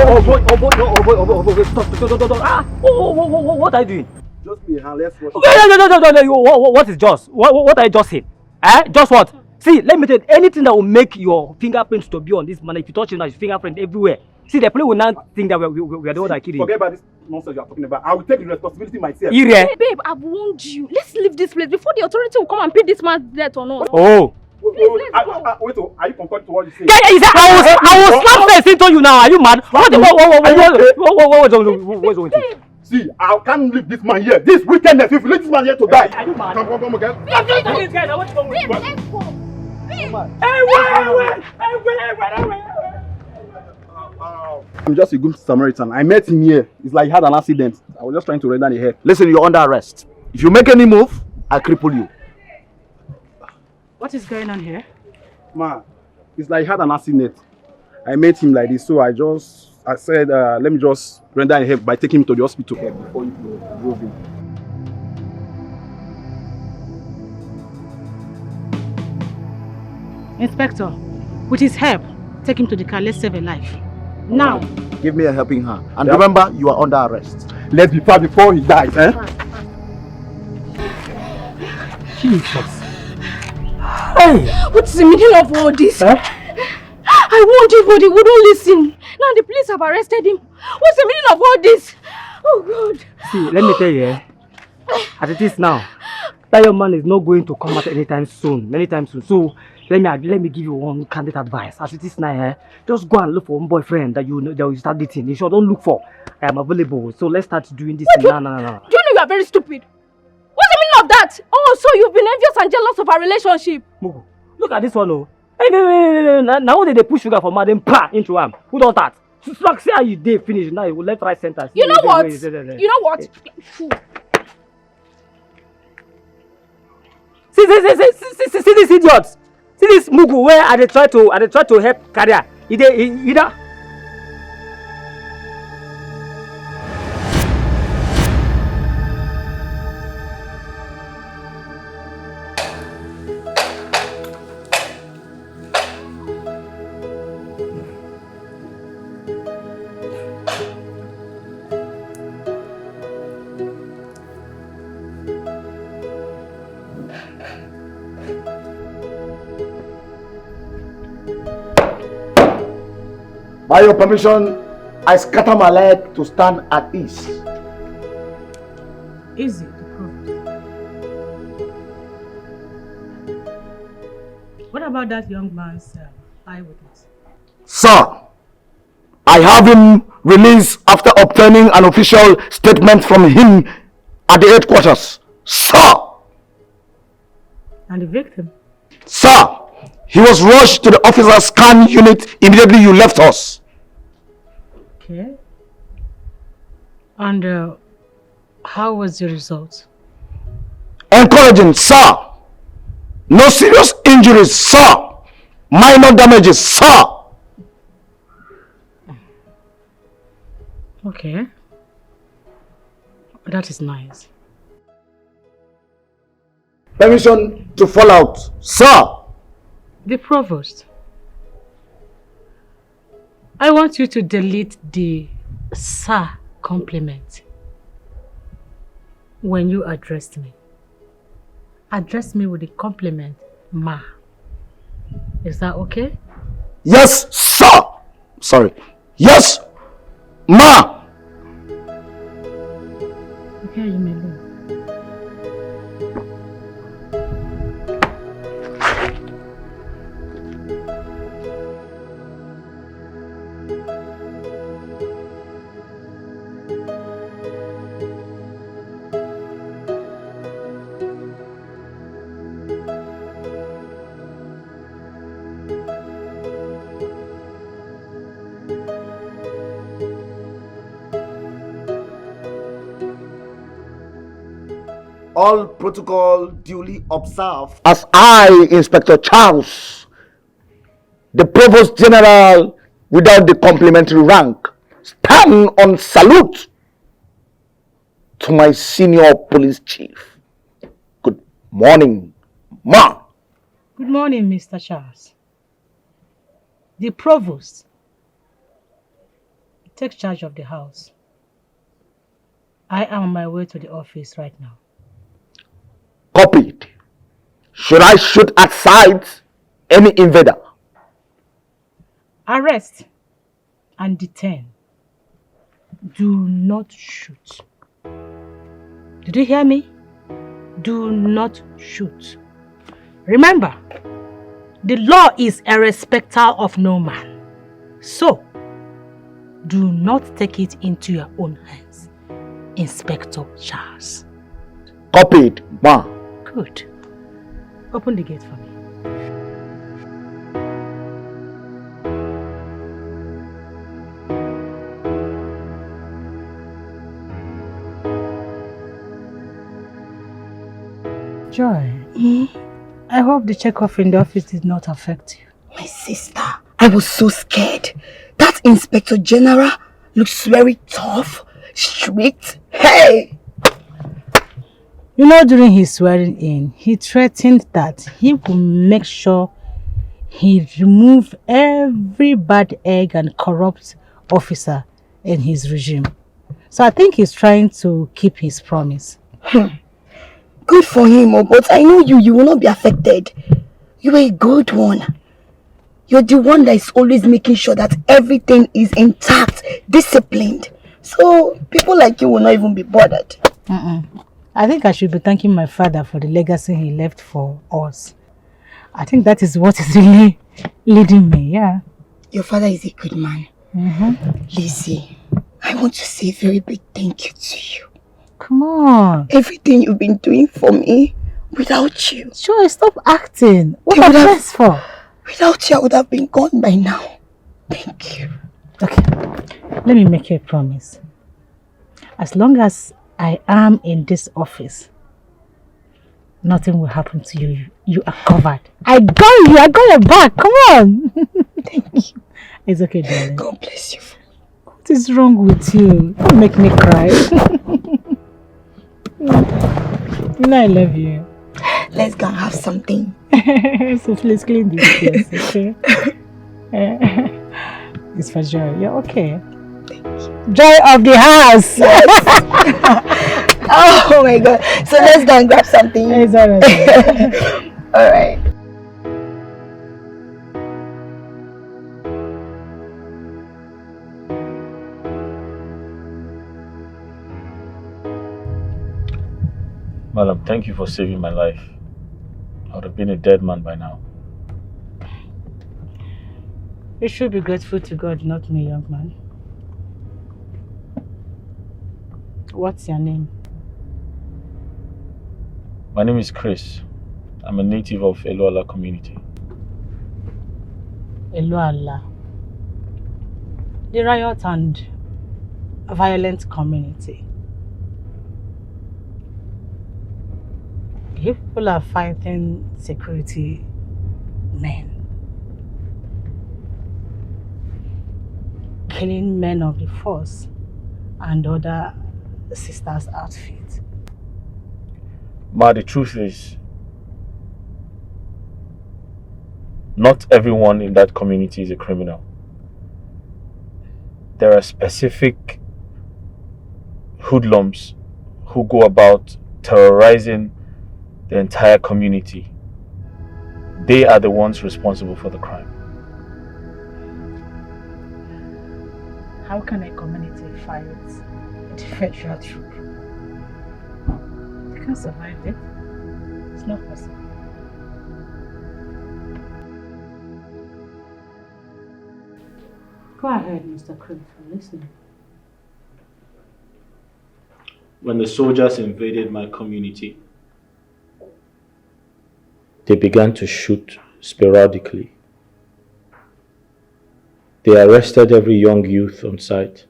boy, stop. What are you doing? Just me, let's watch. No. What is just? What are you just saying? Just what? See, let me tell you, anything that will make your fingerprints to be on this man, if you touch him, now, his fingerprint everywhere. See, the police will not think that we are the one that killed him. Forget about this nonsense you are talking about. I will take the responsibility myself. Babe, I've warned you. Let's leave this place before the authority will come and pin this man's death on us. Oh. Wait, are you concerned to what you say? I will slap face into you now. Are you mad? What's going on? See, I can't leave this man here. This wickedness, if you leave this man here to die. Are you mad? Come again. Let's go. Let's go. Wait. I'm just a good Samaritan. I met him here. It's like he had an accident. I was just trying to render the help. Listen, you're under arrest. If you make any move, I'll cripple you. What is going on here? Ma, it's like he had an accident. I met him like this, so I said, let me just render help by taking him to the hospital before you drove him. Inspector, with his help, take him to the car. Let's save a life. Now. Give me a helping hand. And remember, you are under arrest. Let's be fast before he dies, Jesus. Hey! What's the meaning of all this? I warned you, but he wouldn't listen. Now the police have arrested him. What's the meaning of all this? Oh God. See, let me tell you, as it is now, that young man is not going to come out anytime soon. So let me give you one candid advice. As it is now, just go and look for one boyfriend that you know that you start dating. You sure don't look for. I am available. So let's start doing this. No. Do you know you are very stupid? What's the meaning of that? Oh, so you've been envious and jealous of our relationship. Look at this one, oh. Hey, now they push sugar for madam into him. Who does that? Like say how you did finish now. You will left right center. You know what? You know what? See these idiots. See this mugu where they try to help career. Either. By your permission, I scatter my leg to stand at ease. Easy, the Provost. What about that young man's eyewitness? Sir, I have him released after obtaining an official statement from him at the headquarters. Sir! And the victim? Sir, he was rushed to the officer scan unit immediately you left us. Okay. And how was the result? Encouraging, sir. No serious injuries, sir. Minor damages, sir. Okay. That is nice. Permission to fall out, sir. The Provost, I want you to delete the sir compliment when you addressed me. Address me with the compliment, ma. Is that okay? Yes, sir. Sorry. Yes, ma. Okay, you may leave. All protocol duly observed. As I, Inspector Charles, the Provost General without the complimentary rank, stand on salute to my senior police chief. Good morning, ma. Good morning, Mr. Charles. The Provost Take charge of the house. I am on my way to the office right now. Copied. Should I shoot at sight any invader? Arrest and detain. Do not shoot. Did you hear me? Do not shoot. Remember, the law is a respecter of no man. So, do not take it into your own hands, Inspector Charles. Copied, ma. Good. Open the gate for me. Joy, I hope the check-off in the office did not affect you. My sister, I was so scared. That Inspector General looks very tough, strict. Hey! You know, during his swearing in, he threatened that he will make sure he remove every bad egg and corrupt officer in his regime. So I think he's trying to keep his promise. Good for him, but I know you will not be affected. You're a good one. You're the one that is always making sure that everything is intact, disciplined. So people like you will not even be bothered. I think I should be thanking my father for the legacy he left for us. I think that is what is really leading me, yeah. Your father is a good man. Lizzy, I want to say a very big thank you to you. Come on. Everything you've been doing for me, without you. Joy, stop acting. What are you for? Without you, I would have been gone by now. Thank you. Okay, let me make you a promise. As long as I am in this office, nothing will happen to you. You are covered. I got you. I got your back. Come on. Thank you. It's okay, darling. God bless you. What is wrong with you? Don't make me cry. You know I love you. Let's go and have something. So please clean this place, okay? It's for Joy. You're okay. Thank you. Joy of the house. Yes. Oh my God. So let's go and grab something. It's alright. Alright. Madam, thank you for saving my life. I would have been a dead man by now. You should be grateful to God, not me, young man. What's your name? My name is Chris. I'm a native of Eluala community. Eluala. The riot and violent community. You people are fighting security men. Killing men of the force and other sisters' outfits. Ma, the truth is, not everyone in that community is a criminal. There are specific hoodlums who go about terrorizing the entire community. They are the ones responsible for the crime. How can a community fight a federal troop? They can't survive it. It's not possible. Go ahead, Mr. Crane, I'm listening. When the soldiers invaded my community, they began to shoot sporadically. They arrested every young youth on sight.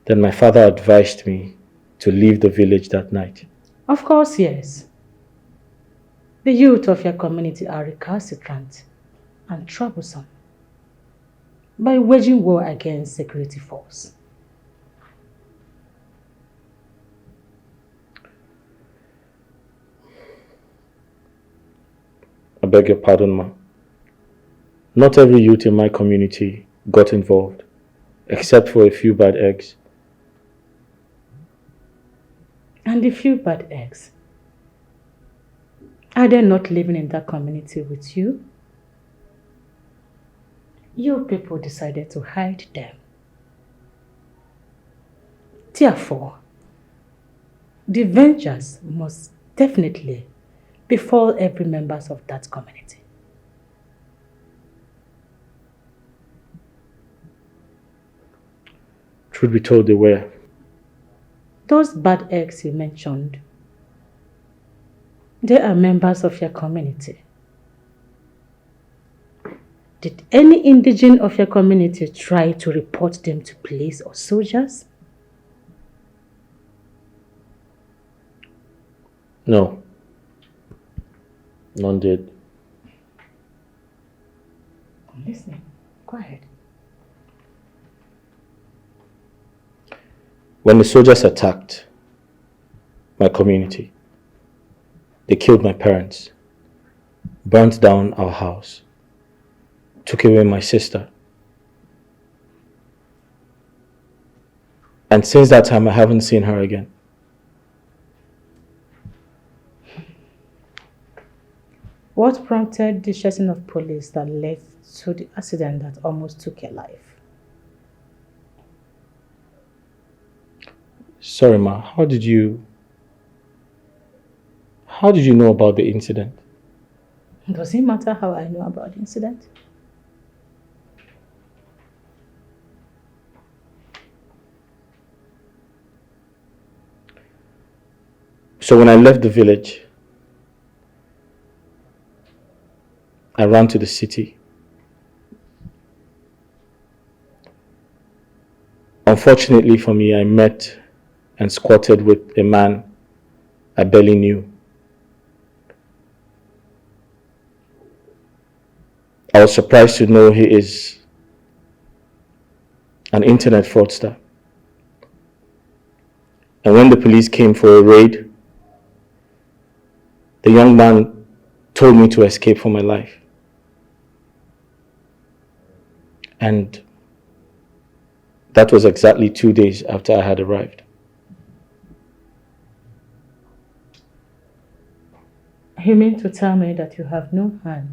Then my father advised me to leave the village that night. Of course, yes. The youth of your community are recalcitrant and troublesome by waging war against security force. I beg your pardon, ma. Not every youth in my community got involved, except for a few bad eggs. And the few bad eggs, are they not living in that community with you? You people decided to hide them. Therefore, the vengeance must definitely befall every member of that community. Truth be told, they were. Those bad eggs you mentioned, they are members of your community. Did any indigene of your community try to report them to police or soldiers? No. None did. I'm listening. Go ahead. When the soldiers attacked my community, they killed my parents, burnt down our house, took away my sister. And since that time, I haven't seen her again. What prompted the chasing of police that led to the accident that almost took your life? Sorry, Ma, how did you know about the incident? Does it matter how I know about the incident? So when I left the village, I ran to the city. Unfortunately for me, I met and squatted with a man I barely knew. I was surprised to know he is an internet fraudster. And when the police came for a raid, the young man told me to escape for my life. And that was exactly 2 days after I had arrived. You mean to tell me that you have no hand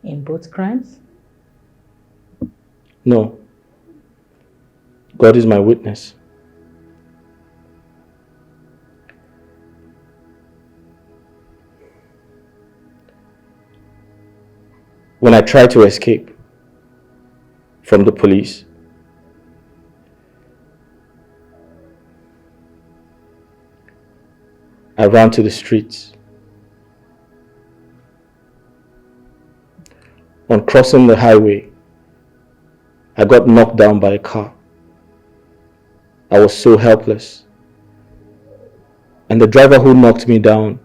in both crimes? No. God is my witness. When I tried to escape from the police, I ran to the streets. On crossing the highway, I got knocked down by a car. I was so helpless. And the driver who knocked me down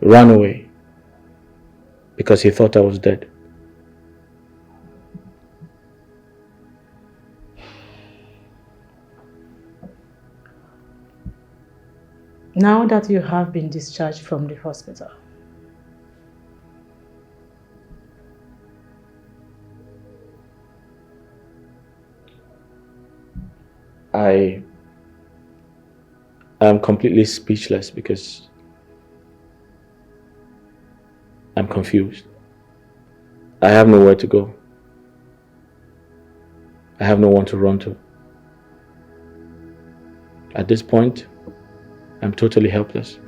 ran away because he thought I was dead. Now that you have been discharged from the hospital, I am completely speechless because I'm confused. I have nowhere to go. I have no one to run to. At this point, I'm totally helpless.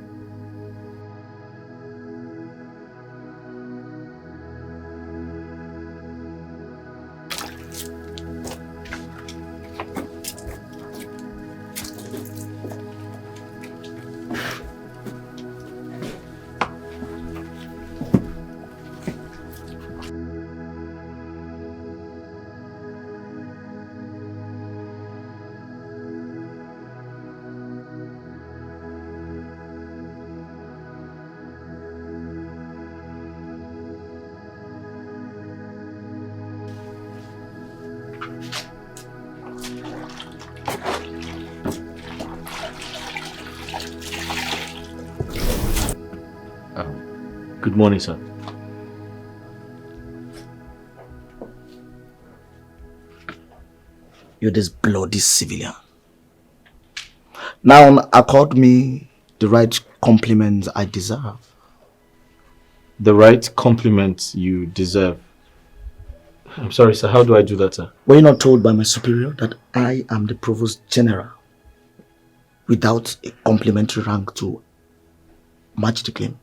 Good morning, sir. You're this bloody civilian. Now accord me the right compliments I deserve. The right compliment you deserve. I'm sorry, sir. How do I do that, sir? Were you not told by my superior that I am the Provost General without a complimentary rank to match the claim?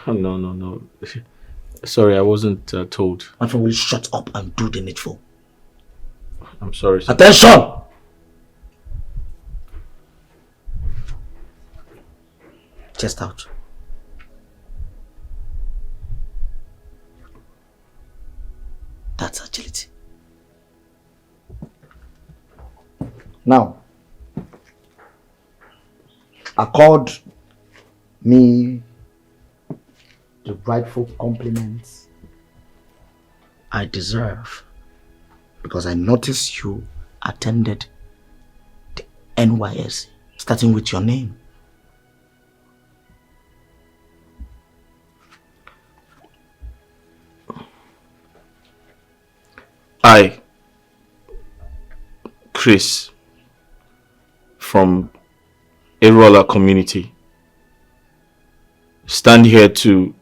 No. Sorry, I wasn't told. My friend, will you shut up and do the needful? I'm sorry, sir. Attention! Chest out. That's agility. Now, accord me the rightful compliments I deserve, because I noticed you attended the NYS, starting with your name. I, Chris, from Erola community, stand here to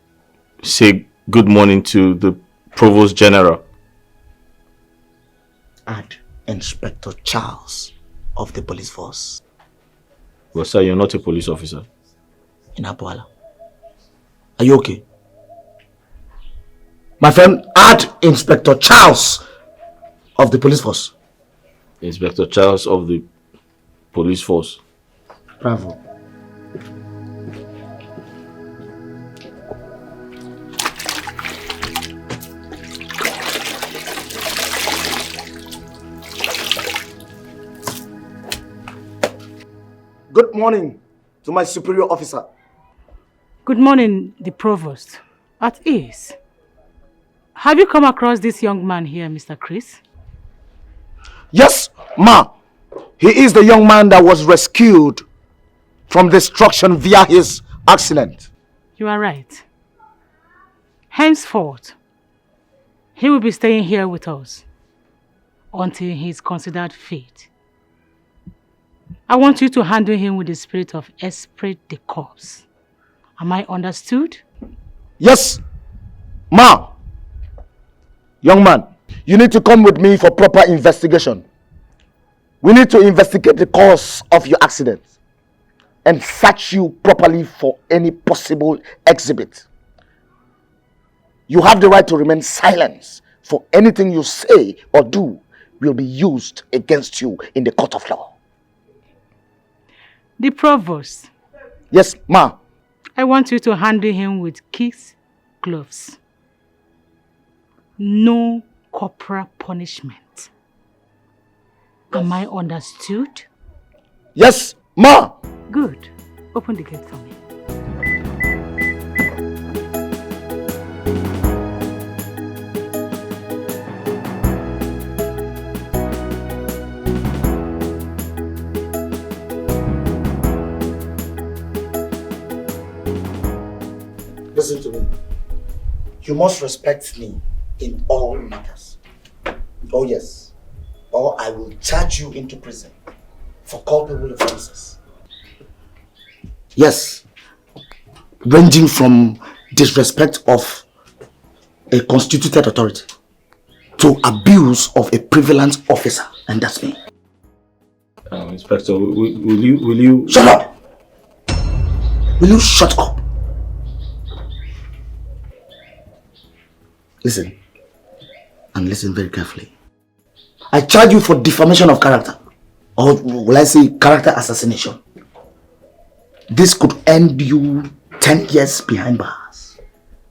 say good morning to the Provost General. Add Inspector Charles of the police force. Well, sir, you're not a police officer. In Abuala. Are you okay? My friend, add Inspector Charles of the police force. Inspector Charles of the police force. Bravo. Good morning to my superior officer. Good morning, the Provost. At ease. Have you come across this young man here, Mr. Chris? Yes, ma. He is the young man that was rescued from destruction via his accident. You are right. Henceforth, he will be staying here with us until he is considered fit. I want you to handle him with the spirit of esprit de corps. Am I understood? Yes, ma. Young man, you need to come with me for proper investigation. We need to investigate the cause of your accident and search you properly for any possible exhibit. You have the right to remain silent, for anything you say or do will be used against you in the court of law. The Provost. Yes, ma. I want you to handle him with kid gloves. No corporal punishment. Am I understood? Yes, ma. Good. Open the gate for me. Listen to me. You must respect me in all matters. Oh yes. Or I will charge you into prison for culpable offenses. Yes. Ranging from disrespect of a constituted authority to abuse of a prevalent officer, and that's me. Inspector, will you... Shut up! Will you shut up? Listen, and listen very carefully. I charge you for defamation of character, or will I say character assassination. This could end you 10 years behind bars,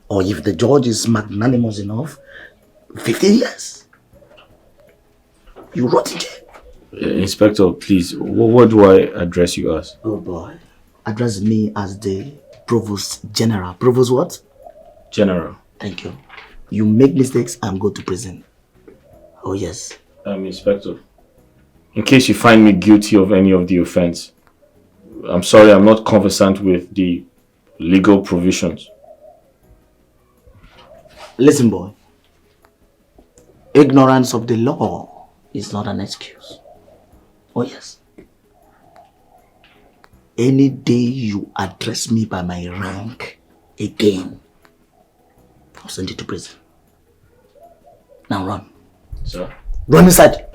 or if the judge is magnanimous enough, 15 years. You rot in jail. Inspector, please, what do I address you as? Oh boy, address me as the Provost General. Provost what? General. Thank you. You make mistakes, I'm going to prison. Oh yes. Inspector, in case you find me guilty of any of the offense, I'm sorry, I'm not conversant with the legal provisions. Listen, boy. ignorance of the law is not an excuse. Oh yes. Any day you address me by my rank again, I'll send you to prison. Now run. Sir. Run inside.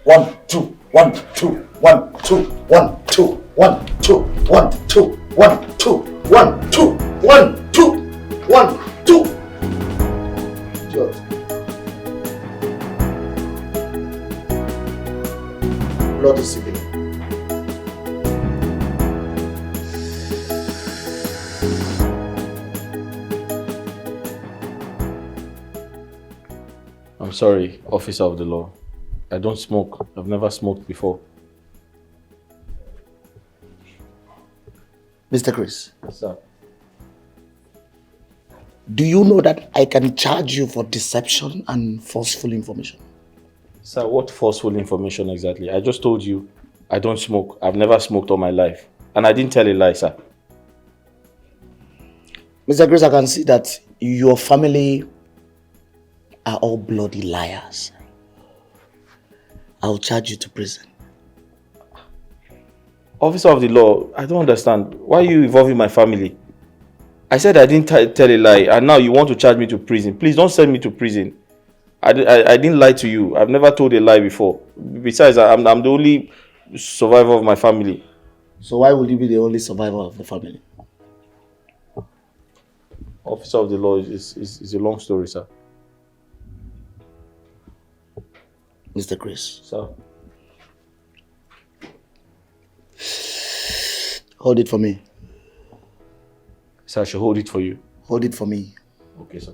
1, 2, 1, 2, 1, 2, 1, 2, 1, 2, 1, 2, 1, 2, 1, 2, 1, 2, 1, 2. Idiot. Blood is sipping. I'm sorry, officer of the law. I don't smoke. I've never smoked before. Mr. Chris, Sir. do you know that I can charge you for deception and forceful information? Sir, what forceful information exactly? I just told you I don't smoke. I've never smoked all my life. And I didn't tell a lie, sir. Mr. Chris, I can see that your family are all bloody liars. I'll charge you to prison. Officer of the law, I don't understand. Why are you involving my family? I said I didn't tell a lie, and now you want to charge me to prison. Please don't send me to prison. I didn't lie to you. I've never told a lie before. Besides, I'm the only survivor of my family. So why would you be the only survivor of the family? Officer of the law is a long story, sir. Mr. Chris. Sir. Hold it for me. Sir, I should hold it for you. Hold it for me. Okay, sir.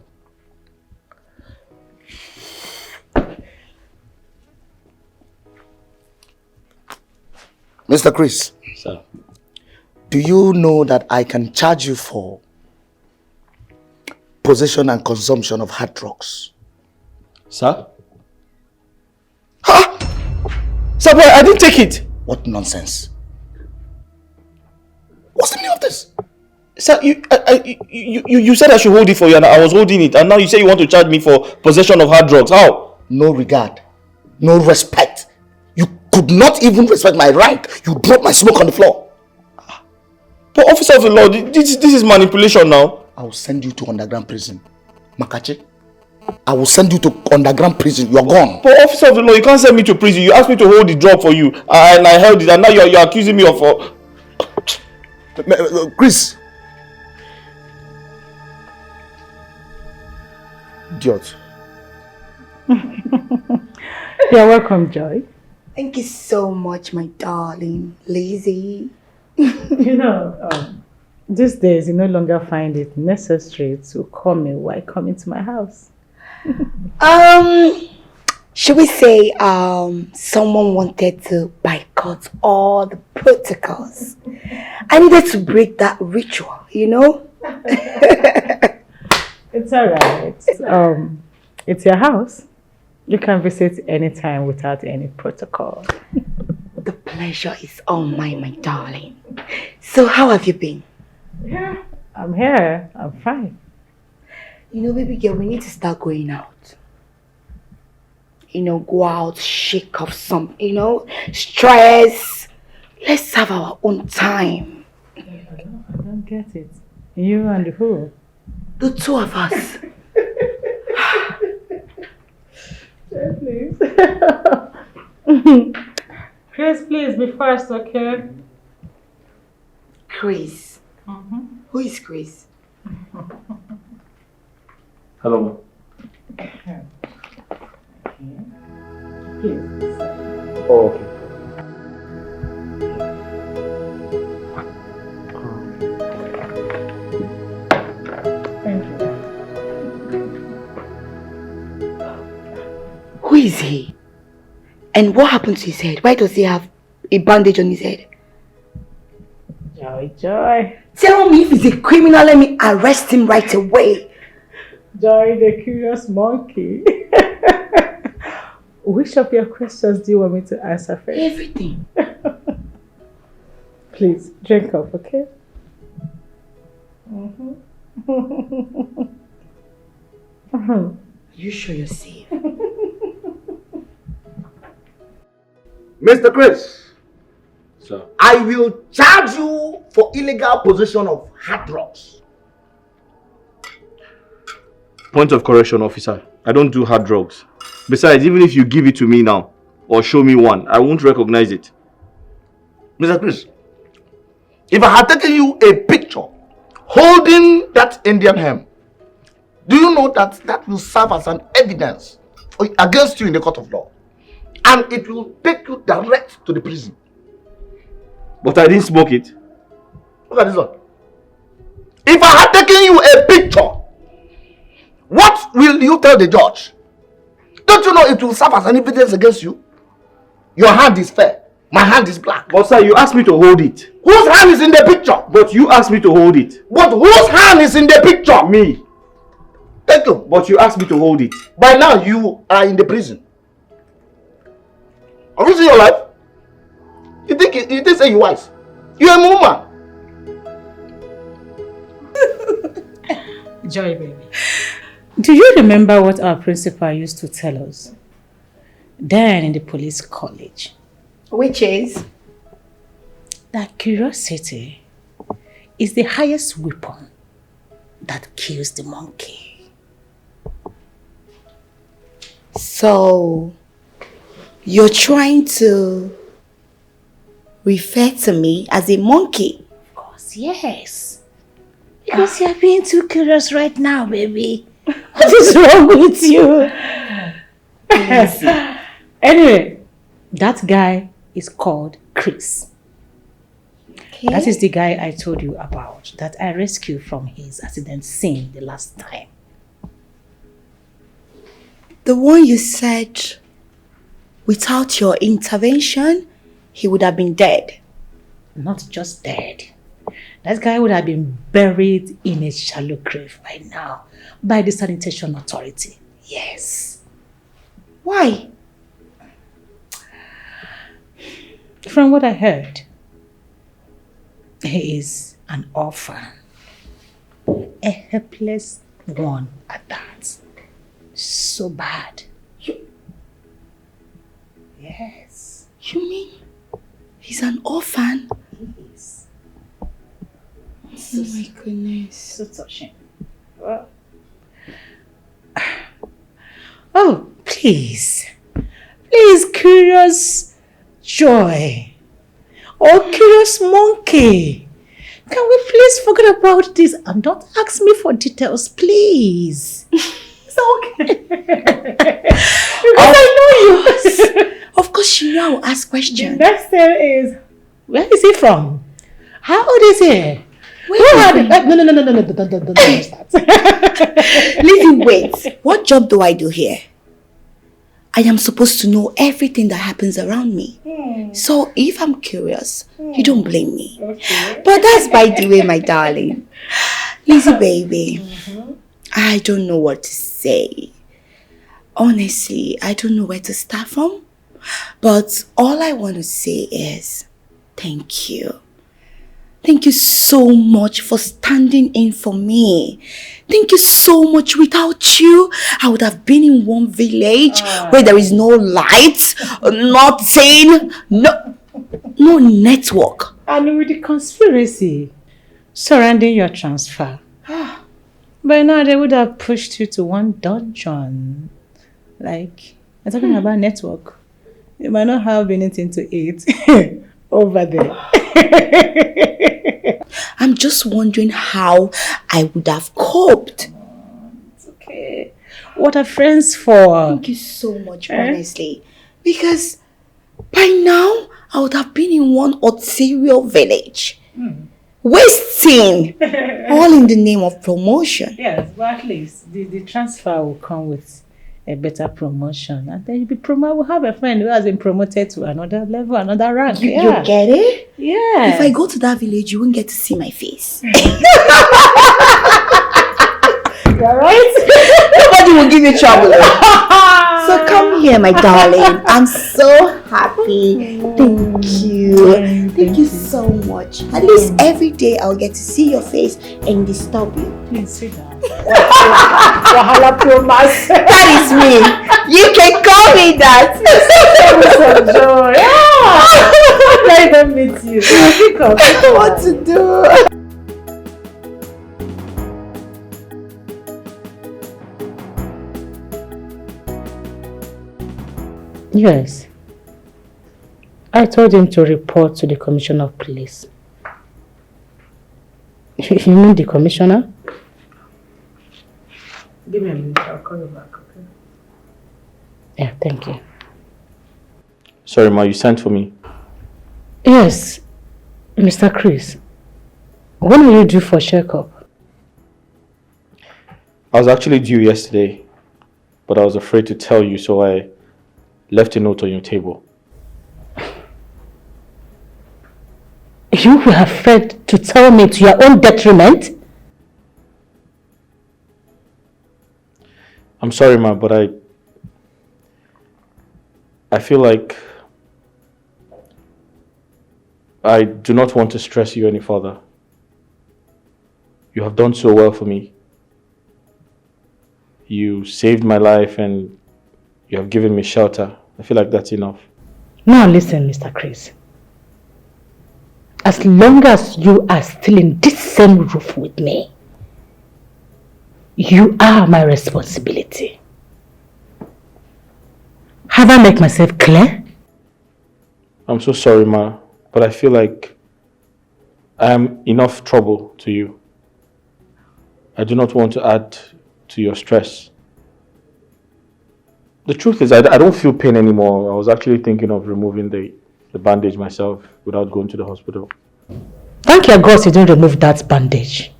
Mr. Chris. Sir. Do you know that I can charge you for possession and consumption of hard drugs? Sir? Ha! Sir, boy, I didn't take it. What nonsense. What's the meaning of this? Sir, you said I should hold it for you, and I was holding it, and now you say you want to charge me for possession of hard drugs. How? No regard. No respect. You could not even respect my rank. You dropped my smoke on the floor. But officer of the law, this is manipulation now. I will send you to underground prison. Makachi, I will send you to underground prison. You are gone. But officer of the law, you can't send me to prison. You asked me to hold the drug for you, and I held it, and now you're accusing me of... Chris. Idiot. You're welcome, Joy. Thank you so much, my darling Lizzy. These days you no longer find it necessary to call me while coming to my house. Should we say someone wanted to boycott all the protocols? I needed to break that ritual, you know? It's alright. It's your house. You can visit anytime without any protocol. The pleasure is all mine, my darling. So how have you been? Yeah, I'm here. I'm fine. You know, baby girl, we need to start going out. Go out, shake off some, stress. Let's have our own time. I don't get it. You and who? The two of us. Please. Chris, please be first, okay? Chris. Who is Chris? Hello. Please. Oh, okay. Thank you. Who is he? And what happened to his head? Why does he have a bandage on his head? Joy. Tell me if he's a criminal, let me arrest him right away. Joy, the curious monkey. Which of your questions do you want me to answer first? Everything. Please, drink up, okay? You sure you're safe? Mr. Chris, Sir. I will charge you for illegal possession of hard drugs. Point of correction, officer. I don't do hard drugs. Besides, even if you give it to me now, or show me one, I won't recognize it. Mr. Chris, if I had taken you a picture holding that Indian hemp, do you know that that will serve as an evidence against you in the court of law? And it will take you direct to the prison. But I didn't smoke it. Look at this one. If I had taken you a picture, what will you tell the judge? Don't you know it will serve as an evidence against you? Your hand is fair. My hand is black. But sir, you asked me to hold it. Whose hand is in the picture? But you asked me to hold it. But whose hand is in the picture? Me. Thank you. But you asked me to hold it. By now, you are in the prison. Have you seen your life? You think say you wise? You're a woman. Joy, baby. Do you remember what our principal used to tell us then in the police college? Which is? That curiosity is the highest weapon that kills the monkey. So, you're trying to refer to me as a monkey? Of course, yes. Because you're being too curious right now, baby. What is wrong with you? Anyway, that guy is called Chris. Okay. That is the guy I told you about that I rescued from his accident scene the last time. The one you said without your intervention, he would have been dead. Not just dead. That guy would have been buried in a shallow grave by now by the sanitation authority. Yes. Why? From what I heard, he is an orphan. A helpless one at that. So bad. Yes. You mean he's an orphan? Yes. Oh my goodness. So touching. Oh, please. Please, curious Joy. Oh, curious monkey. Can we please forget about this and don't ask me for details, please? It's okay. Because I know you. Of course you know I'll ask questions. The next thing is, where is he from? How old is he? Wait, Who had it? No, don't start. Lizzy, wait. What job do I do here? I am supposed to know everything that happens around me. So if I'm curious, you don't blame me. Okay. But that's by the way, my darling. Lizzy, baby, I don't know what to say. Honestly, I don't know where to start from. But all I want to say is thank you. Thank you so much for standing in for me. Thank you so much. Without you, I would have been in one village where there is no light, nothing, no network. And with the conspiracy surrounding your transfer, by now they would have pushed you to one dungeon. Like, I'm talking about network. You might not have anything to eat over there. I'm just wondering how I would have coped. It's okay. What are friends for? Thank you so much, honestly. Because by now, I would have been in one ulterior village. Wasting. All in the name of promotion. Yes, but at least the transfer will come with a better promotion. And then you'll be we'll have a friend who has been promoted to another level, another rank. You get it? Yeah. If I go to that village, you won't get to see my face. You're right. Nobody will give you trouble. So come here, my darling. I'm so happy. Thank you. Thank you so much. At least every day I'll get to see your face and disturb you. Please sit down. Wahala promise. That is me. You can call me that. Joy. I don't meet you. Pick up. I don't know what to do. Yes. I told him to report to the commissioner of police. You mean the commissioner? Give me a minute, I'll call you back, okay? Yeah, thank you. Sorry, Ma, you sent for me. Yes, Mr. Chris. When will you due for checkup? I was actually due yesterday, but I was afraid to tell you, so I left a note on your table. You were afraid to tell me to your own detriment? I'm sorry, Ma, but I feel like I do not want to stress you any further. You have done so well for me. You saved my life and you have given me shelter. I feel like that's enough. Now listen, Mr. Chris. As long as you are still in this same roof with me, you are my responsibility. Have I made myself clear? I'm so sorry, Ma, but I feel like I am enough trouble to you. I do not want to add to your stress. The truth is, I don't feel pain anymore. I was actually thinking of removing the bandage myself without going to the hospital. Thank your God you didn't remove that bandage.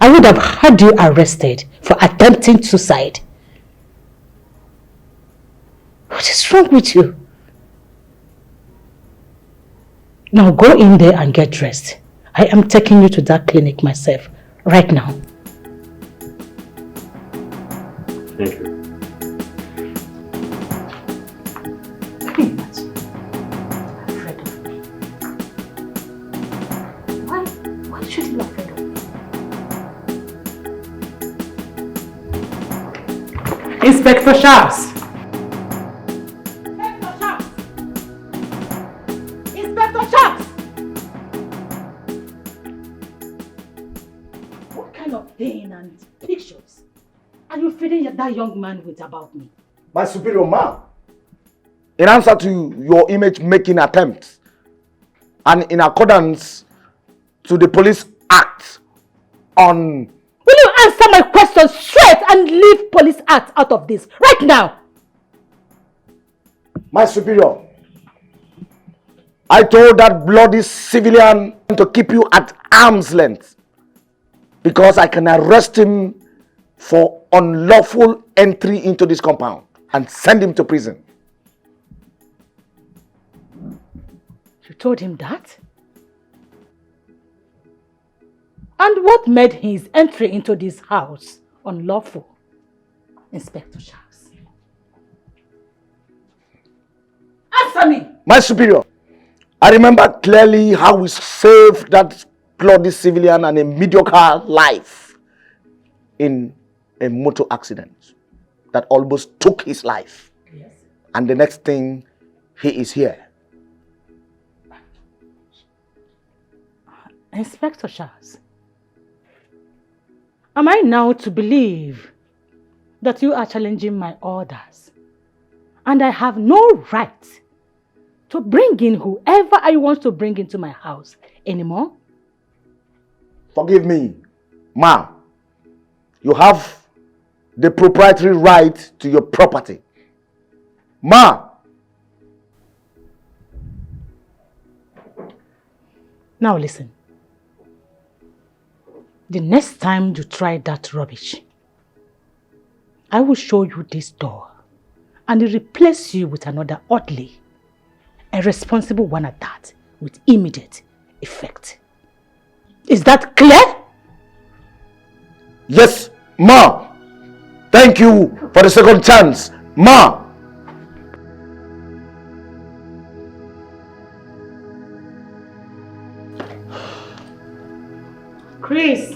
I would have had you arrested for attempting suicide. What is wrong with you? Now go in there and get dressed. I am taking you to that clinic myself right now. Thank you. Why should you be afraid of me? Inspector Charles! Inspector Charles! Inspector Charles! What kind of pain and pictures are you feeding that young man with about me? My superior, ma, in answer to your image-making attempts and in accordance to the Police Act on... Will you answer my question straight and leave Police Act out of this right now? My superior, I told that bloody civilian to keep you at arm's length because I can arrest him for unlawful entry into this compound and send him to prison. You told him that? And what made his entry into this house unlawful, Inspector Charles? Answer me! My superior, I remember clearly how we saved that bloody civilian and a mediocre life in a motor accident that almost took his life. Yes. And the next thing, he is here. Inspector Charles, am I now to believe that you are challenging my orders and I have no right to bring in whoever I want to bring into my house anymore? Forgive me, ma. You have the proprietary right to your property. Ma. Now listen. The next time you try that rubbish, I will show you this door and replace you with another orderly, a responsible one at that, with immediate effect. Is that clear? Yes, ma. Thank you for the second chance, ma. Chris.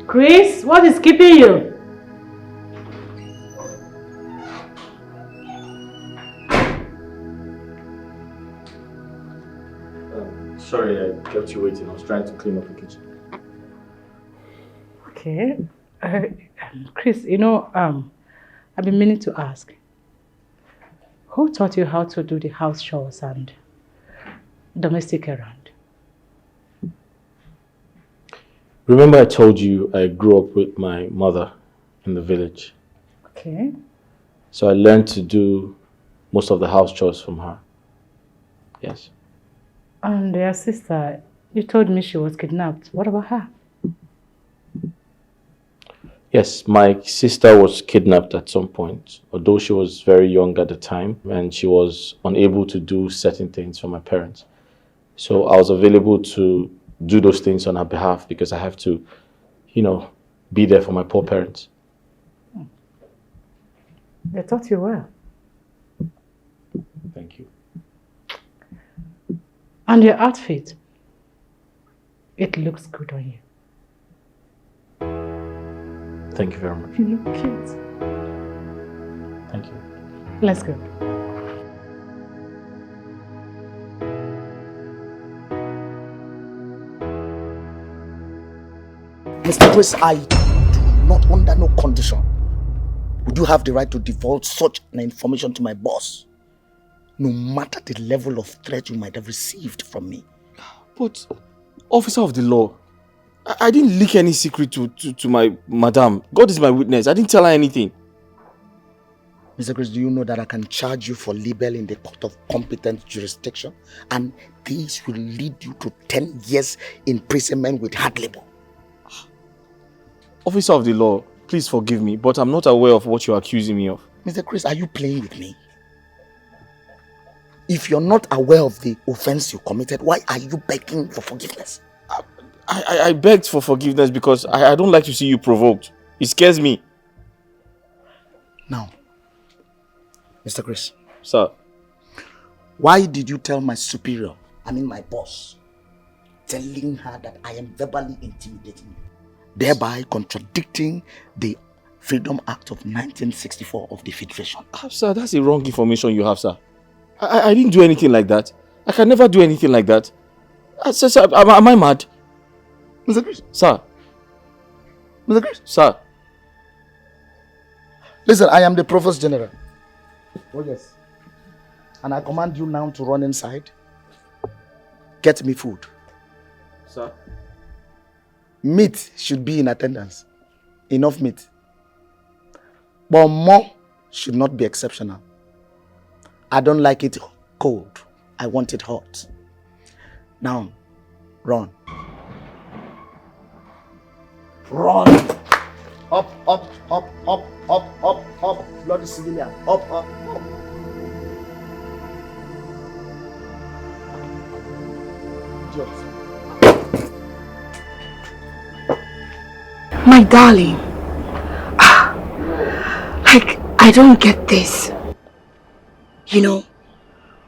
Chris, what is keeping you? Sorry, I kept you waiting. I was trying to clean up the kitchen. Okay. Chris, I've been meaning to ask. Who taught you how to do the house chores and domestic errand? Remember I told you I grew up with my mother in the village. Okay. So I learned to do most of the house chores from her. Yes. And your sister, you told me she was kidnapped. What about her? Yes, my sister was kidnapped at some point, although she was very young at the time and she was unable to do certain things for my parents. So I was available to do those things on her behalf because I have to, be there for my poor parents. They taught you well. Thank you. And your outfit, it looks good on you. Thank you very much. You look cute. Thank you. Let's go. Mr. Chris, I do not, under no condition, would you have the right to divulge such an information to my boss, no matter the level of threat you might have received from me. But, officer of the law, I didn't leak any secret to my madam. God is my witness. I didn't tell her anything. Mr. Chris, do you know that I can charge you for libel in the court of competent jurisdiction? And this will lead you to 10 years imprisonment with hard labor. Officer of the law, please forgive me, but I'm not aware of what you're accusing me of. Mr. Chris, are you playing with me? If you're not aware of the offense you committed, why are you begging for forgiveness? I begged for forgiveness because I don't like to see you provoked. It scares me. Now, Mr. Chris. Sir. Why did you tell my superior, my boss, telling her that I am verbally intimidating you, thereby contradicting the Freedom Act of 1964 of the Federation? Sir, that's the wrong information you have, sir. I didn't do anything like that. I can never do anything like that. Sir, am I mad? Mr. Chris. Sir. Mr. Chris. Sir. Listen, I am the Provost General. Oh yes. And I command you now to run inside. Get me food. Sir. Meat should be in attendance. Enough meat. But more should not be exceptional. I don't like it cold. I want it hot. Now, run. Run! Up, up, up, up, up, up, up. Bloody civilian. Up, up, up. Just. My darling, I don't get this.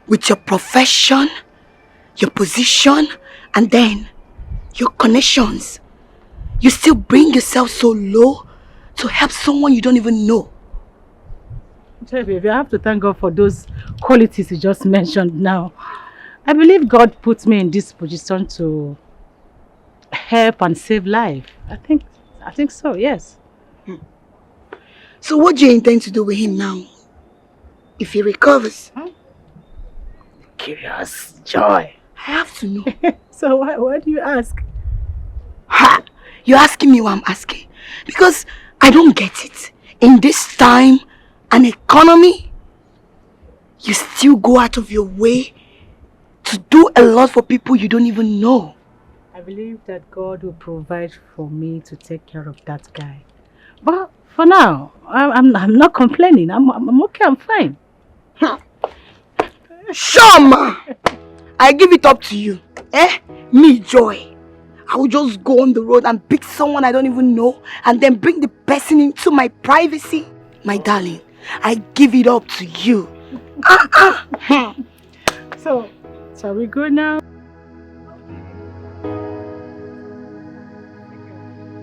With your profession, your position, and then your connections, you still bring yourself so low to help someone you don't even know. Baby, I have to thank God for those qualities you just mentioned now. I believe God put me in this position to help and save life. I think so, yes. So what do you intend to do with him now? If he recovers? Curious joy. I have to know. So why do you ask? Ha! You're asking me what I'm asking. Because I don't get it. In this time and economy, you still go out of your way to do a lot for people you don't even know. I believe that God will provide for me to take care of that guy. But for now, I'm not complaining. I'm okay, I'm fine. Sure, ma! I give it up to you. Me, Joy. I will just go on the road and pick someone I don't even know and then bring the person into my privacy. My darling, I give it up to you. So, shall we go now?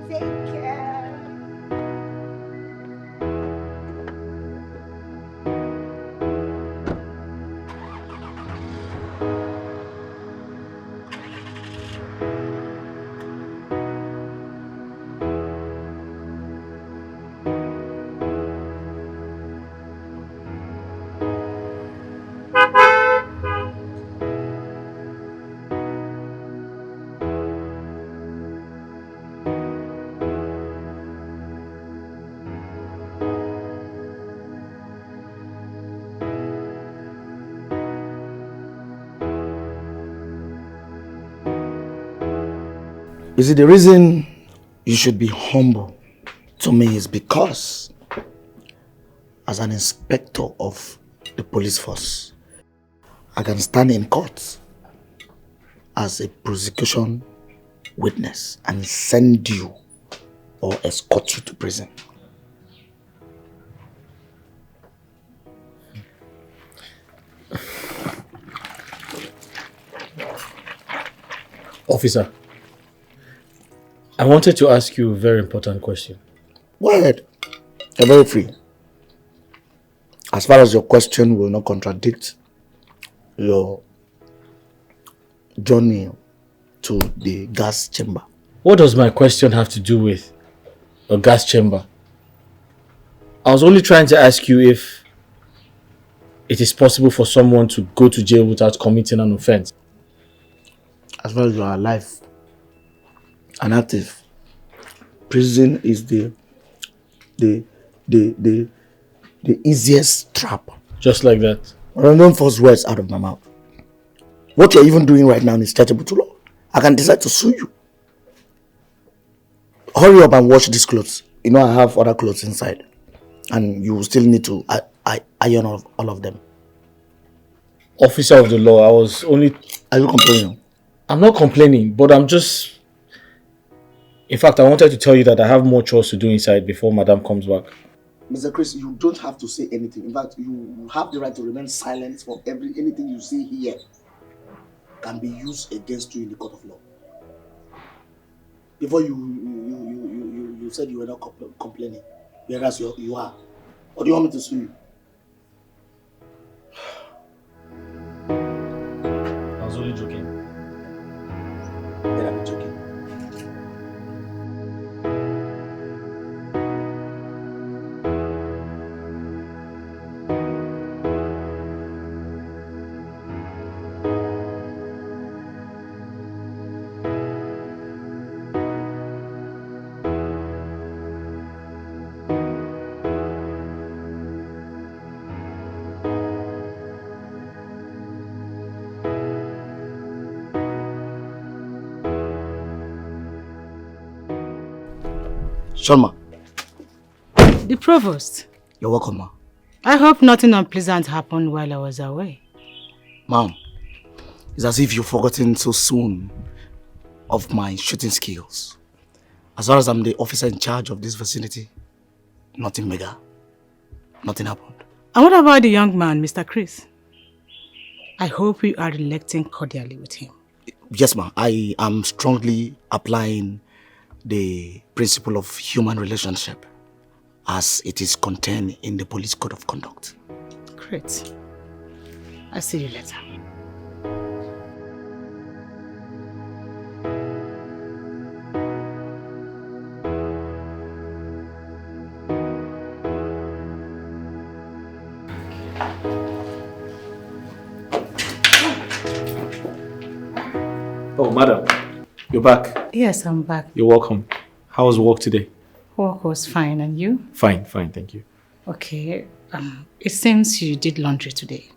Take care. You see, the reason you should be humble to me is because as an inspector of the police force, I can stand in court as a prosecution witness and send you or escort you to prison. Officer, I wanted to ask you a very important question. Go ahead. You're very free. As far as your question will not contradict your journey to the gas chamber. What does my question have to do with a gas chamber? I was only trying to ask you if it is possible for someone to go to jail without committing an offense. As far as you are alive and active, prison is the easiest trap. Just like that. But don't force words out of my mouth. What you're even doing right now is chargeable to law. I can decide to sue you. Hurry up and wash these clothes. You know I have other clothes inside. And you still need to iron all of them. Officer of the law, I was only... Are you complaining? I'm not complaining, but I'm just... In fact, I wanted to tell you that I have more chores to do inside before Madam comes back. Mr. Chris, you don't have to say anything. In fact, you have the right to remain silent for anything you say here can be used against you in the court of law. Before you said you were not complaining, whereas you are. Or do you want me to sue you? I was only joking. Then I'm joking. Sharma. The Provost. You're welcome, ma. I hope nothing unpleasant happened while I was away. Ma'am, it's as if you've forgotten so soon of my shooting skills. As far as I'm the officer in charge of this vicinity, nothing mega. Nothing happened. And what about the young man, Mr. Chris? I hope you are relating cordially with him. Yes, ma'am. I am strongly applying the principle of human relationship as it is contained in the police code of conduct. Great. I'll see you later. Oh, madam, you're back. Yes, I'm back. You're welcome. How was work today? Work was fine, and you? Fine, thank you. Okay. It seems you did laundry today.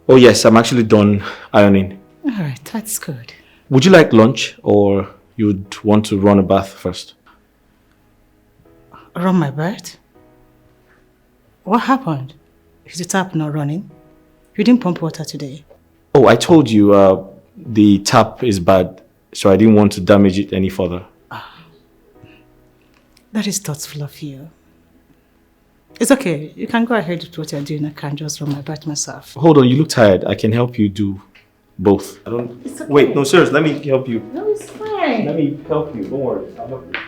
Oh yes, I'm actually done ironing. Alright, that's good. Would you like lunch or you'd want to run a bath first? Run my bath? What happened? Is the tap not running? You didn't pump water today. Oh, I told you the tap is bad, so I didn't want to damage it any further. That is thoughtful of you. It's okay. You can go ahead with what you're doing. I can just run my bath myself. Hold on, you look tired. I can help you do both. I don't... It's okay. Wait, no, serious. Let me help you. No, it's fine. Let me help you. Don't worry. I'll help you.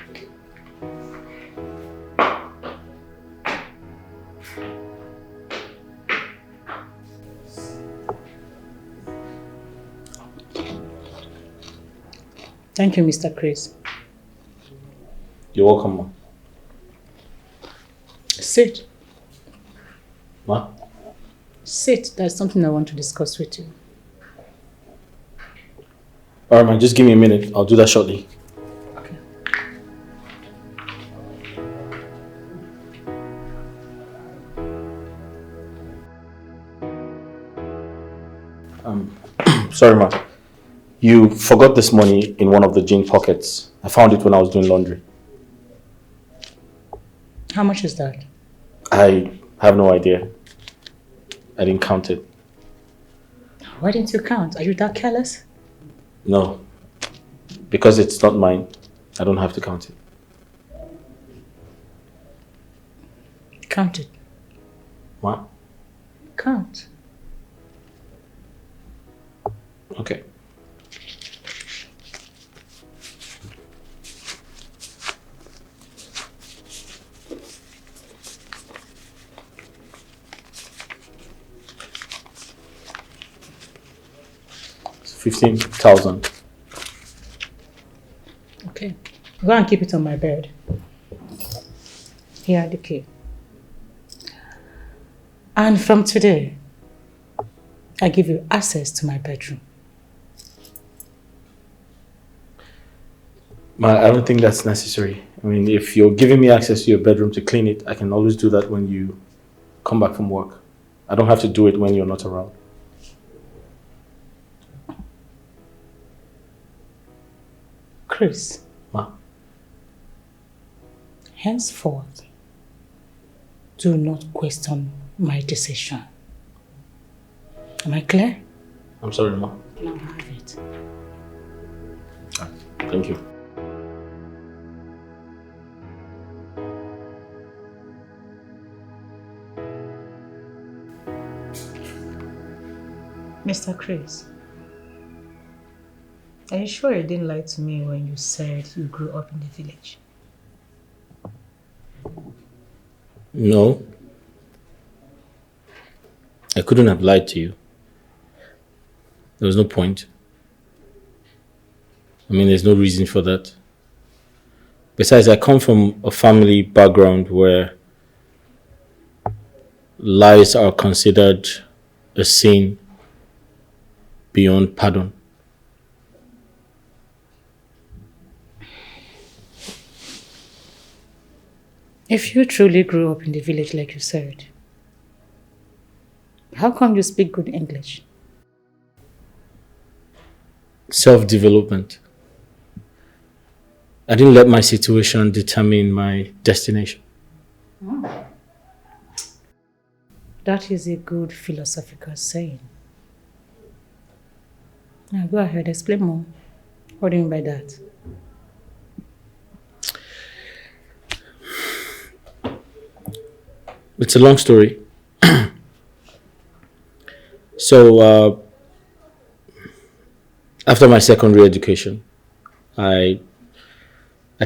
Thank you, Mr. Chris. You're welcome, ma. Sit. Ma? Sit. There's something I want to discuss with you. Alright, man. Just give me a minute. I'll do that shortly. Okay. Sorry, ma. You forgot this money in one of the jean pockets. I found it when I was doing laundry. How much is that? I have no idea. I didn't count it. Why didn't you count? Are you that careless? No. Because it's not mine. I don't have to count it. Count it. What? Count. Okay. It's 15,000. Okay. Go and keep it on my bed. Here are the key. And from today, I give you access to my bedroom. I don't think that's necessary. I mean, if you're giving me access to your bedroom to clean it, I can always do that when you come back from work. I don't have to do it when you're not around. Chris. Ma? Henceforth, do not question my decision. Am I clear? I'm sorry, Ma. Now have it. Thank you. Mr. Chris, are you sure you didn't lie to me when you said you grew up in the village? No. I couldn't have lied to you. There was no point. I mean, there's no reason for that. Besides, I come from a family background where lies are considered a sin beyond pardon. If you truly grew up in the village like you said, how come you speak good English? Self-development. I didn't let my situation determine my destination. That is a good philosophical saying. Now go ahead, explain more. What do you mean by that? It's a long story. So, after my secondary education, I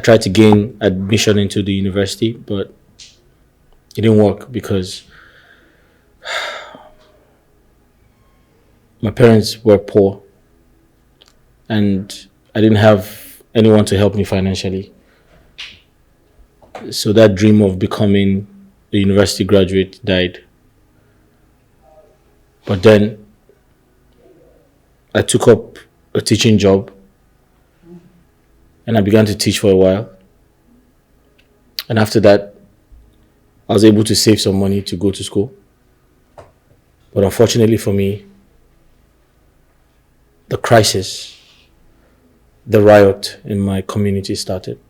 tried to gain admission into the university, but it didn't work because my parents were poor and I didn't have anyone to help me financially. So that dream of becoming a university graduate died. But then I took up a teaching job and I began to teach for a while. And after that, I was able to save some money to go to school. But unfortunately for me, the crisis, the riot in my community started.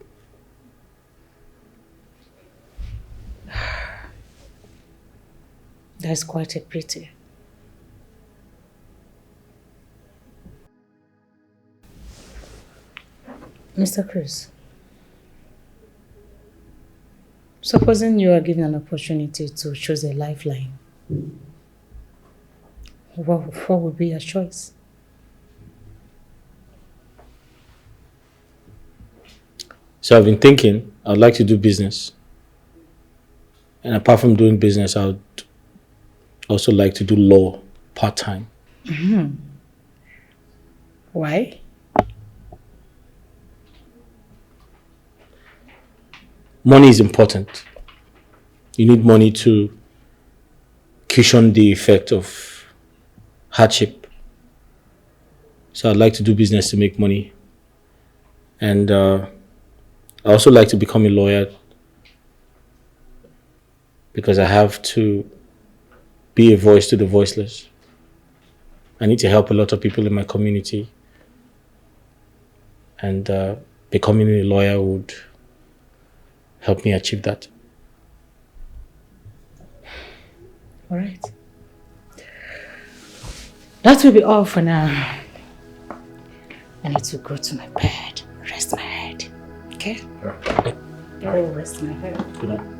That's quite a pity. Mr. Chris, supposing you are given an opportunity to choose a lifeline, what would be your choice? So I've been thinking, I'd like to do business. And apart from doing business, I would also like to do law part-time. Mm-hmm. Why? Money is important. You need money to cushion the effect of hardship. So I'd like to do business to make money. And I also like to become a lawyer because I have to be a voice to the voiceless. I need to help a lot of people in my community And becoming a lawyer would help me achieve that. All right. That will be all for now. I need to go to my bed, rest my head. Okay? I will rest my head. Good night.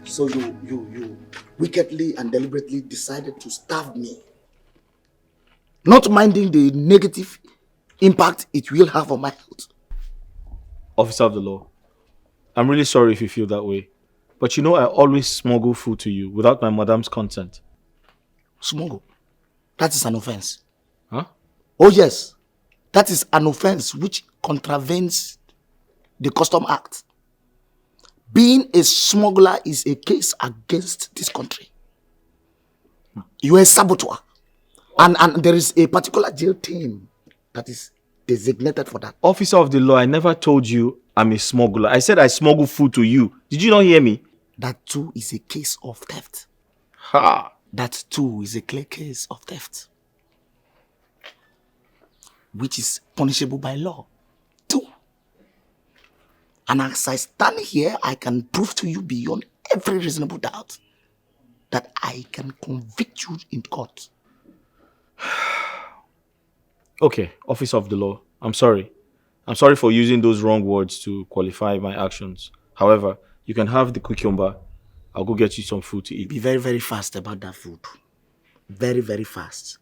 So you wickedly and deliberately decided to starve me, not minding the negative impact it will have on my health. Officer of the law, I'm really sorry if you feel that way. But you know I always smuggle food to you without my madam's consent. Smuggle? That is an offense. Huh? Oh yes, that is an offense which contravenes the Custom Act. Being a smuggler is a case against this country. You are a saboteur. And there is a particular jail team that is designated for that. Officer of the law, I never told you I'm a smuggler. I said I smuggle food to you. Did you not hear me? That too is a case of theft. Ha! That too is a clear case of theft, which is punishable by law. Too. And as I stand here, I can prove to you beyond every reasonable doubt that I can convict you in court. Okay, officer of the law, I'm sorry. I'm sorry for using those wrong words to qualify my actions. However, you can have the cucumber. I'll go get you some food to eat. Be very, very fast about that food. Very, very fast.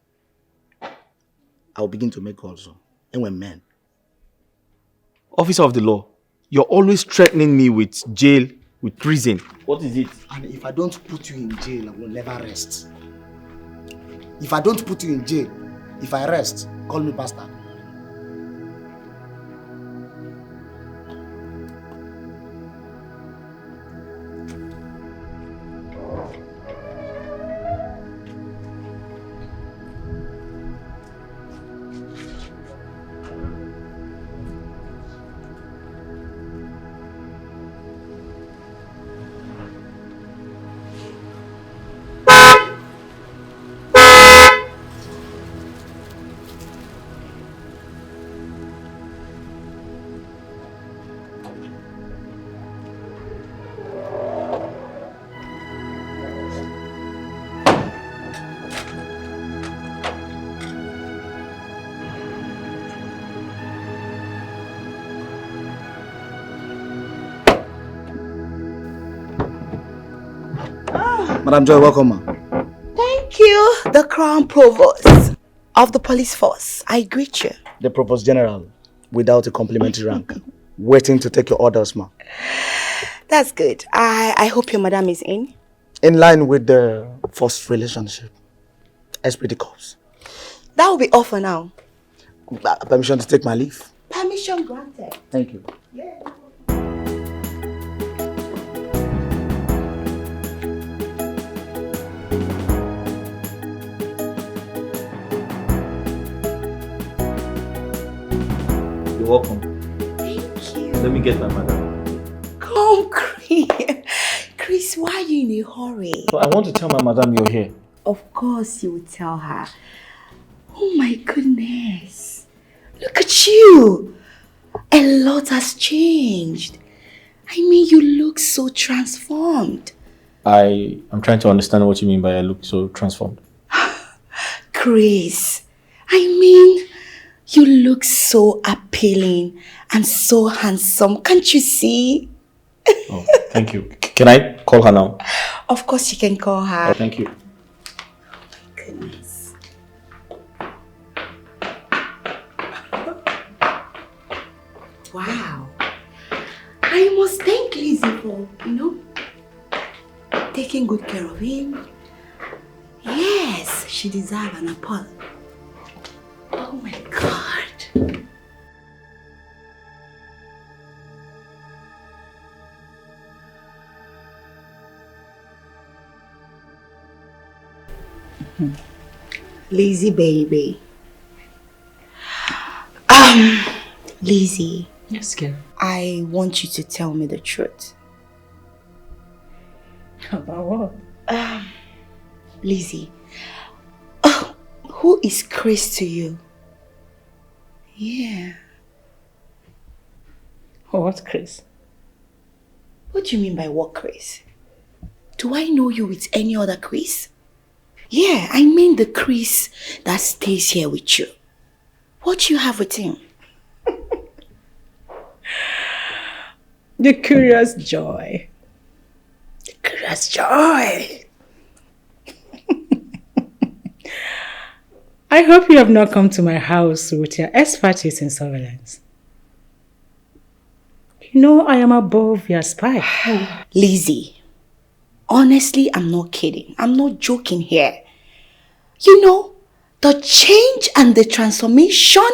I'll begin to make also. And when men. Officer of the law, you're always threatening me with jail, with prison. What is it? And if I don't put you in jail, I will never rest. If I don't put you in jail, if I rest, call me bastard. Madam Joy, welcome, ma. Thank you, the Crown Provost of the police force. I greet you. The Provost General, without a complimentary rank, waiting to take your orders, ma. That's good. I hope your madam is in. In line with the first relationship. Esprit corps. That will be all for now. Permission to take my leave. Permission granted. Thank you. Yeah. You're welcome. Thank you. Let me get my madam. Come, Chris. Chris, why are you in a hurry? But I want to tell my madam you're here. Of course you will tell her. Oh my goodness. Look at you. A lot has changed. I mean, you look so transformed. I am trying to understand what you mean by I look so transformed. Chris, I mean, you look so appealing and so handsome. Can't you see? Oh, thank you. Can I call her now? Of course you can call her. Oh, thank you. Goodness. Wow. I must thank Lizzy for, taking good care of him. Yes, she deserves an apology. Oh my God. Lizzy, baby. Lizzy. Yes, girl. I want you to tell me the truth. About what? Lizzy. Who is Chris to you? Yeah. What, Chris? What do you mean by what Chris? Do I know you with any other Chris? Yeah, I mean the Chris that stays here with you. What do you have with him? The curious joy. The curious joy. I hope you have not come to my house with your expertise in surveillance. You know I am above your spy. Lizzy, honestly, I'm not kidding. I'm not joking here. You know, the change and the transformation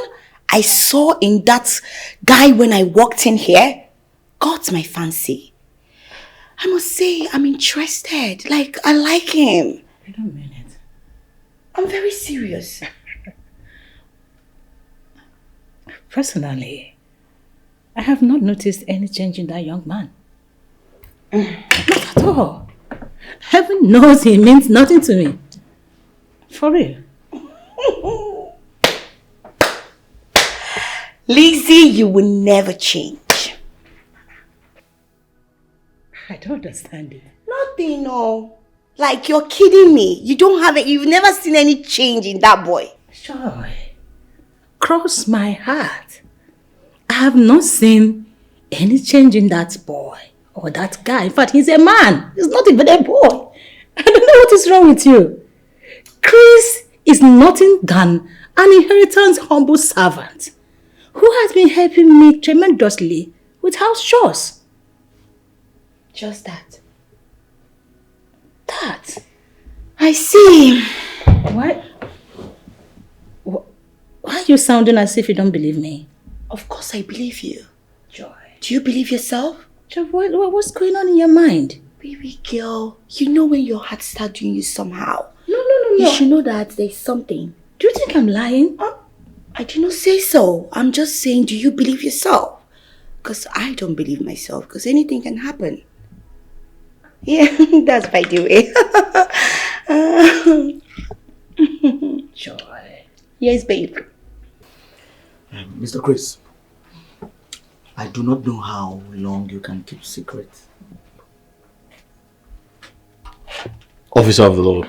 I saw in that guy when I walked in here got my fancy. I must say, I'm interested. Like, I like him. I don't mean it. I'm very serious. Personally, I have not noticed any change in that young man. Not at all. Heaven knows he means nothing to me. For real. Lizzy, you will never change. I don't understand it. Nothing, no. Like, you're kidding me. You've never seen any change in that boy. Joy, cross my heart. I have not seen any change in that boy or that guy. In fact, he's a man. He's not even a boy. I don't know what is wrong with you. Chris is nothing than an inheritance humble servant who has been helping me tremendously with house chores. Just that. That? I see. Why are you sounding as if you don't believe me? Of course I believe you. Joy. Do you believe yourself? Joy, what's going on in your mind? Baby girl, you know when your heart starts doing you somehow. No. You should know that there's something. Do you think I'm lying? I did not say so. I'm just saying, do you believe yourself? Because I don't believe myself, because anything can happen. Yeah, that's by the way. Joy. Yes, babe. Mr. Chris, I do not know how long you can keep secret. Officer of the law,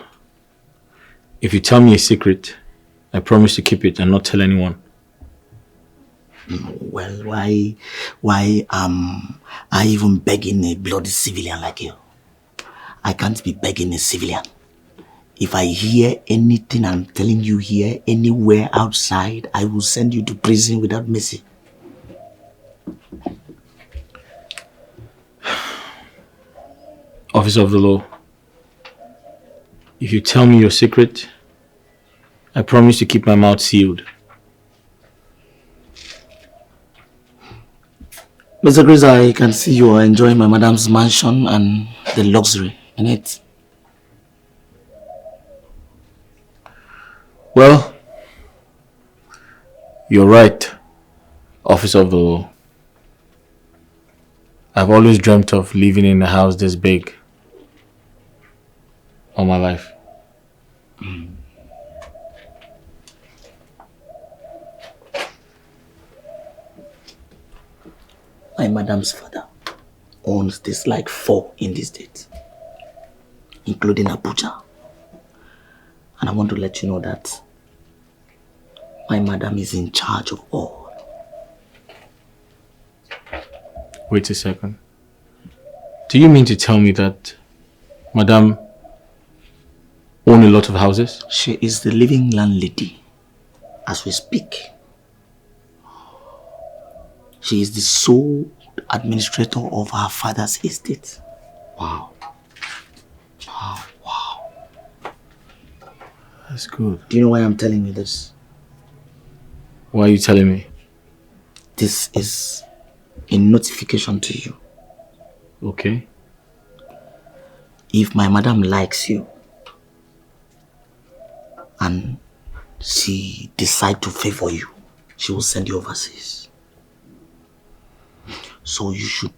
if you tell me a secret, I promise to keep it and not tell anyone. Well, why am I even begging a bloody civilian like you? I can't be begging a civilian. If I hear anything I'm telling you here, anywhere outside, I will send you to prison without mercy. Officer of the law, if you tell me your secret, I promise to keep my mouth sealed. Mr. Chris, I can see you are enjoying my madam's mansion and the luxury in it. Well, you're right, Officer of the law. I've always dreamt of living in a house this big all my life. My madam's father owns this like 4 in this state, including Abuja. And I want to let you know that my madam is in charge of all. Wait a second. Do you mean to tell me that Madam owns a lot of houses? She is the living landlady as we speak. She is the sole administrator of her father's estate. Wow. Wow. That's good. Do you know why I'm telling you this? Why are you telling me? This is a notification to you. Okay. If my madam likes you, and she decide to favor you, she will send you overseas. So you should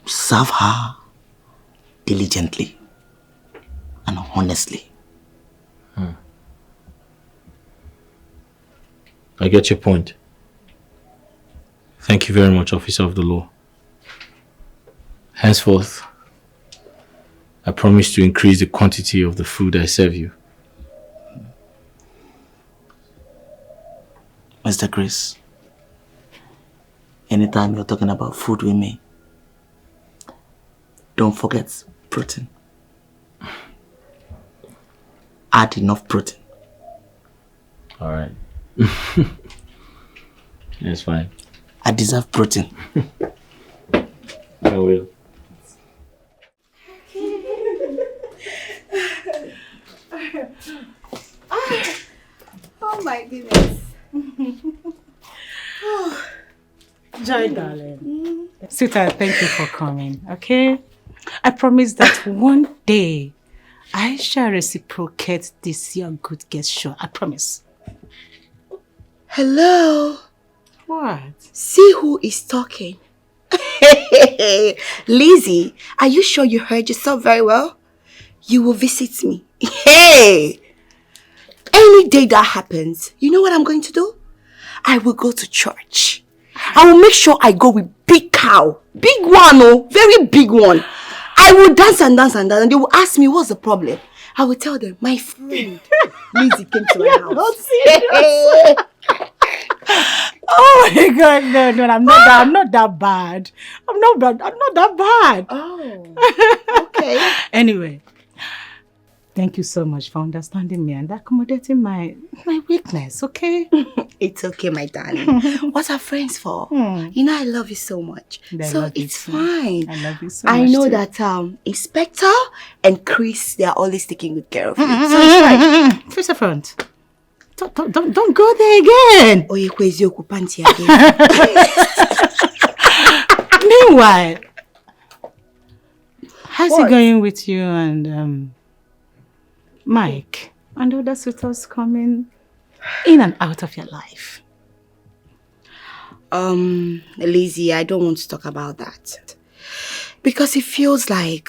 serve her diligently and honestly. I get your point. Thank you very much, Officer of the Law. Henceforth, I promise to increase the quantity of the food I serve you. Mr. Chris, anytime you're talking about food with me, don't forget protein. Add enough protein. Alright. That's fine. I deserve protein. I will. Oh my goodness. Joy, darling. Sweetheart, thank you for coming, okay? I promise that one day I shall reciprocate this your good gesture. I promise. Hello. What? See who is talking. Lizzy, are you sure you heard yourself very well? You will visit me. Hey! Any day that happens, you know what I'm going to do? I will go to church. I will make sure I go with big cow. Big one, oh, very big one. I will dance and dance and dance, and they will ask me what's the problem. I will tell them, my friend Lizzy came to my house. Not serious. Oh my God, no, I'm not that bad. I'm not that bad. Oh, okay. Anyway, thank you so much for understanding me and accommodating my weakness, okay? It's okay, my darling. What are friends for? You know I love you so much. So it's fine. I love you so much. I know too. that Inspector and Chris, they are always taking good care of you. So it's fine. Face the front. Don't go there again. Meanwhile, how's it going with you and Mike and other suitors coming in and out of your life? Lizzy, I don't want to talk about that. Because it feels like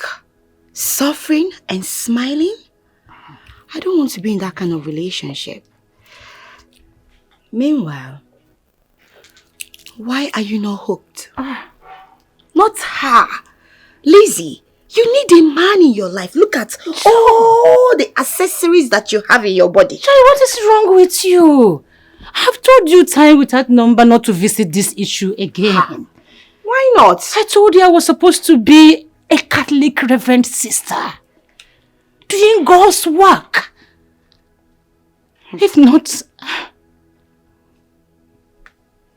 suffering and smiling. I don't want to be in that kind of relationship. Meanwhile, why are you not hooked? Not her. Lizzy, you need a man in your life. Look at all the accessories that you have in your body. Joy, what is wrong with you? I've told you time without number not to visit this issue again. Why not? I told you I was supposed to be a Catholic reverend sister, doing God's work.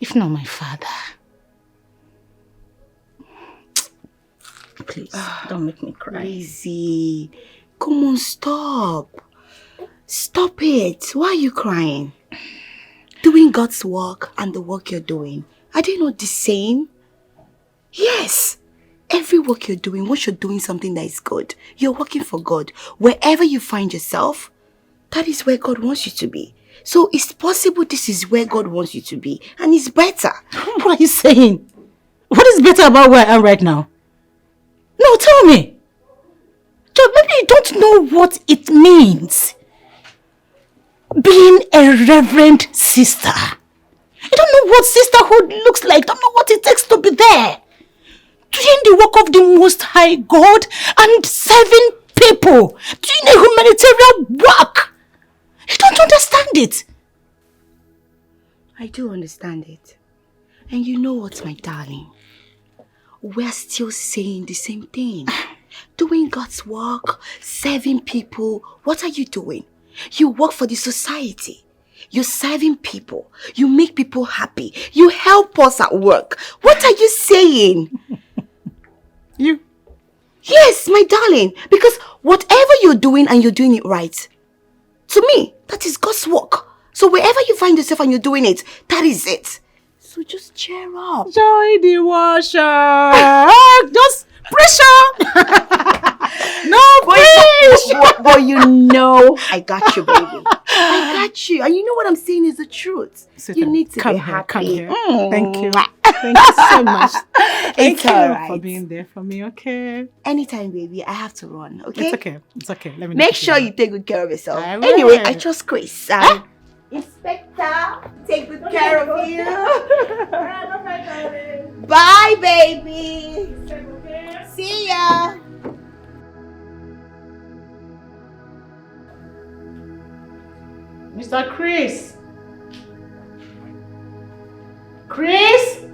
If not my father. Please, don't make me cry. Lizzy, come on, stop. Stop it. Why are you crying? Doing God's work and the work you're doing, are they not the same? Yes. Every work you're doing, once you're doing something that is good, you're working for God. Wherever you find yourself, that is where God wants you to be. So it's possible this is where God wants you to be. And it's better. What are you saying? What is better about where I am right now? No, tell me. Joy, maybe you don't know what it means. Being a reverend sister. You don't know what sisterhood looks like. Don't know what it takes to be there. Doing the work of the Most High God and serving people. Doing a humanitarian work. You don't understand it. I do understand it. And you know what, my darling? We're still saying the same thing. Doing God's work, serving people. What are you doing? You work for the society. You're serving people. You make people happy. You help us at work. What are you saying? You? Yes, my darling. Because whatever you're doing and you're doing it right, to me, that is God's work. So wherever you find yourself and you're doing it, that is it. So just cheer up. Joy the washer. Just pressure. No, please. But you know I got you, baby. I got you. And you know what I'm saying is the truth. You need to be happy. Come here. Thank you. Thank you so much. Thank you alright. for being there for me, okay? Anytime, baby. I have to run, okay? It's okay. It's okay. Let me Make sure you take good care of yourself. I will. Anyway, I trust Chris. Inspector, take good care of you. Bye, baby. See ya. Mr. Chris. Chris?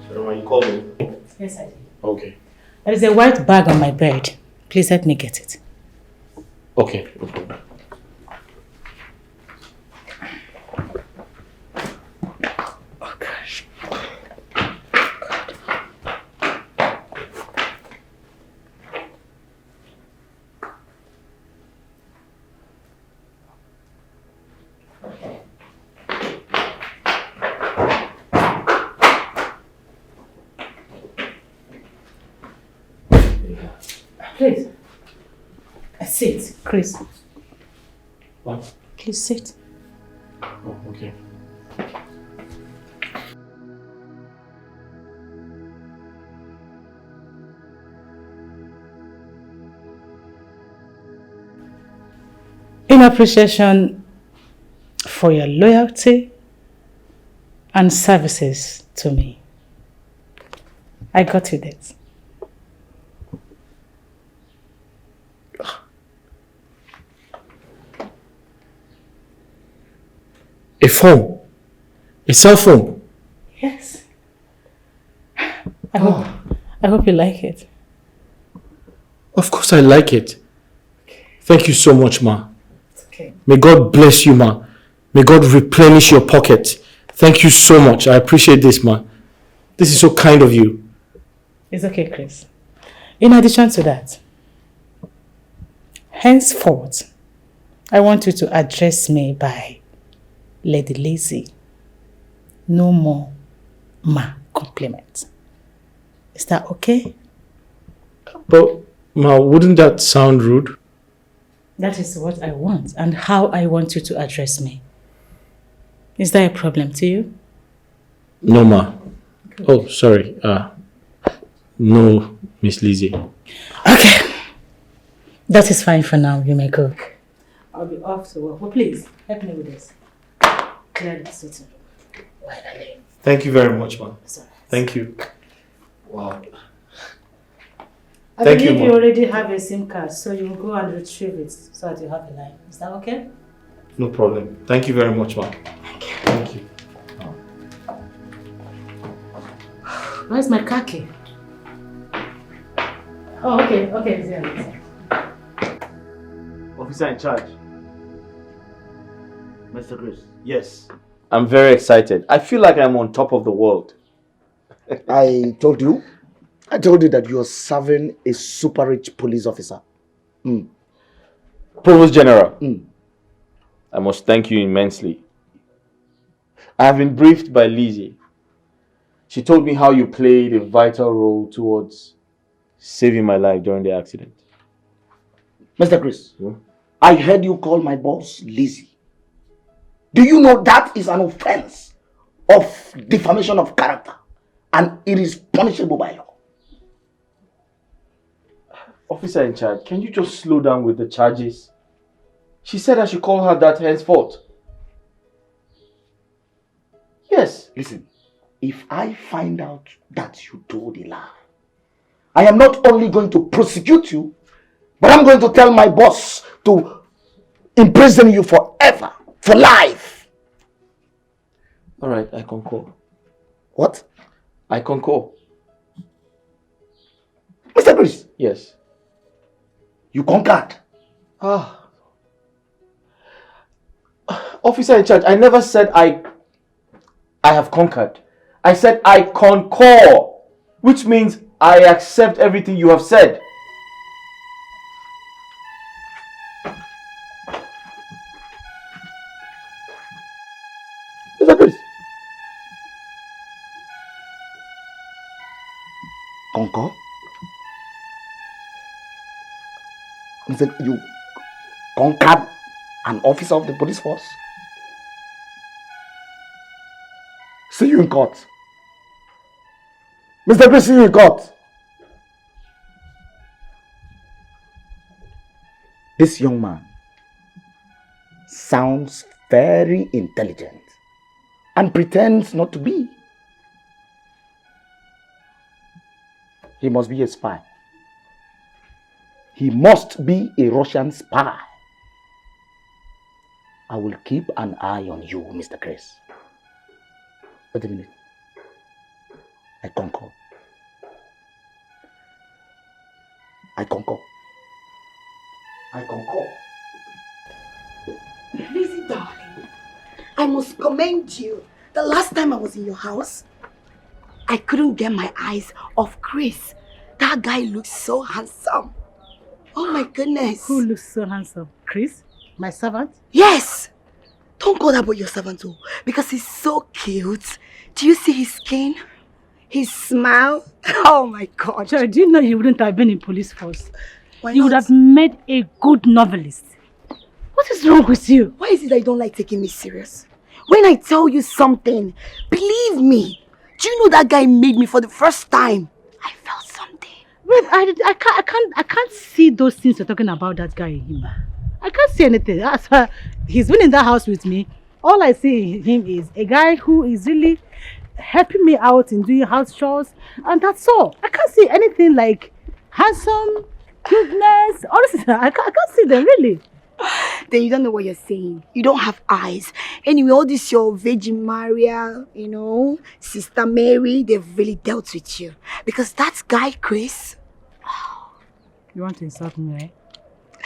So, you called me? Yes, I did. Okay. There is a white bag on my bed. Please help me get it. Okay, no problem. Oh, gosh. Please. Sit, Chris. What? Please sit. Oh, okay. In appreciation for your loyalty and services to me, I got you this. A phone? A cell phone? Yes. I hope you like it. Of course I like it. Thank you so much, Ma. It's okay. May God bless you, Ma. May God replenish your pocket. Thank you so much. I appreciate this, Ma. This is so kind of you. It's okay, Chris. In addition to that, henceforth, I want you to address me by Lady Lizzy. No more Ma compliments. Is that okay? But, Ma, wouldn't that sound rude? That is what I want and how I want you to address me. Is that a problem to you? No, Ma. Oh, sorry. No, Miss Lizzy. Okay. That is fine for now. You may go. I'll be off to work. But please, help me with this. Clear the sitting room. Thank you very much, man. Sorry. Thank you. Wow. I Thank you, believe you Mom. already have a SIM card, so you will go and retrieve it so that you have a line. Is that okay? No problem. Thank you very much, man. Thank you. Where's my car key? Oh, okay. Okay, it's here. Officer in charge. Mr. Chris. Yes. I'm very excited. I feel like I'm on top of the world. I told you that you are serving a super rich police officer. Provost General, I must thank you immensely. I have been briefed by Lizzy. She told me how you played a vital role towards saving my life during the accident. Mr. Chris, I heard you call my boss Lizzy. Do you know that is an offense of defamation of character and it is punishable by law? Officer in charge, can you just slow down with the charges? She said I should call her that henceforth. Yes. Listen, if I find out that you told a lie, I am not only going to prosecute you, but I'm going to tell my boss to imprison you forever, for life. All right, I concur. What? I concur. Mr. Chris, Yes. you conquered. Officer in charge, I never said I have conquered. I said I concur, which means I accept everything you have said. Mr. Chris, concur. He said you conquered an officer of the police force. See you in court. Mr. Chris, see you in court. This young man sounds very intelligent and pretends not to be. He must be a spy. He must be a Russian spy. I will keep an eye on you, Mr. Chris. Wait a minute. I concur. I concur. I concur. Lizzy, darling, I must commend you. The last time I was in your house, I couldn't get my eyes off Chris. That guy looks so handsome. Oh my goodness. Who looks so handsome? Chris? My servant? Yes! Don't call that boy your servant too, because he's so cute. Do you see his skin? His smile? Oh my God. Sure, do you know you wouldn't have been in police force? Why You not? would have made a good novelist. What is wrong with you? Why is it that you don't like taking me serious? When I tell you something, believe me. Do you know that guy made me for the first time? I felt something. Wait, I can't see those things you're talking about that guy in him. I can't see anything. He's been in that house with me. All I see in him is a guy who is really helping me out in doing house chores, and that's all. I can't see anything like handsome, cuteness. Honestly, I can't see them really. Then you don't know what you're saying. You don't have eyes. Anyway, all this your Virgin Maria, Sister Mary, they've really dealt with you. Because that guy, Chris. You want to insult me, right?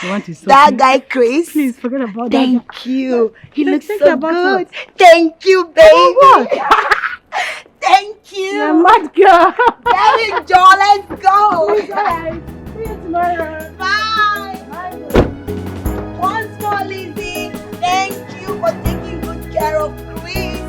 You want to insult That me? guy, Chris. Please forget about that. Thank you. He looks Think so about good. what? Thank you, baby. What? Thank you. You're a mad girl. Very Joy, let's go. Alright. See you tomorrow. Bye. Bye. Once more, Lizzy. Thank you for taking good care of Chris.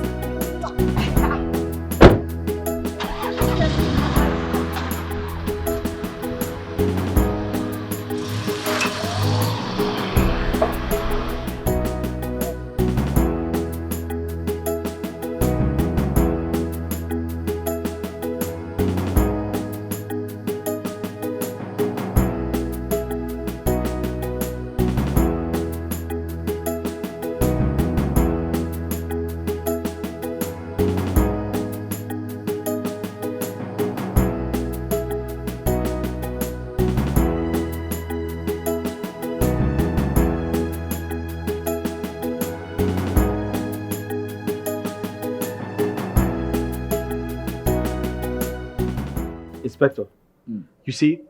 Inspector, you see,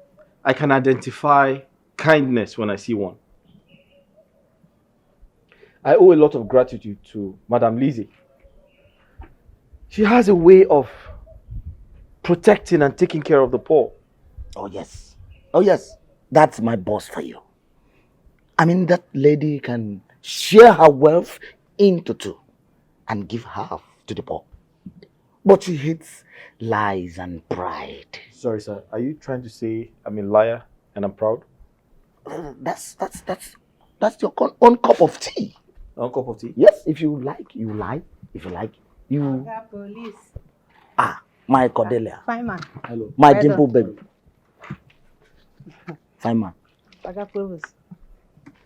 I can identify kindness when I see one. I owe a lot of gratitude to Madam Lizzy. She has a way of protecting and taking care of the poor. Oh yes. Oh yes. That's my boss for you. I mean, that lady can share her wealth into two and give half to the poor. But she hates lies and pride. Sorry, sir. Are you trying to say I'm a liar and I'm proud? That's your own cup of tea. One cup of tea? Yes, if you like, you lie. If you like, you... Police. Ah, my Cordelia. Fine man. Hello. My Well dimple done. baby. Fine man. Provost.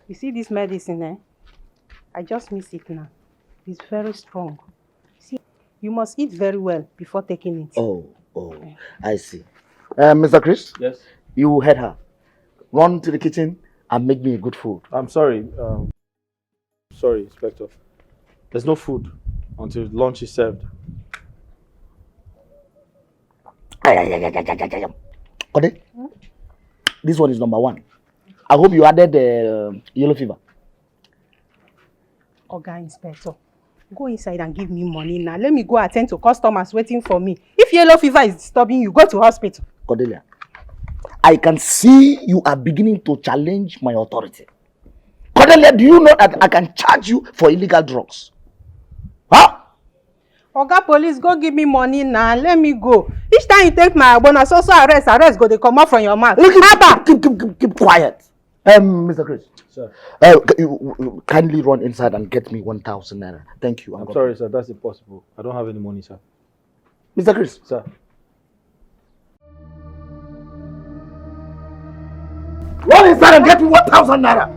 You see this medicine, eh? I just miss it now. It's very strong. See, you must eat very well before taking it. Oh, I see. Mr. Chris? Yes? You heard her. Run to the kitchen and make me good food. I'm sorry. Sorry, Inspector. There's no food until lunch is served. Kode, this one is number 1. I hope you added yellow fever. Oga Inspector, go inside and give me money now. Let me go attend to customers waiting for me. If yellow fever is disturbing you, go to hospital. Cordelia, I can see you are beginning to challenge my authority. Cordelia, do you know that I can charge you for illegal drugs? Huh? Oga police, go give me money now. Let me go. Each time you take my bonus, also arrest go. They come out from your mouth. Keep quiet. Mr. Chris. Sir. You kindly run inside and get me 1,000 naira. Thank you. I'm sorry, sir. That's impossible. I don't have any money, sir. Mr. Chris. Sir. Run inside and get me 1,000 naira.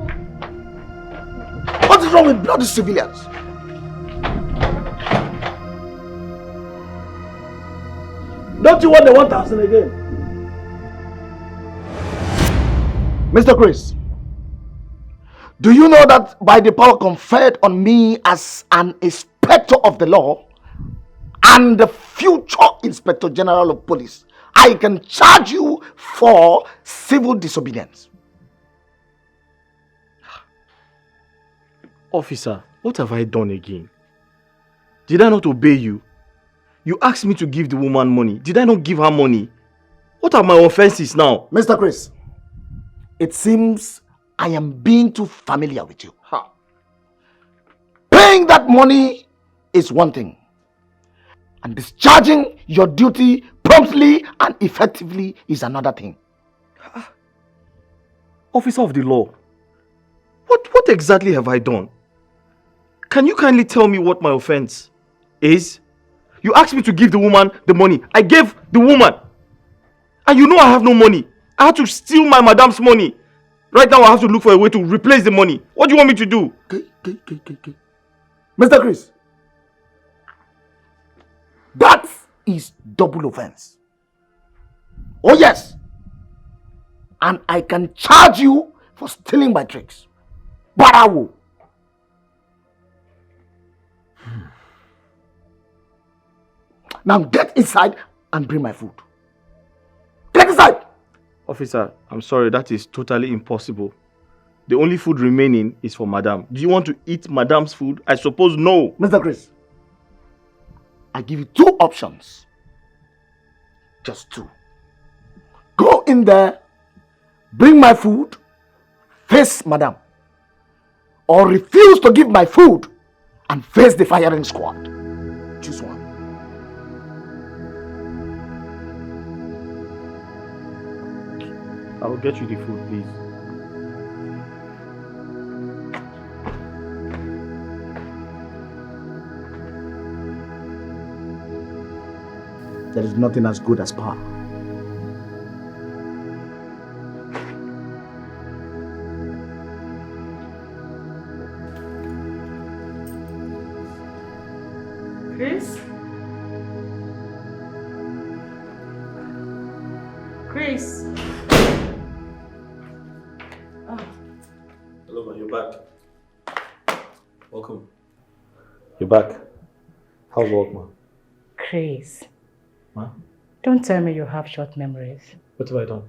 What is wrong with bloody civilians? Don't you want the 1,000 again? Mr. Chris, do you know that by the power conferred on me as an inspector of the law and the future Inspector General of Police, I can charge you for civil disobedience? Officer, what have I done again? Did I not obey you? You asked me to give the woman money. Did I not give her money? What are my offenses now? Mr. Chris, it seems I am being too familiar with you. Ha. Paying that money is one thing, and discharging your duty promptly and effectively is another thing. Officer of the law, what exactly have I done? Can you kindly tell me what my offense is? You asked me to give the woman the money. I gave the woman. And you know I have no money. I had to steal my madam's money. Right now I have to look for a way to replace the money. What do you want me to do? Okay. Mr. Chris, that is double offense. Oh yes. And I can charge you for stealing my tricks. But I will. Now get inside and bring my food. Get inside! Officer, I'm sorry, that is totally impossible. The only food remaining is for madam. Do you want to eat madam's food? I suppose no. Mr. Chris, I give you two options. Just two. Go in there, bring my food, face madam. Or refuse to give my food and face the firing squad. Choose one. I will get you the food, please. There is nothing as good as power. Chris? Chris? Hello, man, you're back. Welcome. You're back. How's work, man? Chris. Huh? Don't tell me you have short memories. What have I done?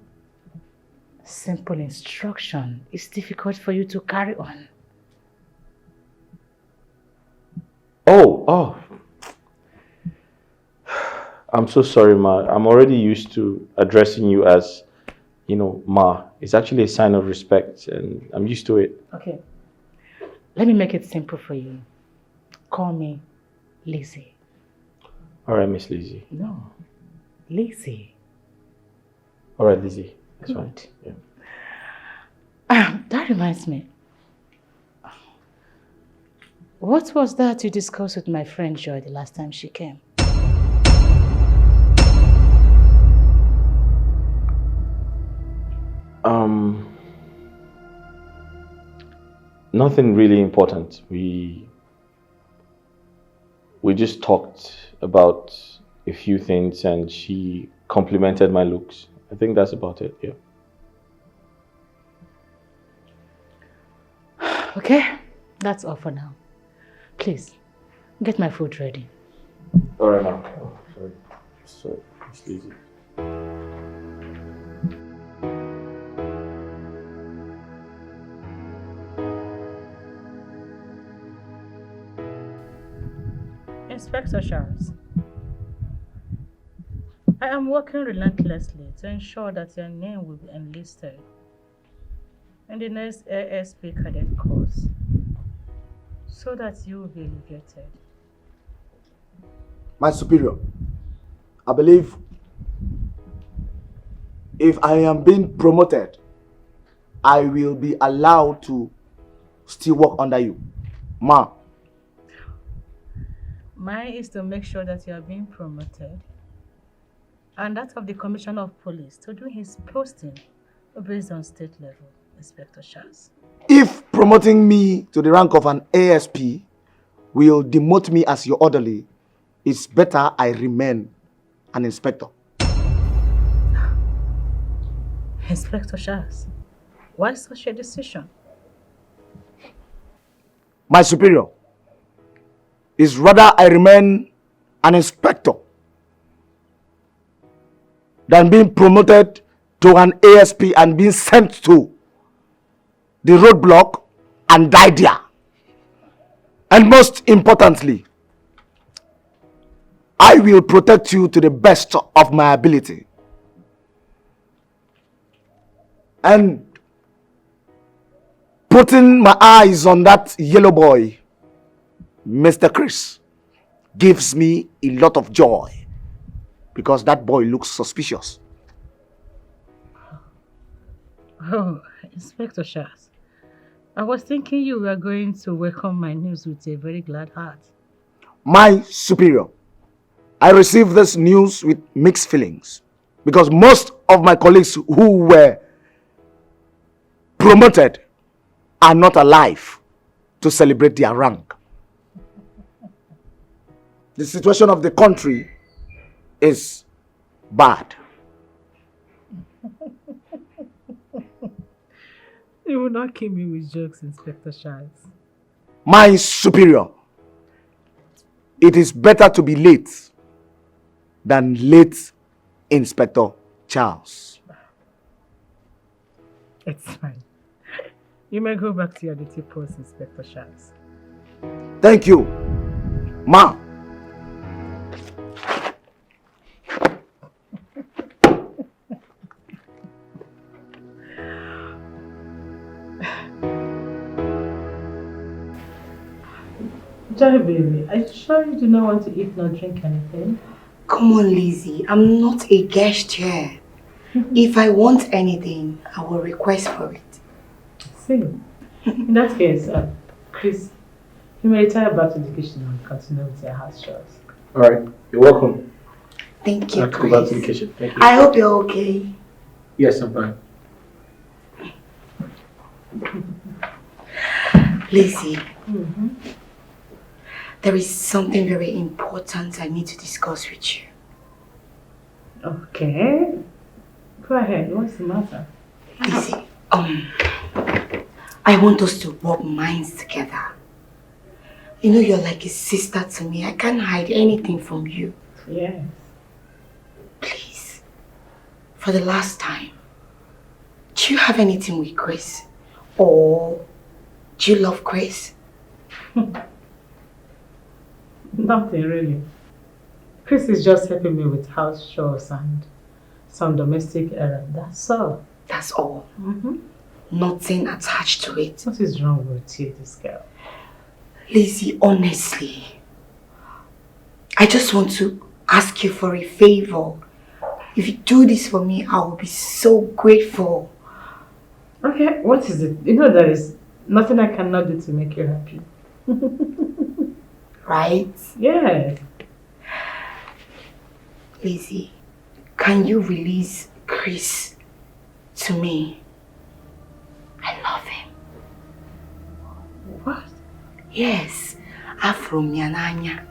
Simple instruction is difficult for you to carry on. Oh. I'm so sorry, Ma. I'm already used to addressing you as, Ma. It's actually a sign of respect and I'm used to it. Okay. Let me make it simple for you. Call me Lizzy. All right, Miss Lizzy. No, Lizzy. All right, Lizzy. That's fine. Yeah. That reminds me. What was that you discussed with my friend Joy the last time she came? Nothing really important. We just talked about a few things and she complimented my looks. I think that's about it, yeah. Okay, that's all for now. Please, get my food ready. All right, ma'am. Oh, sorry, it's Lizzy. Inspector Charles, I am working relentlessly to ensure that your name will be enlisted in the next ASP cadet course so that you will be elevated. My superior, I believe if I am being promoted, I will be allowed to still work under you. Ma. Mine is to make sure that you are being promoted, and that of the Commissioner of Police to do his posting based on state level, Inspector Charles. If promoting me to the rank of an ASP will demote me as your orderly, it's better I remain an inspector. Inspector Charles, why such a decision? My superior, is rather I remain an inspector than being promoted to an ASP and being sent to the roadblock and die there. And most importantly, I will protect you to the best of my ability. And putting my eyes on that yellow boy, Mr. Chris, gives me a lot of joy because that boy looks suspicious. Oh, Inspector Charles, I was thinking you were going to welcome my news with a very glad heart. My superior, I received this news with mixed feelings because most of my colleagues who were promoted are not alive to celebrate their rank. The situation of the country is bad. You will not kill me with jokes, Inspector Charles. My superior, it is better to be late than late, Inspector Charles. It's fine. You may go back to your duty post, Inspector Charles. Thank you, Ma. Joy, baby, are you sure you do not want to eat nor drink anything? Come on, Lizzy. I'm not a guest here. If I want anything, I will request for it. See, in that case, Chris, you may retire back to the kitchen and continue with your house chores. Alright, you're welcome. Thank you, I'll go back to the kitchen. Thank you. I hope you're okay. Yes, I'm fine. Lizzy, there is something very important I need to discuss with you. Okay. Go ahead. What's the matter? Lizzy, I want us to rub minds together. You know you're like a sister to me. I can't hide anything from you. Yes. Please, for the last time, do you have anything with Chris? Or do you love Chris? Nothing really. Chris is just helping me with house chores and some domestic errands. That's all. That's all? Nothing attached to it? What is wrong with you, this girl? Lizzy, honestly, I just want to ask you for a favor. If you do this for me, I will be so grateful. Okay, what is it? You know there is nothing I cannot do to make you happy. Right? Yes. Lizzy, can you release Chris to me? I love him. What? Yes, Afro Miananya.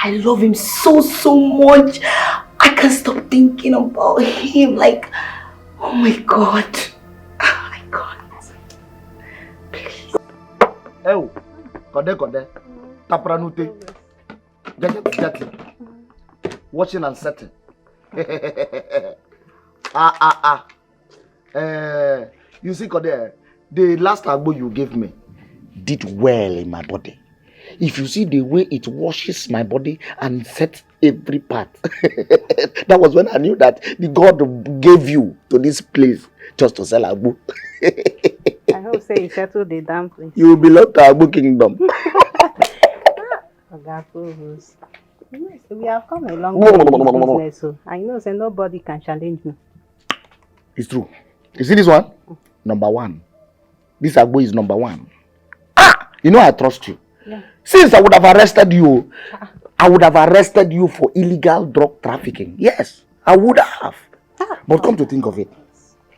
I love him so much. I can't stop thinking about him. Like, oh my God. Oh my God. Please. Oh, Kode. Tapranute. Get. Watching and setting. You see, Kode, the last agbo you gave me did well in my body. If you see the way it washes my body and sets every part, that was when I knew that the God gave you to this place just to sell agbo. I hope say you settle the dumplings. You belong to Agbo Kingdom. Provost. Yes, we have come a long way in this business, so I know say nobody can challenge me. It's true. You see this one? Number one. This Agbo is number one. You know I trust you. Yeah. Since I would have arrested you, I would have arrested you for illegal drug trafficking. Yes, I would have. But come to think of it,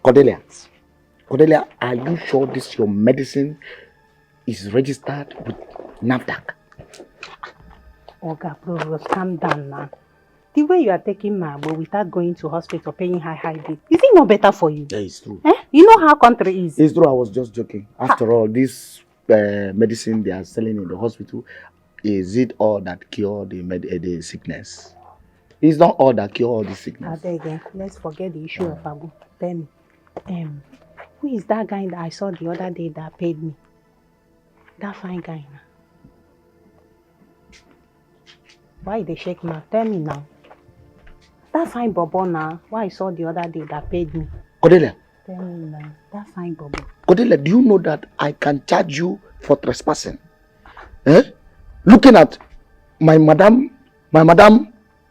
Cordelia, are you sure this your medicine is registered with NAFDAC? Oga Provost, calm down now. The way you are taking my Agbo without going to hospital paying high bill, is it not better for you? Yeah, it's true. You know how country is. It's true, I was just joking. After all, this medicine they are selling in the hospital, is it all that cure the sickness? It's not all that cure all the sickness. I beg, let's forget the issue of Agbo. Tell me, who is that guy that I saw the other day that paid me? That fine guy now. Why they shake my? Tell me now. That fine bobo now, why I saw the other day that paid me. Cordelia. Tell me now, that fine bobo. Cordelia, do you know that I can charge you for trespassing? Looking at my madam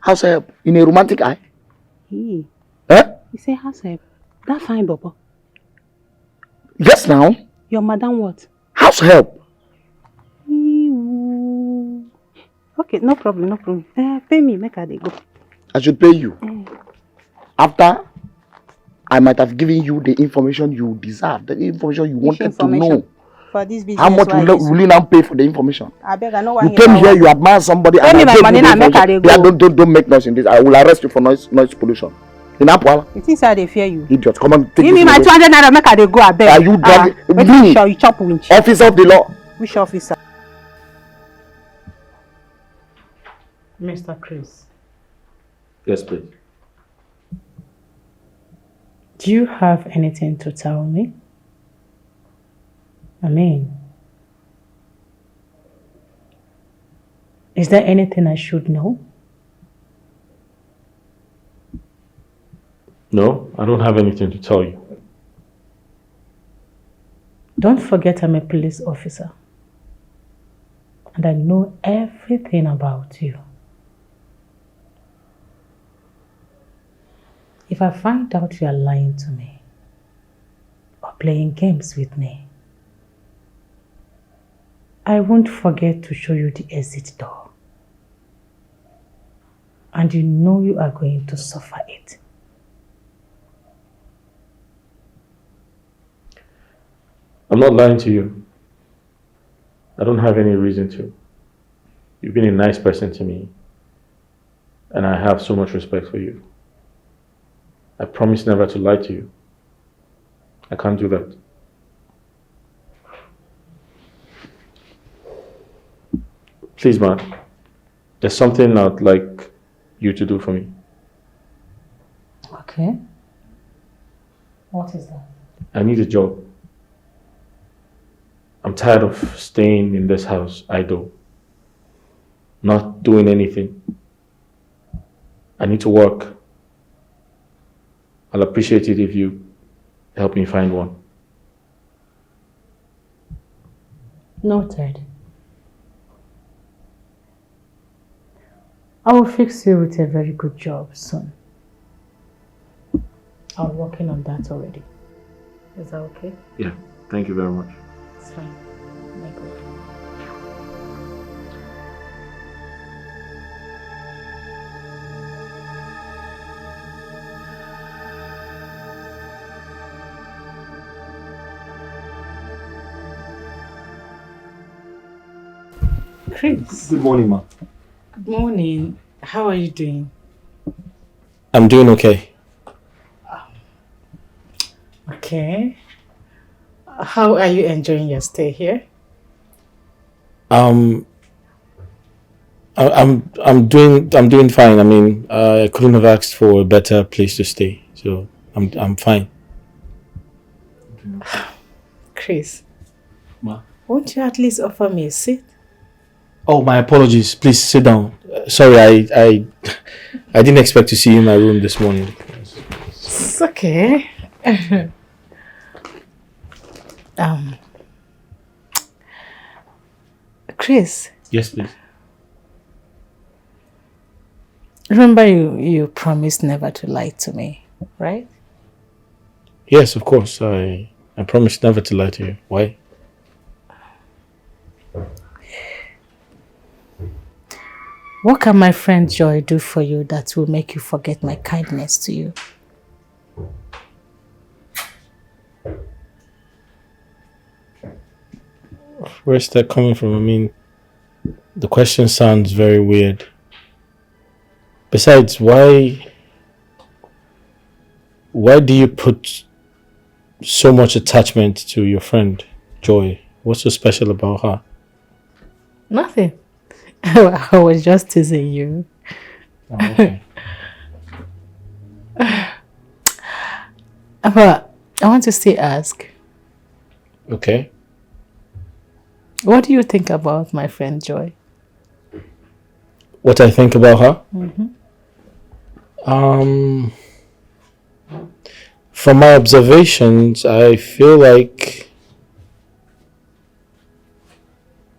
house help in a romantic eye? He You say house help? That fine bobo. Yes now. Your madam what? House help. Okay, no problem. Pay me, make I dey go. I should pay you. After I might have given you the information you deserve, the information you wanted to know. For this business, how much will you now pay for the information? I beg, I know why you came here, you admire somebody. Pay me my money now, make I dey go. Yeah, don't make noise in this. I will arrest you for noise pollution. In Apwala. You think I dey fear you? Idiot, come on. Give me my 200 naira, make I dey go. I beg. Are you dragging? Wait, sure you chop winch. Officer of the law. Which officer? Mr. Chris. Yes, please. Do you have anything to tell me? I mean, is there anything I should know? No, I don't have anything to tell you. Don't forget I'm a police officer. And I know everything about you. If I find out you are lying to me or playing games with me, I won't forget to show you the exit door. And you know you are going to suffer it. I'm not lying to you. I don't have any reason to. You've been a nice person to me, and I have so much respect for you. I promise never to lie to you. I can't do that. Please, man, there's something I'd like you to do for me. Okay. What is that? I need a job. I'm tired of staying in this house idle, not doing anything. I need to work. I'll appreciate it if you help me find one. Noted. I will fix you with a very good job soon. I'm working on that already. Is that okay? Yeah, thank you very much. It's fine. My God. Chris. Good morning, ma. Good morning. How are you doing? I'm doing okay. Okay. How are you enjoying your stay here? I'm doing fine. I mean, I couldn't have asked for a better place to stay, so I'm fine. Chris. Ma. Won't you at least offer me a seat? Oh, my apologies. Please sit down. Sorry, I didn't expect to see you in my room this morning. It's okay. Chris. Yes, please. Remember you promised never to lie to me, right? Yes, of course. I promise never to lie to you. Why? What can my friend Joy do for you that will make you forget my kindness to you? Where's that coming from? I mean, the question sounds very weird. Besides, why do you put so much attachment to your friend Joy? What's so special about her? Nothing. I was just teasing you. Oh, okay. But I want to still ask, Okay. what do you think about my friend Joy? What I think about her? From my observations, I feel like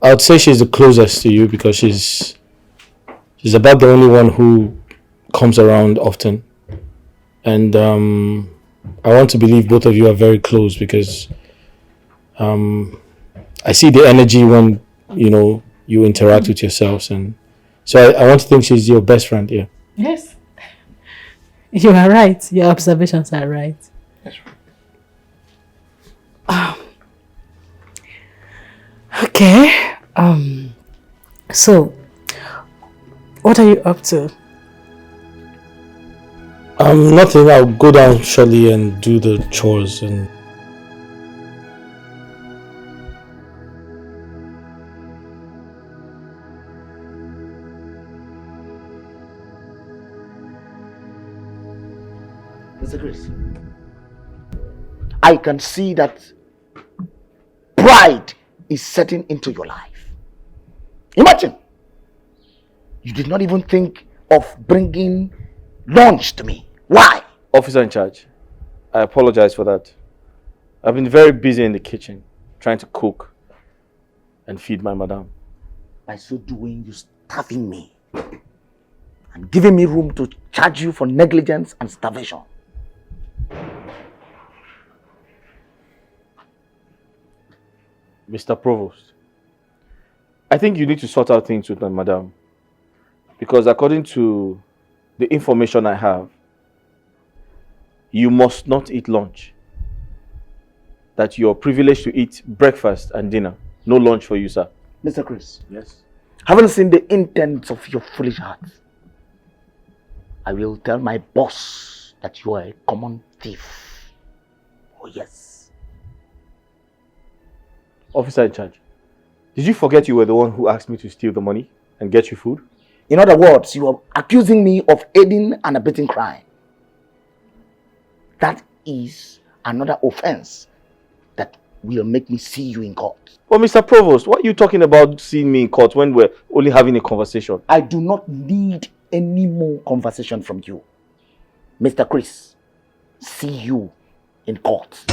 I would say she's the closest to you because she's about the only one who comes around often, and I want to believe both of you are very close because I see the energy when you interact with yourselves, and so I want to think she's your best friend. Yeah. Yes. You are right. Your observations are right. That's right. Okay. So, what are you up to? Nothing. I'll go down shortly and do the chores and. Mr. Chris, I can see that pride is setting into your life. Imagine, you did not even think of bringing lunch to me. Why? Officer in charge, I apologize for that. I've been very busy in the kitchen, trying to cook and feed my madam. By so doing, you starving me and giving me room to charge you for negligence and starvation. Mr. Provost, I think you need to sort out things with my madam. Because according to the information I have, you must not eat lunch. That you're privileged to eat breakfast and dinner. No lunch for you, sir. Mr. Chris. Yes. Haven't seen the intents of your foolish heart. I will tell my boss that you are a common thief. Oh yes. Officer in charge, did you forget you were the one who asked me to steal the money and get you food? In other words, you are accusing me of aiding and abetting crime. That is another offense that will make me see you in court. Well, Mr. Provost, what are you talking about seeing me in court when we're only having a conversation? I do not need any more conversation from you. Mr. Chris, see you in court.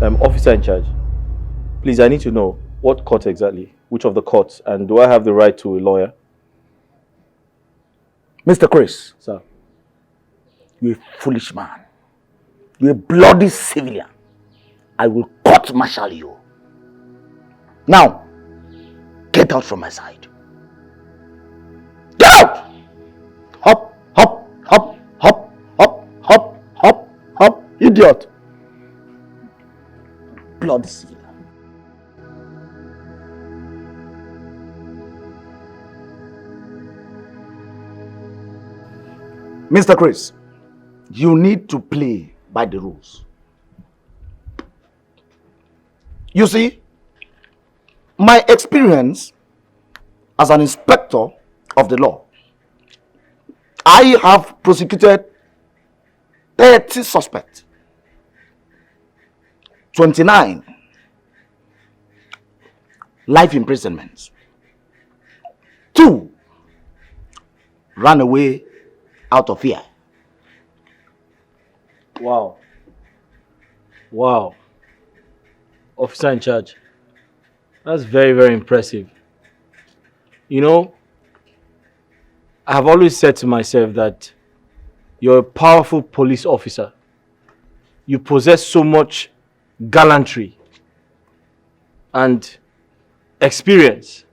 Officer in charge, please, I need to know what court exactly, which of the courts, and do I have the right to a lawyer? Mr. Chris, Sir. you're a foolish man. You're a bloody civilian. I will court-martial you. Now, get out from my side. Get out! Hop, hop, hop, hop, hop, hop, hop, hop, idiot. Bloody civilian. Mr. Chris, you need to play by the rules. You see, my experience as an inspector of the law, I have prosecuted 30 suspects, 29 life imprisonments, 2 ran away out of fear. Wow. Wow. Officer in charge, that's very, very impressive. You know, I have always said to myself that you're a powerful police officer. You possess so much gallantry and experience.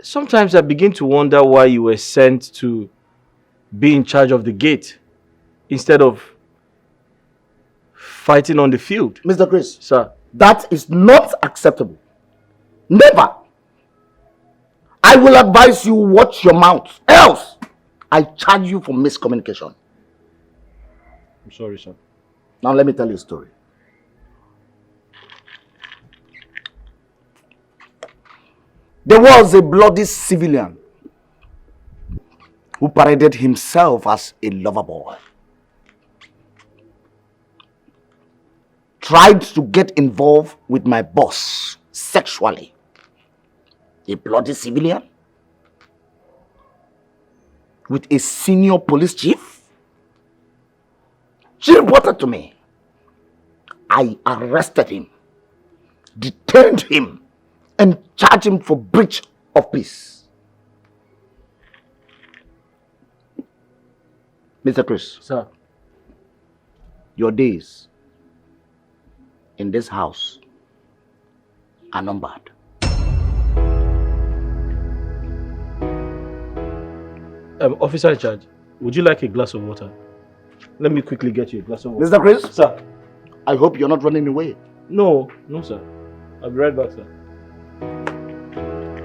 Sometimes I begin to wonder why you were sent to be in charge of the gate instead of fighting on the field. Mr. Chris, Sir. that is not acceptable. Never. I will advise you watch your mouth. Else, I charge you for miscommunication. I'm sorry, sir. Now let me tell you a story. There was a bloody civilian who paraded himself as a lover boy. Tried to get involved with my boss sexually. A bloody civilian with a senior police chief. She reported to me. I arrested him, detained him, and charged him for breach of peace. Mr. Chris. Sir. Your days in this house are numbered. Officer in charge, would you like a glass of water? Let me quickly get you a glass of water. Mr. Chris? Sir. I hope you're not running away. No, sir. I'll be right back, sir.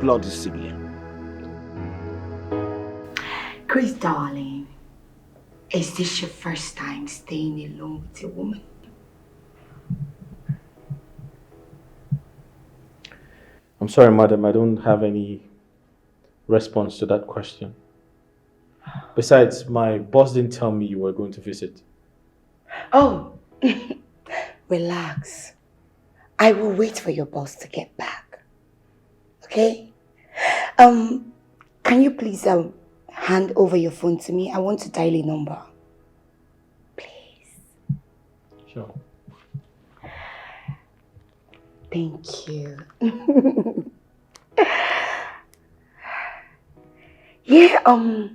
Bloody civilian. Chris, darling, is this your first time staying alone with a woman? I'm sorry, madam. I don't have any response to that question. Besides, my boss didn't tell me you were going to visit. Oh, relax. I will wait for your boss to get back. Okay? Can you please hand over your phone to me? I want to dial a number. Please. Sure. Thank you. Yeah,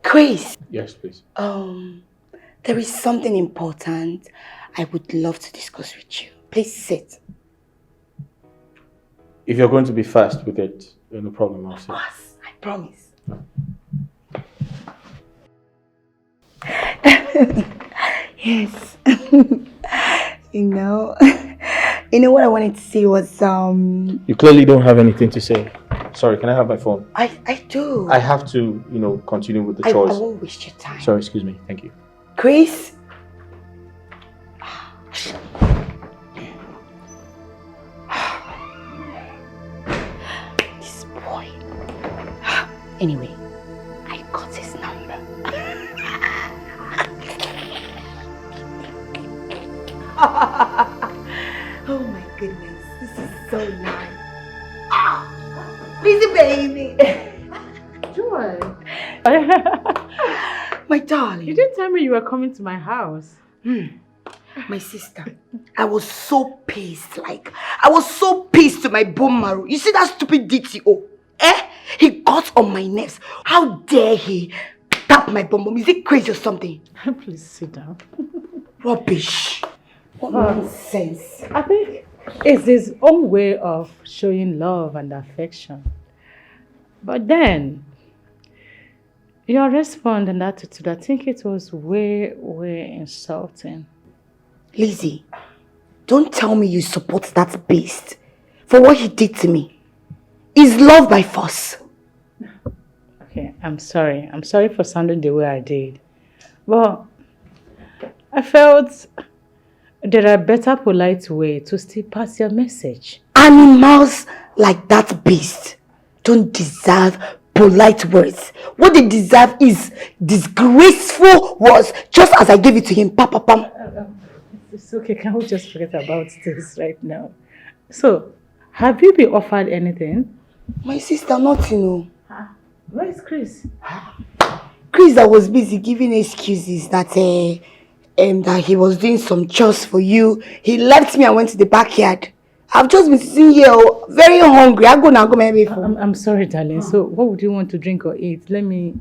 Chris. Yes, please. There is something important I would love to discuss with you. Please sit. If you're going to be fast with it, no problem, I'll sit. Yes, I promise. Yes. You know what I wanted to say was You clearly don't have anything to say. Sorry, can I have my phone? I do. I have to, continue with the I chores. won't waste your time. Sorry, excuse me. Thank you. Chris? This boy. Anyway, I got his number. Oh my goodness, this is so nice. Lizzy baby. Joy. My darling. You didn't tell me you were coming to my house. My sister, I was so pissed. I was so pissed to my bone marrow. You see that stupid DTO? He got on my nerves. How dare he tap my bum bum? Is he crazy or something? Please sit down. Rubbish. What nonsense. I think it's his own way of showing love and affection. But then, your response and attitude, I think it was way, way insulting. Lizzy, don't tell me you support that beast for what he did to me. Is love by force? Okay, I'm sorry. I'm sorry for sounding the way I did. But I felt there are better polite way to still pass your message. Animals like that beast don't deserve polite words. What they deserve is disgraceful words, just as I gave it to him. Papa pam. It's okay, can we just forget about this right now? So, have you been offered anything? My sister, nothing. Where is Chris? Chris that was busy giving excuses that that he was doing some chores for you. He left me and went to the backyard. I've just been sitting here, very hungry. I go now, go maybe. I'm sorry, darling. So, what would you want to drink or eat? Let me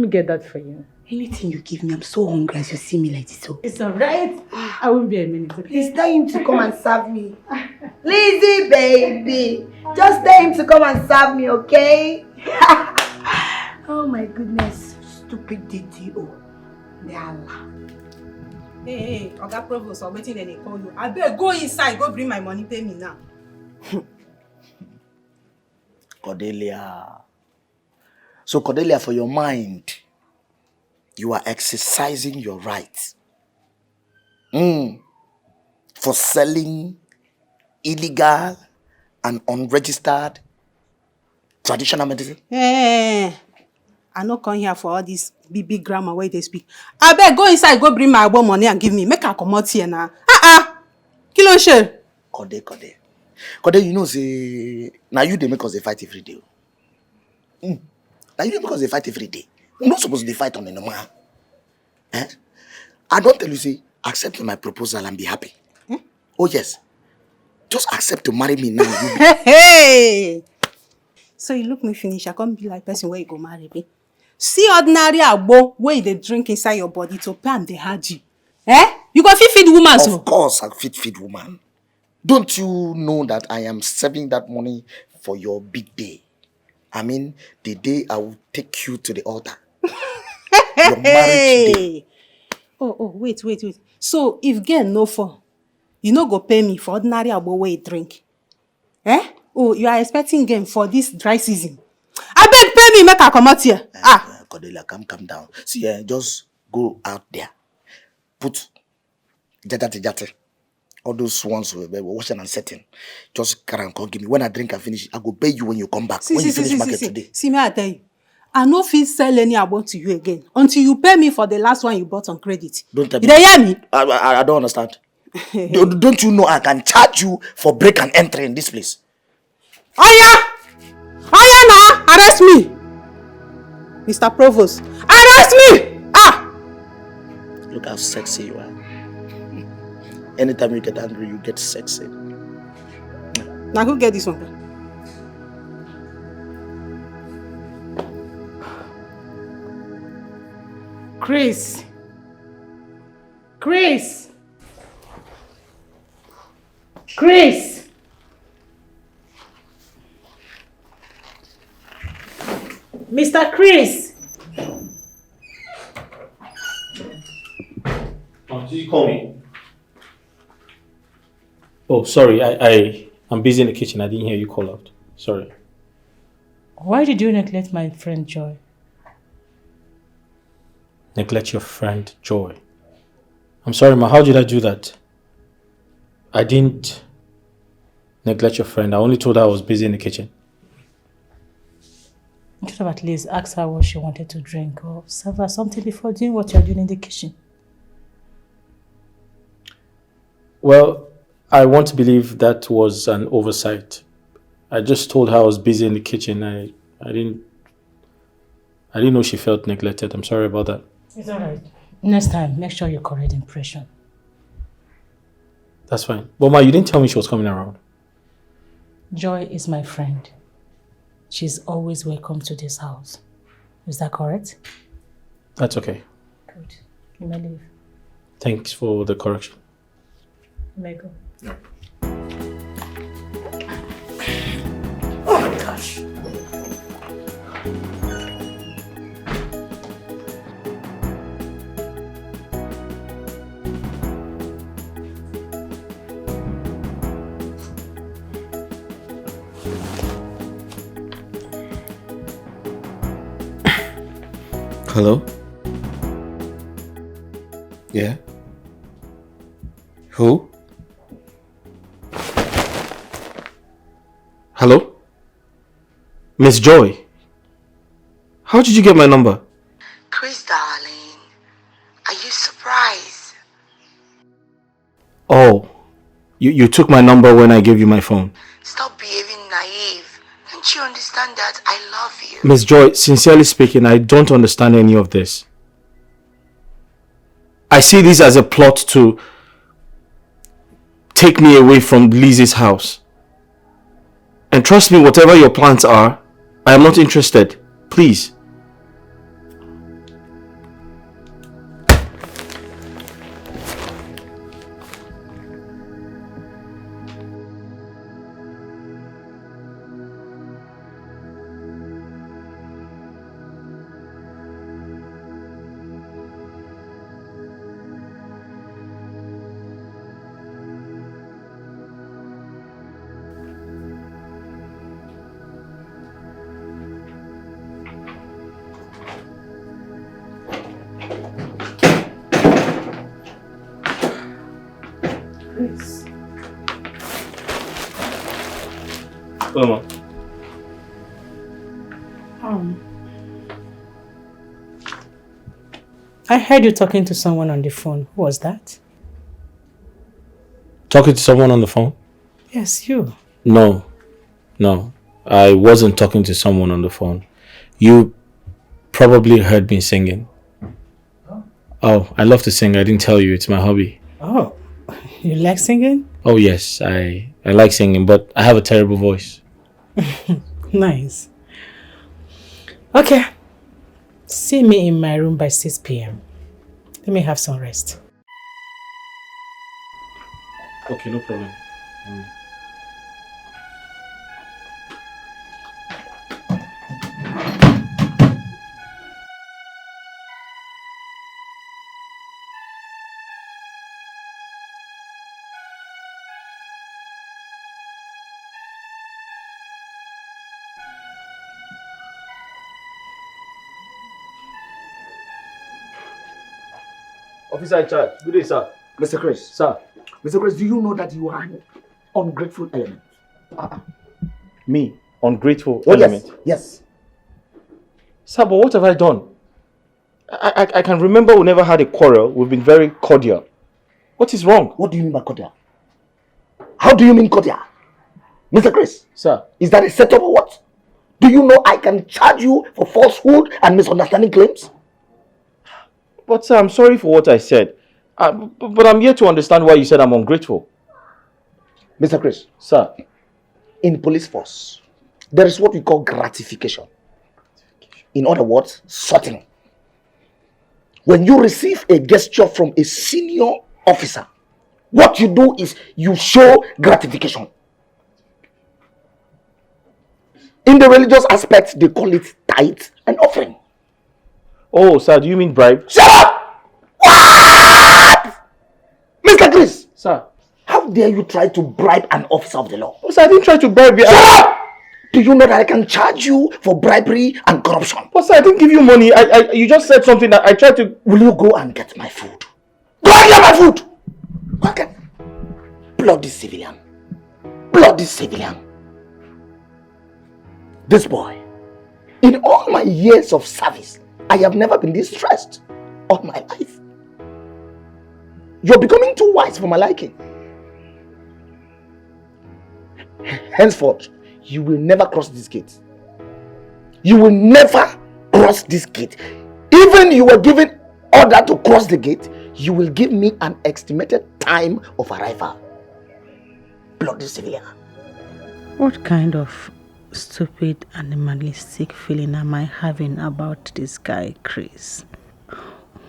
get that for you. Anything you give me, I'm so hungry as you see me like this. So. It's alright. I won't be a minute. Okay? Please tell him to come and serve me. Lizzy, baby. Just tell him to come and serve me, okay? Oh my goodness. Stupid DDO. Hey, Oga Provost, I'm waiting, then they call you. I better go inside, go bring my money, pay me now. Cordelia. So Cordelia, for your mind, you are exercising your rights. For selling illegal and unregistered traditional medicine? Hey, I no come here for all this big grammar where they speak. I better go inside, go bring my money and give me. Make her come out here now. Kilo share. Code, you know, say, now you they make us a fight every day. Now you make us a fight every day. We're not supposed to fight on the normal. Eh? I don't tell you, say, accept my proposal and be happy. Oh, yes. Just accept to marry me now. Hey! So you look me finish, I can't be like person where you go marry me. See ordinary agbo where they drink inside your body to pay and they haji. Eh? You go feed woman. Of course, I feed woman. Don't you know that I am saving that money for your big day? I mean, the day I will take you to the altar. Your marriage day. Oh, wait. So if girl no for, you no go pay me for ordinary agbo where you drink. Eh? Oh, you are expecting game for this dry season. I beg pay me, make her come out here. Cordelia, calm down. See, just go out there. Put jate. All those ones were washing and setting. Just carry and give me. When I drink and finish, I go pay you when you come back. When you finish market today. See me, I tell you. I no fit sell any abo to you again until you pay me for the last one you bought on credit. Don't tell me. You dey hear me? I don't understand. Don't you know I can charge you for break and entry in this place? Oya now, arrest me. Mr. Provost, arrest me! Look how sexy you are. Anytime you get angry, you get sexy. Now who get this one? Chris. Mr. Chris. Oh, did you call me? Oh, sorry. I'm busy in the kitchen. I didn't hear you call out. Sorry. Why did you neglect my friend Joy? Neglect your friend Joy? I'm sorry, ma. How did I do that? I didn't neglect your friend. I only told her I was busy in the kitchen. You should have at least asked her what she wanted to drink or serve her something before doing what you're doing in the kitchen. Well, I want to believe that was an oversight. I just told her I was busy in the kitchen. I didn't know she felt neglected. I'm sorry about that. It's alright. Next time, make sure you correct the impression. That's fine. But ma, you didn't tell me she was coming around. Joy is my friend. She's always welcome to this house. Is that correct? That's okay. Good. You may leave. Thanks for the correction. You may go. Yeah. Oh my gosh. Hello? Yeah? Who? Hello? Miss Joy? How did you get my number? Chris, darling, are you surprised? Oh, you took my number when I gave you my phone. Stop behaving naive. Don't you understand that I love you? Miss Joy, sincerely speaking, I don't understand any of this. I see this as a plot to take me away from Lizzy's house. And trust me, whatever your plans are, I am not interested. Please. Mama. I heard you talking to someone on the phone. Who was that? Talking to someone on the phone? Yes, you. No. I wasn't talking to someone on the phone. You probably heard me singing. Oh, I love to sing. I didn't tell you. It's my hobby. Oh, you like singing? Oh, yes. I like singing, but I have a terrible voice. Nice. Okay. See me in my room by 6 p.m. Let me have some rest. Okay, no problem. Officer in charge. Good day, sir. Mr. Chris. Sir. Mr. Chris, do you know that you are an ungrateful element? Me? Ungrateful Oh, element? Yes. Sir, but what have I done? I can remember we never had a quarrel. We've been very cordial. What is wrong? What do you mean by cordial? How do you mean cordial? Mr. Chris. Sir. Is that a setup or what? Do you know I can charge you for falsehood and misunderstanding claims? But sir, I'm sorry for what I said. But I'm here to understand why you said I'm ungrateful. Mr. Chris. Sir. In police force, there is what we call gratification. In other words, sorting. When you receive a gesture from a senior officer, what you do is you show gratification. In the religious aspect, they call it tithe and offering. Oh, sir, do you mean bribe? Shut up! What? Mr. Chris! Sir. How dare you try to bribe an officer of the law? Oh, sir, I didn't try to bribe you. Shut up! Do you know that I can charge you for bribery and corruption? But sir, I didn't give you money. You just said something that I tried to... Will you go and get my food? Go and get my food! Go and get... Bloody civilian. Bloody civilian. This boy, in all my years of service, I have never been this stressed all my life. You're becoming too wise for my liking. Henceforth, you will never cross this gate. You will never cross this gate. Even you were given order to cross the gate, you will give me an estimated time of arrival. Bloody civilian. What kind of stupid animalistic feeling am I having about this guy, Chris?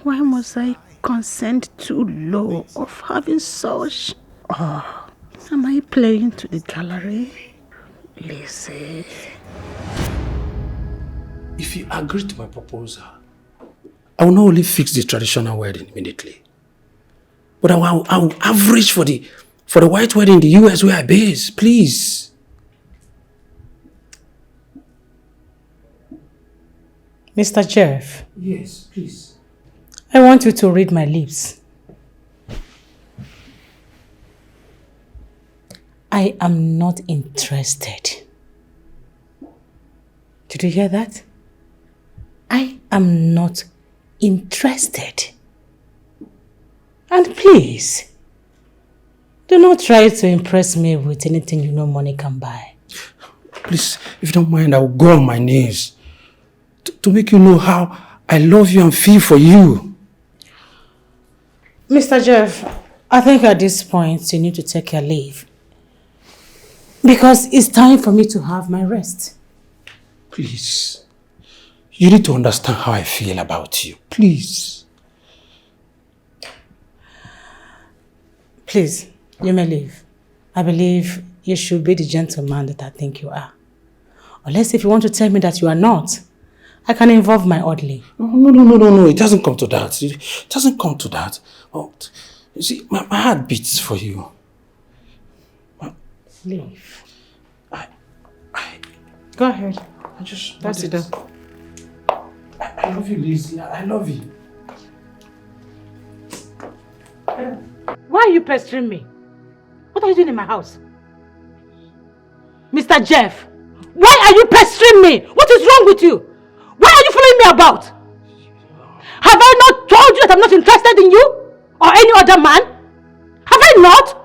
Why must I consent too low of having such? Oh, am I playing to the gallery? Lizzy. If you agree to my proposal, I will not only fix the traditional wedding immediately, but I will average for the white wedding in the US where I base, please. Mr. Jeff. Yes, please. I want you to read my lips. I am not interested. Did you hear that? I am not interested. And please, do not try to impress me with anything you know money can buy. Please, if you don't mind, I will go on my knees to make you know how I love you and feel for you. Mr. Jeff, I think at this point you need to take your leave. Because it's time for me to have my rest. Please. You need to understand how I feel about you. Please. Please, you may leave. I believe you should be the gentleman that I think you are. Unless if you want to tell me that you are not, I can involve my orderly. No. It doesn't come to that. It doesn't come to that. Oh, you see, my heart beats for you. Leave. Go ahead. That's it. I love you, Lizzy. I love you. Why are you pestering me? What are you doing in my house? Mr. Jeff, why are you pestering me? What is wrong with you? Why are you following me about? Have I not told you that I'm not interested in you? Or any other man? Have I not?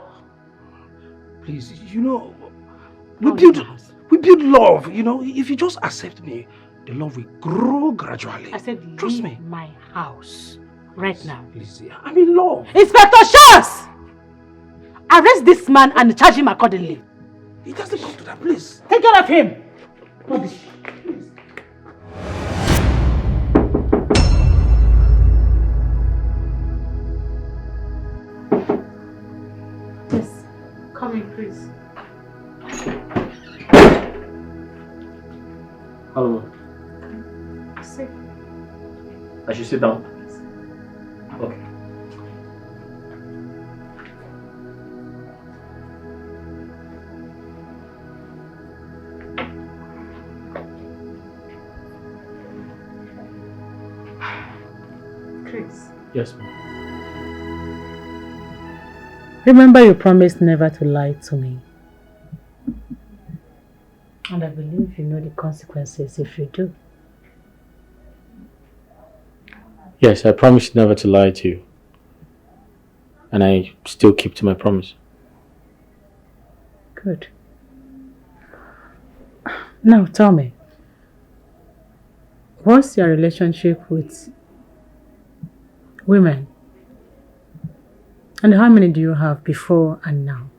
Please, we build love, If you just accept me, the love will grow gradually. I said, trust leave me. my house right now. Lizzy, I'm in love. Inspector Shores! Arrest this man and charge him accordingly. He doesn't come to that place. Take care of him. Rubbish. Yes, come in, please. Hello. Sit. I should sit down. Okay. Chris. Yes, ma'am. Remember you promised never to lie to me. And I believe you know the consequences if you do. Yes, I promised never to lie to you. And I still keep to my promise. Good. Now tell me, what's your relationship with women? And how many do you have before and now?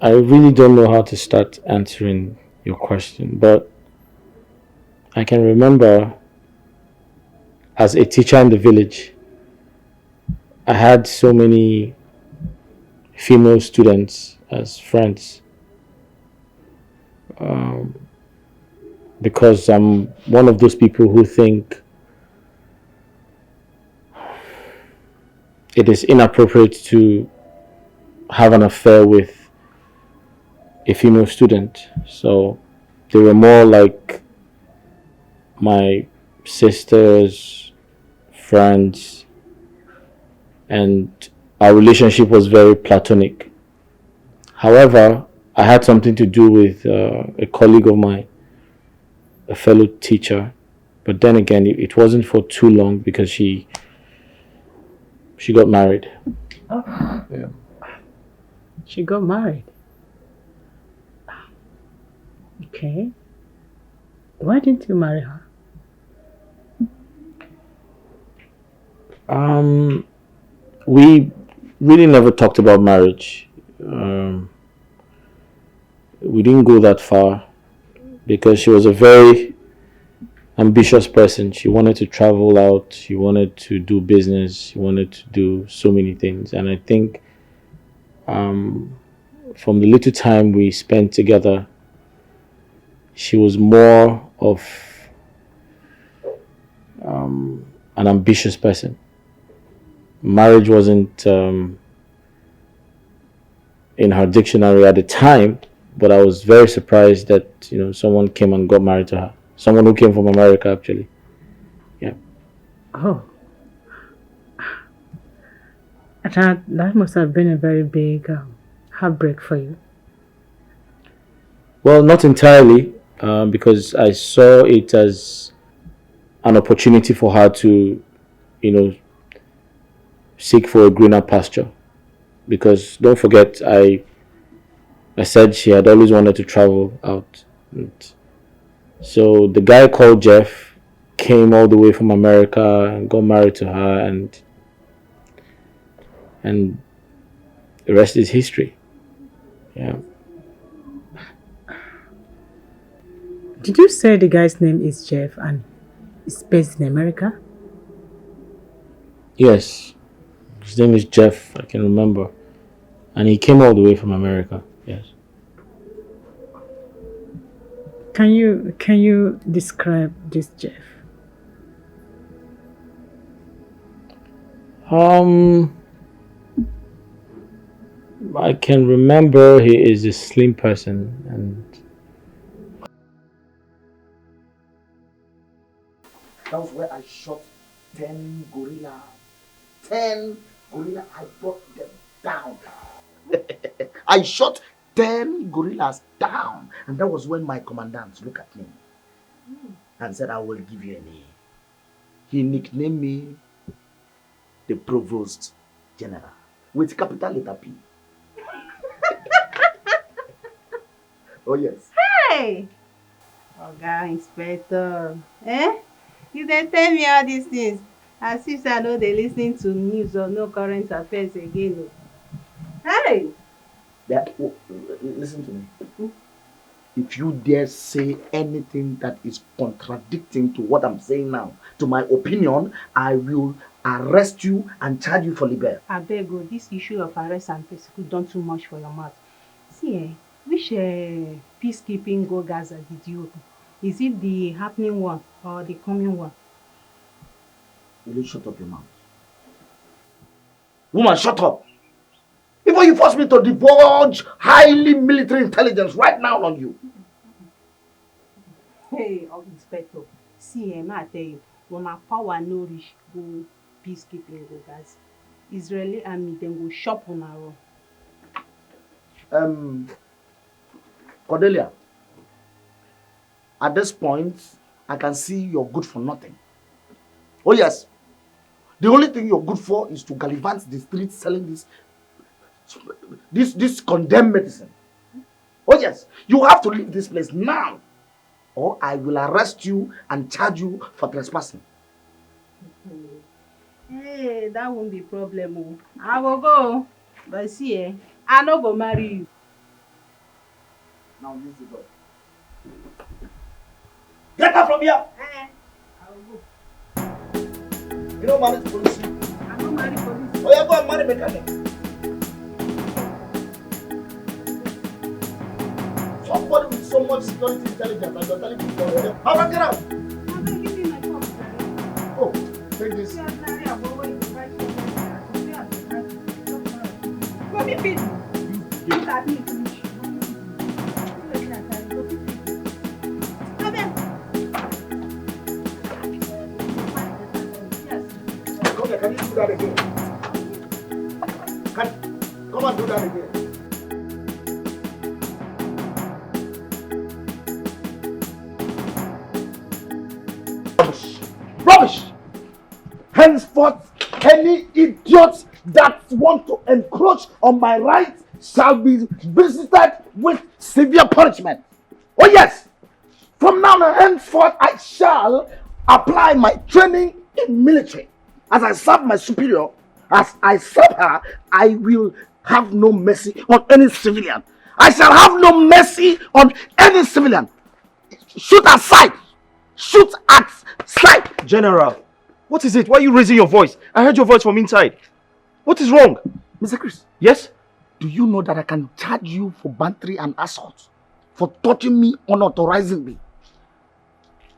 I really don't know how to start answering your question, but I can remember as a teacher in the village, I had so many female students as friends. Because I'm one of those people who think it is inappropriate to have an affair with a female student. So they were more like my sisters, friends, and our relationship was very platonic. However, I had something to do with a colleague of mine, a fellow teacher, but then again, it wasn't for too long because she got married. Oh. Yeah. She got married. Okay. Why didn't you marry her? We really never talked about marriage. We didn't go that far because she was a very ambitious person. She wanted to travel out, she wanted to do business, she wanted to do so many things. And I think from the little time we spent together, she was more of an ambitious person. Marriage wasn't in her dictionary at the time, but I was very surprised that someone came and got married to her. Someone who came from America, actually. Yeah. Oh. That must have been a very big heartbreak for you. Well, not entirely, because I saw it as an opportunity for her to, seek for a greener pasture. Because don't forget, I I said she had always wanted to travel out. And so the guy called Jeff came all the way from America and got married to her, and the rest is history. Yeah. Did you say the guy's name is Jeff and is based in America? Yes. His name is Jeff, I can remember. And he came all the way from America. Yes. Can you describe this Jeff? I can remember he is a slim person, and that was where I shot 10 gorilla. 10 gorilla, I brought them down. I shot 10 gorillas down. And that was when my commandant looked at me and said, I will give you a name. He nicknamed me the Provost General with capital letter P. Oh yes. Hey! Oga Inspector. Eh? You dey tell me all these things as if I know they listening to news or no current affairs again. Hey! Listen to me. If you dare say anything that is contradicting to what I'm saying now, to my opinion, I will arrest you and charge you for libel. Abeg, this issue of arrest and persecute done too much for your mouth. See, which peacekeeping go Gaza did you open? Is it the happening one or the coming one? Will you shut up your mouth? Woman, shut up! Before you force me to divulge highly military intelligence right now on you. Hey, Inspector. See, I tell you, when my power no reach, go peacekeeping go Gaza. Israeli army then go shop on our own. Cordelia, at this point, I can see you're good for nothing. Oh yes, the only thing you're good for is to gallivant the streets selling this condemned medicine. Oh yes, you have to leave this place now, or I will arrest you and charge you for trespassing. Hey, that won't be problem. I will go, but see, I no go marry you. Now use the door. Get her from here! I will go. You don't marry police. I don't marry police. Oh yeah, go and marry mechanic. Somebody with so much security intelligence and you're telling me to get out! I'm going to give you my phone. Oh, take this. Go be busy. Look at me, finish. Can you do that again? Come and do that again. Rubbish! Henceforth, any idiots that want to encroach on my rights shall be visited with severe punishment. Oh yes! From now on henceforth, I shall apply my training in military. As I serve my superior, as I serve her, I will have no mercy on any civilian. I shall have no mercy on any civilian. Shoot at sight. Shoot at sight. General, what is it? Why are you raising your voice? I heard your voice from inside. What is wrong? Mr. Chris. Yes? Do you know that I can charge you for battery and assault? For touching me unauthorizedly?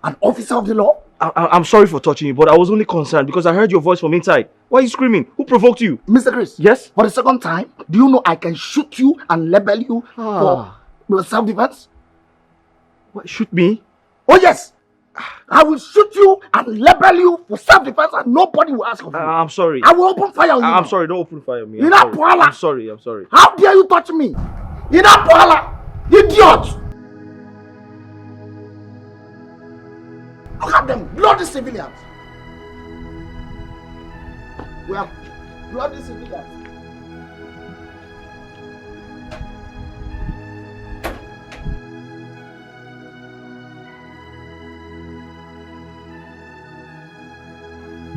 An officer of the law? I'm sorry for touching you, but I was only concerned because I heard your voice from inside. Why are you screaming? Who provoked you? Mr. Chris. Yes? For the second time, do you know I can shoot you and label you for self-defense? What, shoot me? Oh yes! I will shoot you and label you for self-defense and nobody will ask of you. I'm sorry. I will open fire on you. I'm sorry, don't open fire on me. I'm sorry, I'm sorry. How dare you touch me? Idiot! Look at them, bloody civilians. We are bloody civilians.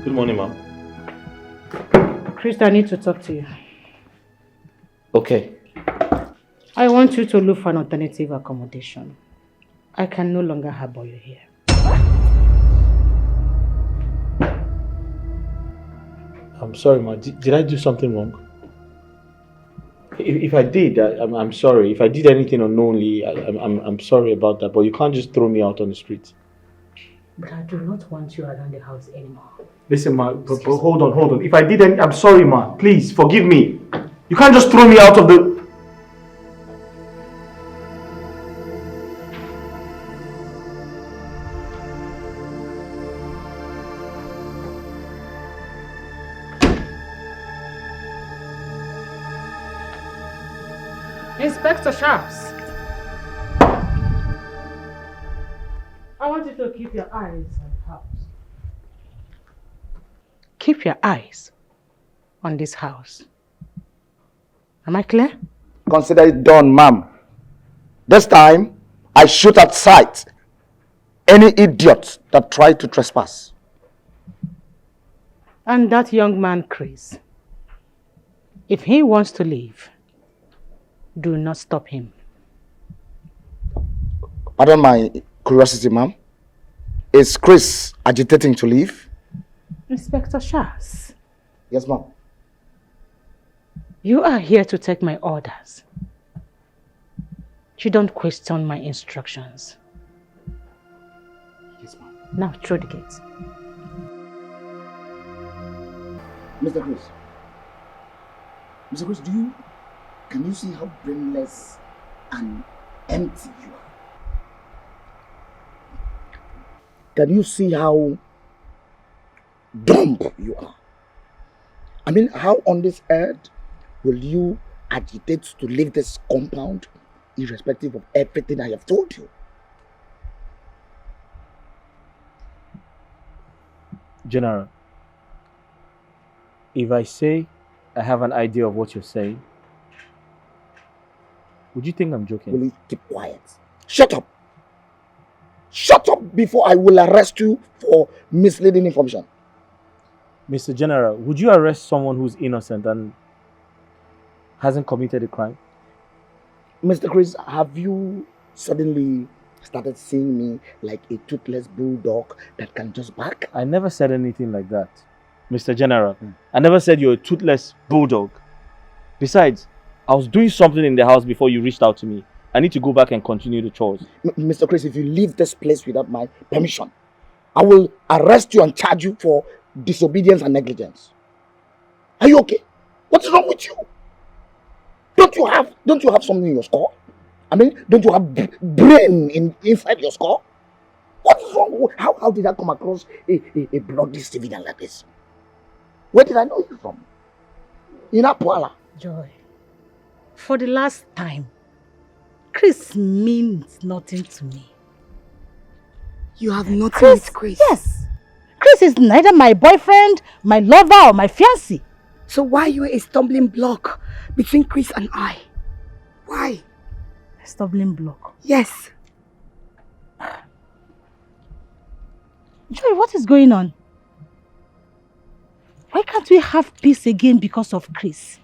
Good morning, ma'am. Chris, I need to talk to you. Okay. I want you to look for an alternative accommodation. I can no longer harbor you here. I'm sorry, ma. Did I do something wrong? If I did, I'm sorry. If I did anything unknowingly, I'm sorry about that. But you can't just throw me out on the street. But I do not want you around the house anymore. Listen, ma, but hold on. If I did anything, I'm sorry, ma. Please, forgive me. You can't just throw me out of the... Inspector Sharps. I want you to keep your eyes on the house. Keep your eyes on this house. Am I clear? Consider it done, ma'am. This time, I shoot at sight any idiot that tried to trespass. And that young man, Chris, if he wants to leave, do not stop him. Pardon my curiosity, ma'am. Is Chris agitating to leave? Inspector Sharps. Yes, ma'am. You are here to take my orders. You don't question my instructions. Yes, ma'am. Now through the gate. Mr. Chris. Mr. Chris, can you see how brainless and empty you are? Can you see how dumb you are? I mean, how on this earth will you agitate to leave this compound irrespective of everything I have told you? General, if I say I have an idea of what you're saying, would you think I'm joking? Will you keep quiet? Shut up! Shut up before I will arrest you for misleading information. Mr. General, would you arrest someone who's innocent and hasn't committed a crime? Mr. Chris, have you suddenly started seeing me like a toothless bulldog that can just bark? I never said anything like that, Mr. General. I never said you're a toothless bulldog. Besides, I was doing something in the house before you reached out to me. I need to go back and continue the chores. Mr. Chris, if you leave this place without my permission, I will arrest you and charge you for disobedience and negligence. Are you okay? What's wrong with you? Don't you have something in your skull? I mean, don't you have brain inside your skull? What's wrong? How did I come across a bloody civilian like this? Where did I know you from? In Apuala. Joy, for the last time, Chris means nothing to me. You have nothing with Chris? Yes. Chris is neither my boyfriend, my lover, or my fiancé. So why are you a stumbling block between Chris and I? Why? A stumbling block? Yes. Joy, what is going on? Why can't we have peace again because of Chris?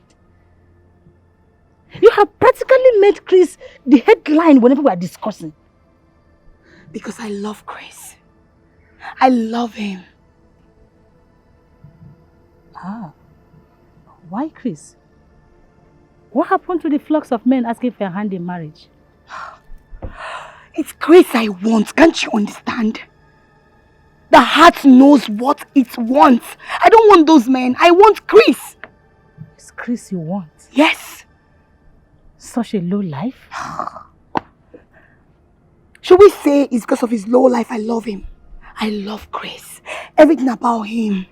You have practically made Chris the headline whenever we are discussing. Because I love Chris. I love him. Ah. Why Chris? What happened to the flocks of men asking for a hand in marriage? It's Chris I want, can't you understand? The heart knows what it wants. I don't want those men. I want Chris. It's Chris you want? Yes. Such a low life? Should we say it's because of his low life I love him? I love Chris. Everything about him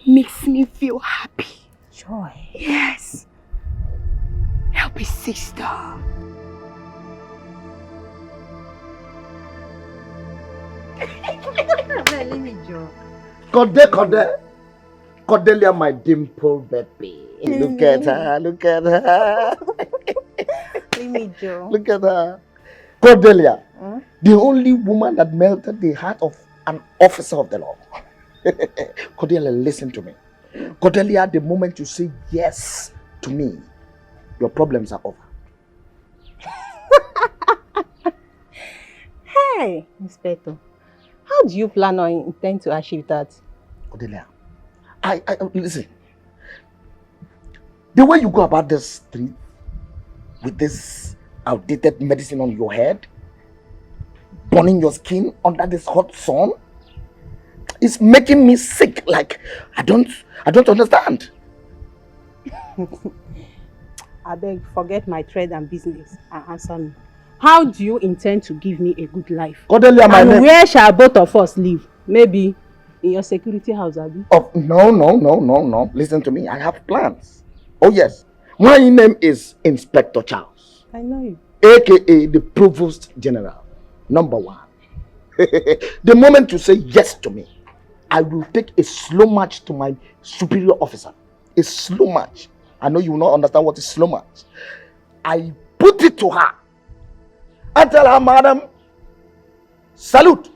makes me feel happy. Joy. Yes. Help his sister. Cordelia, my dimple baby. Look at her, look at her. Look at her. Cordelia, the only woman that melted the heart of an officer of the law. Cordelia, listen to me. Cordelia, the moment you say yes to me, your problems are over. Hey, Inspector, how do you plan or intend to achieve that? Cordelia, I listen. The way you go about this street with this outdated medicine on your head, burning your skin under this hot sun, is making me sick. Like I don't understand. I beg, forget my trade and business and answer me. How do you intend to give me a good life? Cordelia, my and name. Where shall both of us live? Maybe in your security house, Abi? Oh, no. Listen to me. I have plans. Oh, yes. My name is Inspector Charles. I know you. AKA the Provost General. Number 1. The moment you say yes to me, I will take a slow march to my superior officer. A slow march. I know you will not understand what is slow march. I put it to her and tell her, madam, salute.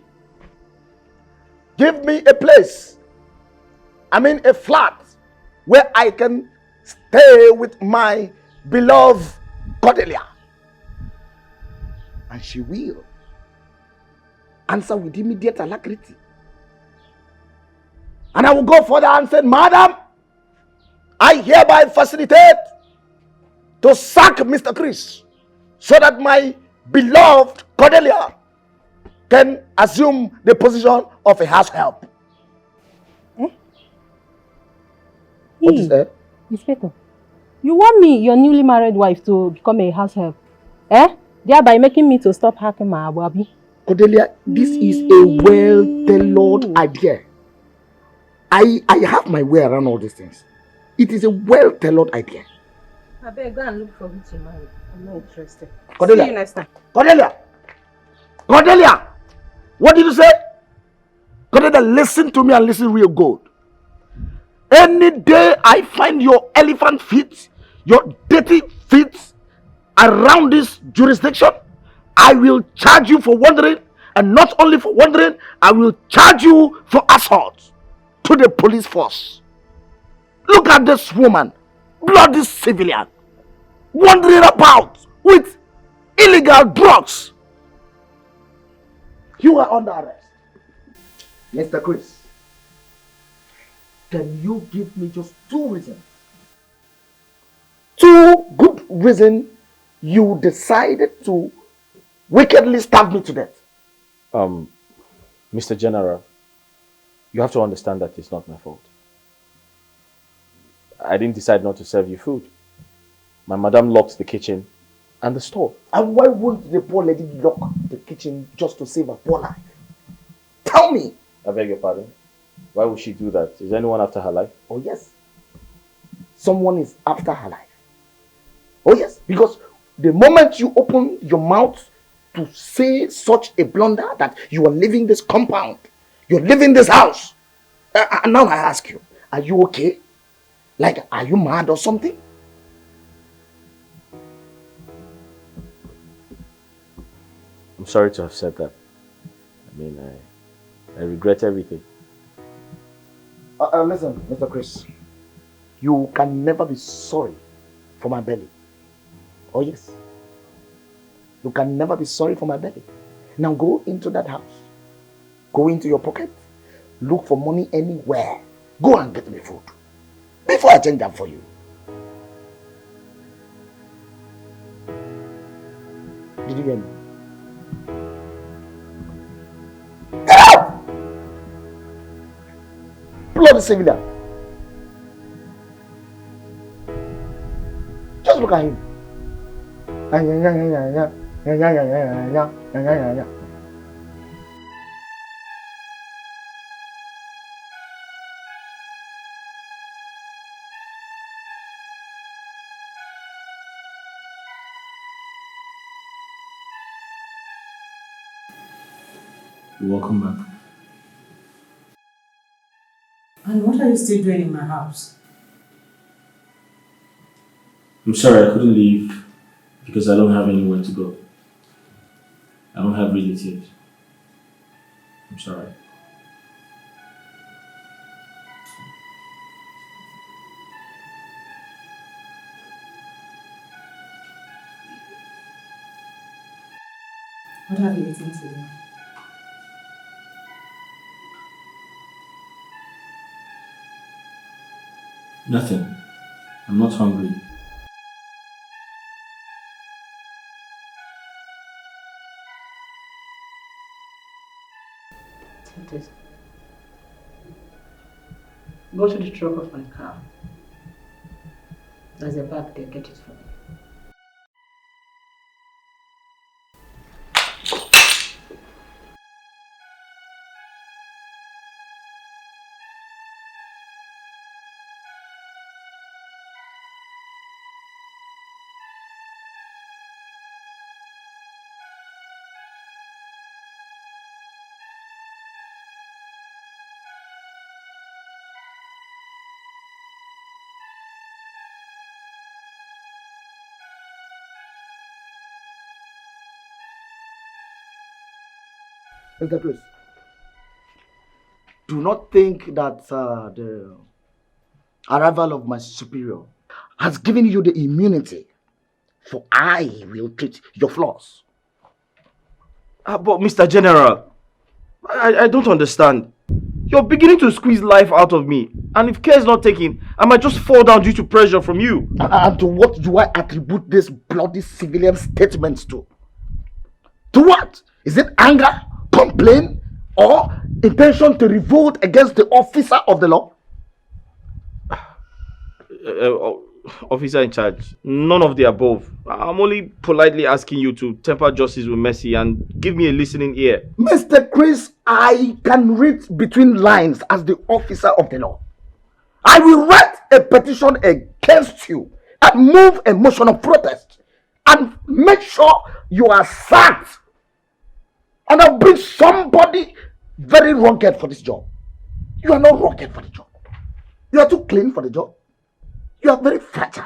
Give me a place. I mean a flat where I can stay with my beloved Cordelia. And she will answer with immediate alacrity. And I will go further and say, madam, I hereby facilitate to sack Mr. Chris so that my beloved Cordelia can assume the position of a house help. What is that? Inspector, you want me, your newly married wife, to become a house help? Thereby making me to stop hacking my ababi? Cordelia, this is a well-tailored idea. I have my way around all these things. It is a well-tailored idea. I better go and look for who to marry. I'm not interested. Cordelia. See you next time. Cordelia! Cordelia! What did you say? Cordelia, listen to me and listen real good. Any day I find your elephant feet, your dirty feet around this jurisdiction, I will charge you for wandering, and not only for wandering, I will charge you for assault to the police force. Look at this woman, bloody civilian, wandering about with illegal drugs. You are under arrest. Mr. Chris, can you give me just 2 reasons? 2 good reasons you decided to wickedly stab me to death. Mr. General, you have to understand that it's not my fault. I didn't decide not to serve you food. My madam locked the kitchen and the store. And why wouldn't the poor lady lock the kitchen just to save her poor life? Tell me. I beg your pardon? Why would she do that? Is anyone after her life? Oh yes. Someone is after her life. Oh yes. Because the moment you open your mouth to say such a blunder that you are leaving this compound, you're leaving this house. And now I ask you, are you okay? Like, are you mad or something? I'm sorry to have said that. I mean, I regret everything. Listen, Mr. Chris. You can never be sorry for my belly. Oh yes. You can never be sorry for my belly. Now go into that house. Go into your pocket. Look for money anywhere. Go and get me food. Before I change that for you. Did you hear me? Get out! Bloody civilian. Just look at him. Welcome back. And what are you still doing in my house? I'm sorry I couldn't leave because I don't have anywhere to go. I don't have relatives. I'm sorry. What have you eaten today? Nothing. I'm not hungry. Take this. Go to the trunk of my car. There's a bag there, get it for me. Mr. Chris, do not think that the arrival of my superior has given you the immunity, for I will treat your flaws. But Mr. General, I don't understand. You're beginning to squeeze life out of me, and if care is not taken, I might just fall down due to pressure from you. And to what do I attribute this bloody civilian statements to? To what? Is it anger, complaint, or intention to revolt against the officer of the law? Officer in charge, none of the above. I'm only politely asking you to temper justice with mercy and give me a listening ear. Mr. Chris, I can read between lines as the officer of the law. I will write a petition against you and move a motion of protest and make sure you are sacked. And I'll bring somebody very rugged for this job. You are not rugged for the job. You are too clean for the job. You are very fragile.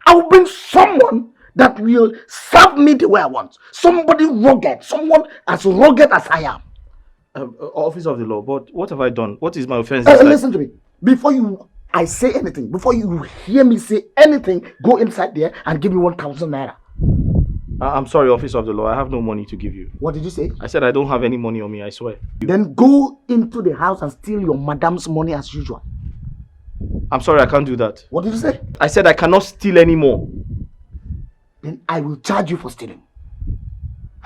I will bring someone that will serve me the way I want. Somebody rugged. Someone as rugged as I am. Officer of the law, but what have I done? What is my offense? Listen to me. Before I say anything, before you hear me say anything, go inside there and give me 1,000 naira. I'm sorry, officer of the law. I have no money to give you. What did you say? I said I don't have any money on me, I swear. Then go into the house and steal your madam's money as usual. I'm sorry, I can't do that. What did you say? I said I cannot steal anymore. Then I will charge you for stealing.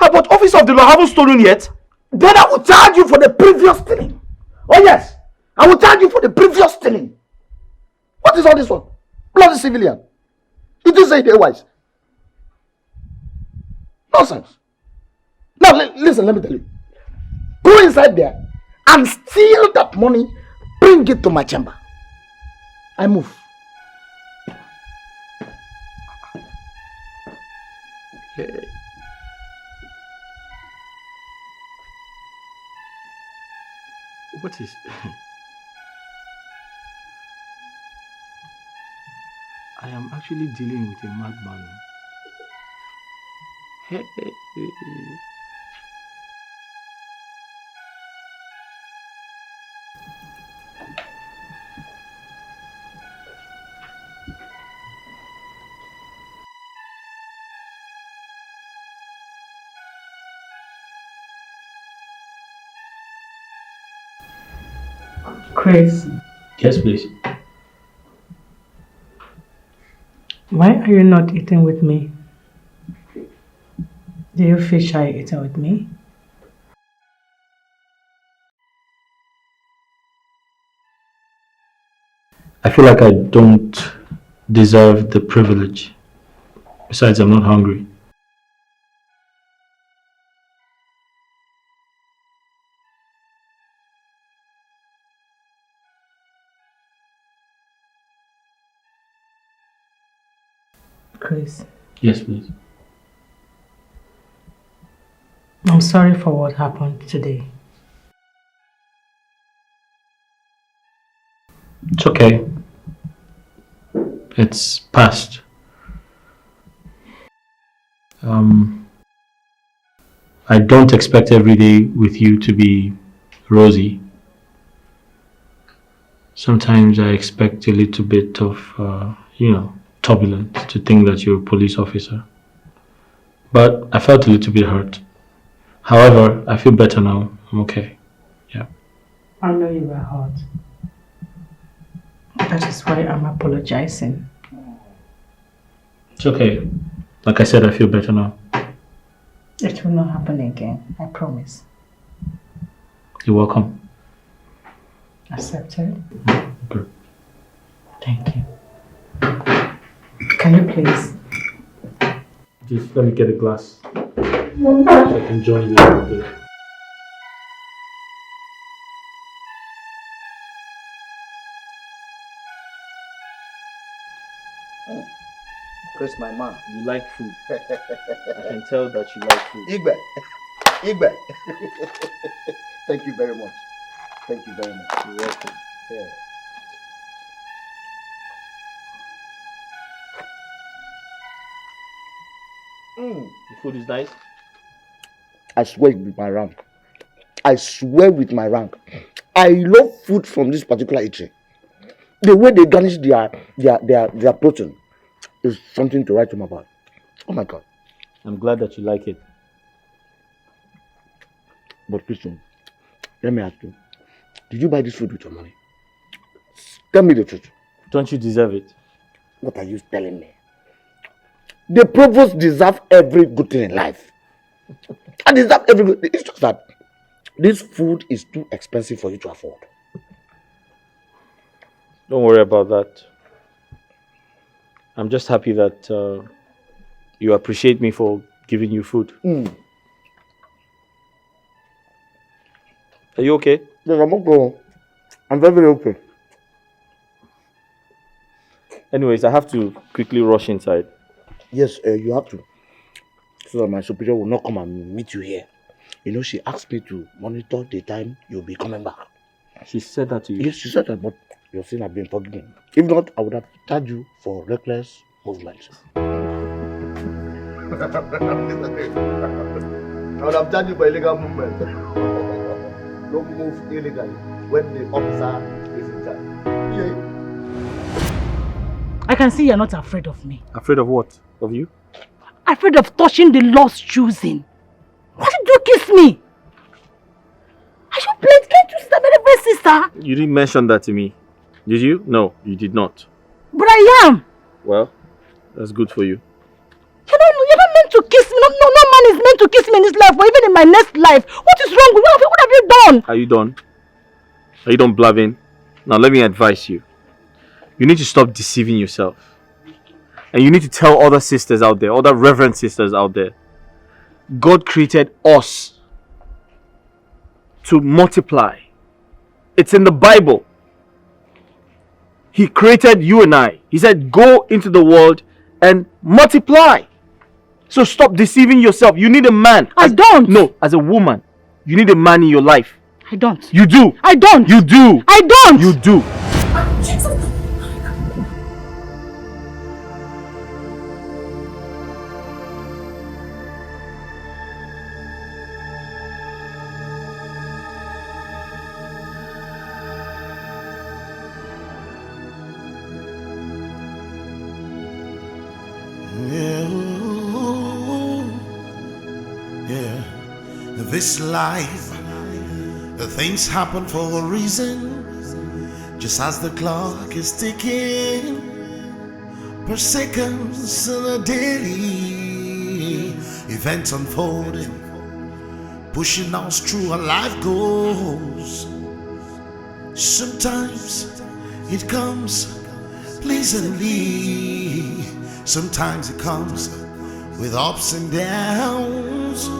But officer of the law, I haven't stolen yet. Then I will charge you for the previous stealing. Oh yes, I will charge you for the previous stealing. What is all this one? Bloody civilian. You do say it otherwise. Nonsense. Now listen, let me tell you. Go inside there and steal that money. Bring it to my chamber. I move. Hey. What is... I am actually dealing with a madman. Hey. Chris, Yes, please. why are you not eating with me? Do you feel shy eating with me? I feel like I don't deserve the privilege. Besides, I'm not hungry. Chris, Yes, please. I'm sorry for what happened today. It's okay. It's past. I don't expect every day with you to be rosy. Sometimes I expect a little bit of, turbulence to think that you're a police officer. But I felt a little bit hurt. However, I feel better now. I'm okay. Yeah. I know you were hurt. That is why I'm apologizing. It's okay. Like I said, I feel better now. It will not happen again, I promise. You're welcome. Accepted? Good. Thank you. Can you please? Just let me get a glass so I can join you a little bit. Chris, my man. You like food. I can tell that you like food. Igbe. Thank you very much. Thank you very much. You're welcome. Yeah. The food is nice. I swear with my rank. I swear with my rank. I love food from this particular eatery. The way they garnish their protein is something to write home about. Oh my God. I'm glad that you like it. But Christian, let me ask you. Did you buy this food with your money? Tell me the truth. Don't you deserve it? What are you telling me? The provost deserves every good thing in life. I deserve every good thing. It's just that this food is too expensive for you to afford. Don't worry about that. I'm just happy that you appreciate me for giving you food. Are you okay? Yes, I'm okay. I'm very, very okay. Anyways, I have to quickly rush inside. Yes, you have to. So that my superior will not come and meet you here. You know, she asked me to monitor the time you'll be coming back. She said that to you? Yes, she said that, but your sin has been forgiven. If not, I would have charged you for reckless movements. I would have charged you for illegal movement. Don't move illegally when the officer is in charge. Yeah. I can see you're not afraid of me. Afraid of what? Of you? Afraid of touching the Lord's choosing. Why did you kiss me? Are you playing? Can't you stop it, sister? You didn't mention that to me. Did you? No, you did not. But I am. Well, that's good for you. You're not meant to kiss me. No man is meant to kiss me in this life or even in my next life. What is wrong with you? What have you done? Are you done? Are you done blabbing? Now let me advise you. You need to stop deceiving yourself. And you need to tell other sisters out there, other reverend sisters out there, God created us to multiply. It's in the Bible. He created you and I. He said, go into the world and multiply. So stop deceiving yourself. You need a man. I don't. No, as a woman, you need a man in your life. I don't. You do. I don't. You do. I don't. You do. This life, the things happen for a reason. Just as the clock is ticking, per seconds and a daily events unfolding, pushing us through our life goals. Sometimes it comes pleasantly, sometimes it comes with ups and downs,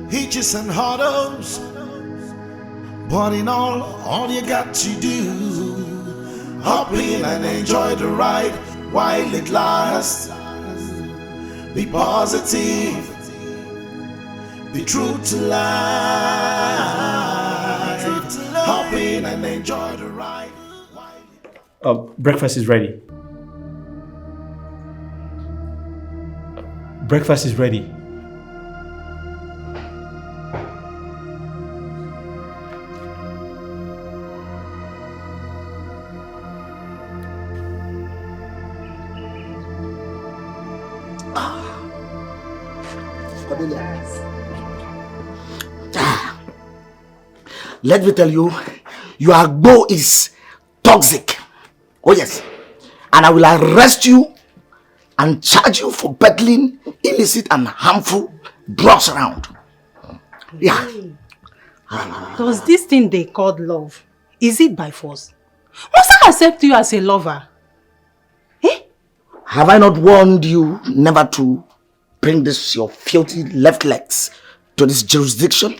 hitches and hurdles, but in all you got to do, hop in and enjoy the ride while it lasts. Be positive, be true to life. Hop in and enjoy the ride. Breakfast is ready. Breakfast is ready. let me tell you, your agbo is toxic. Oh yes. And I will arrest you and charge you for peddling illicit and harmful drugs around. Yeah. Does this thing they called love, is it by force? Must I accept you as a lover? Have I not warned you never to bring this your filthy left legs to this jurisdiction?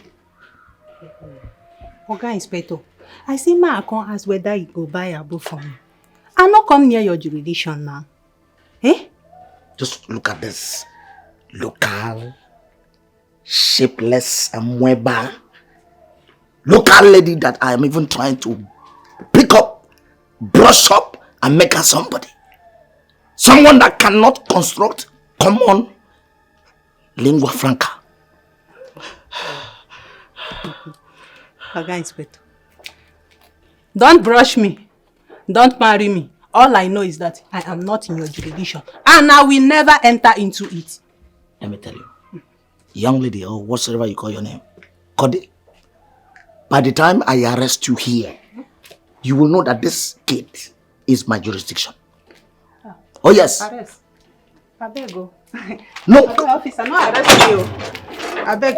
Oga Inspector, I see my account ask whether you go buy a book for me. I not come near your jurisdiction now. Just look at this. Local, shapeless, amoeba. Local lady that I am even trying to pick up, brush up, and make her somebody. Someone that cannot construct common lingua franca. Oga Inspector, don't brush me. Don't marry me. All I know is that I am not in your jurisdiction. And I will never enter into it. Let me tell you. Young lady, or whatsoever you call your name. Kode. By the time I arrest you here, you will know that this gate is my jurisdiction. Oh yes. Arrest. I beg go. No. I beg, officer, no arrest you. I beg.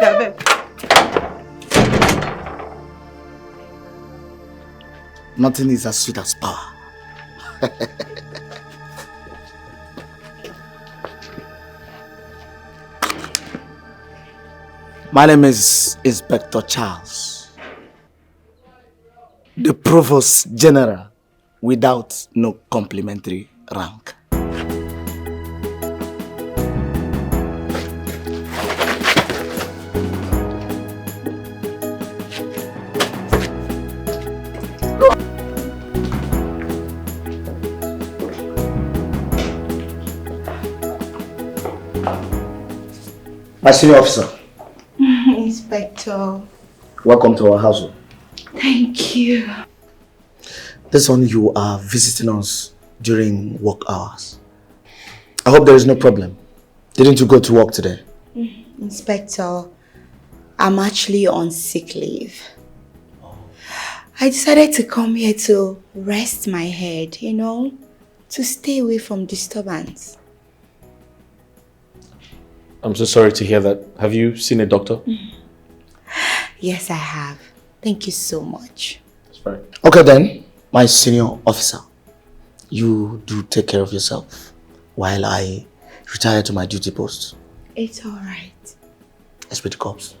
Nothing is as sweet as power. My name is Inspector Charles, the Provost General without no complimentary rank. My senior officer. Inspector. Welcome to our household. Thank you. This one, you are visiting us during work hours. I hope there is no problem. Didn't you go to work today? Inspector, I'm actually on sick leave. I decided to come here to rest my head, to stay away from disturbance. I'm so sorry to hear that. Have you seen a doctor? Yes, I have. Thank you so much. That's fine. Okay then, my senior officer. You do take care of yourself while I retire to my duty post. It's alright. Let's be the cops.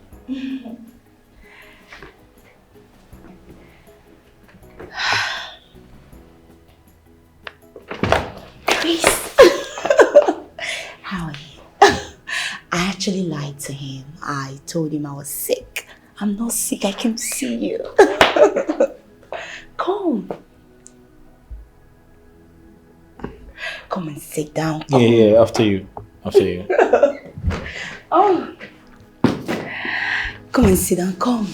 Chris! How are you? I actually lied to him. I told him I was sick. I'm not sick, I came to see you. Come. Come and sit down. Come. Yeah, after you. Oh. Come and sit down, come.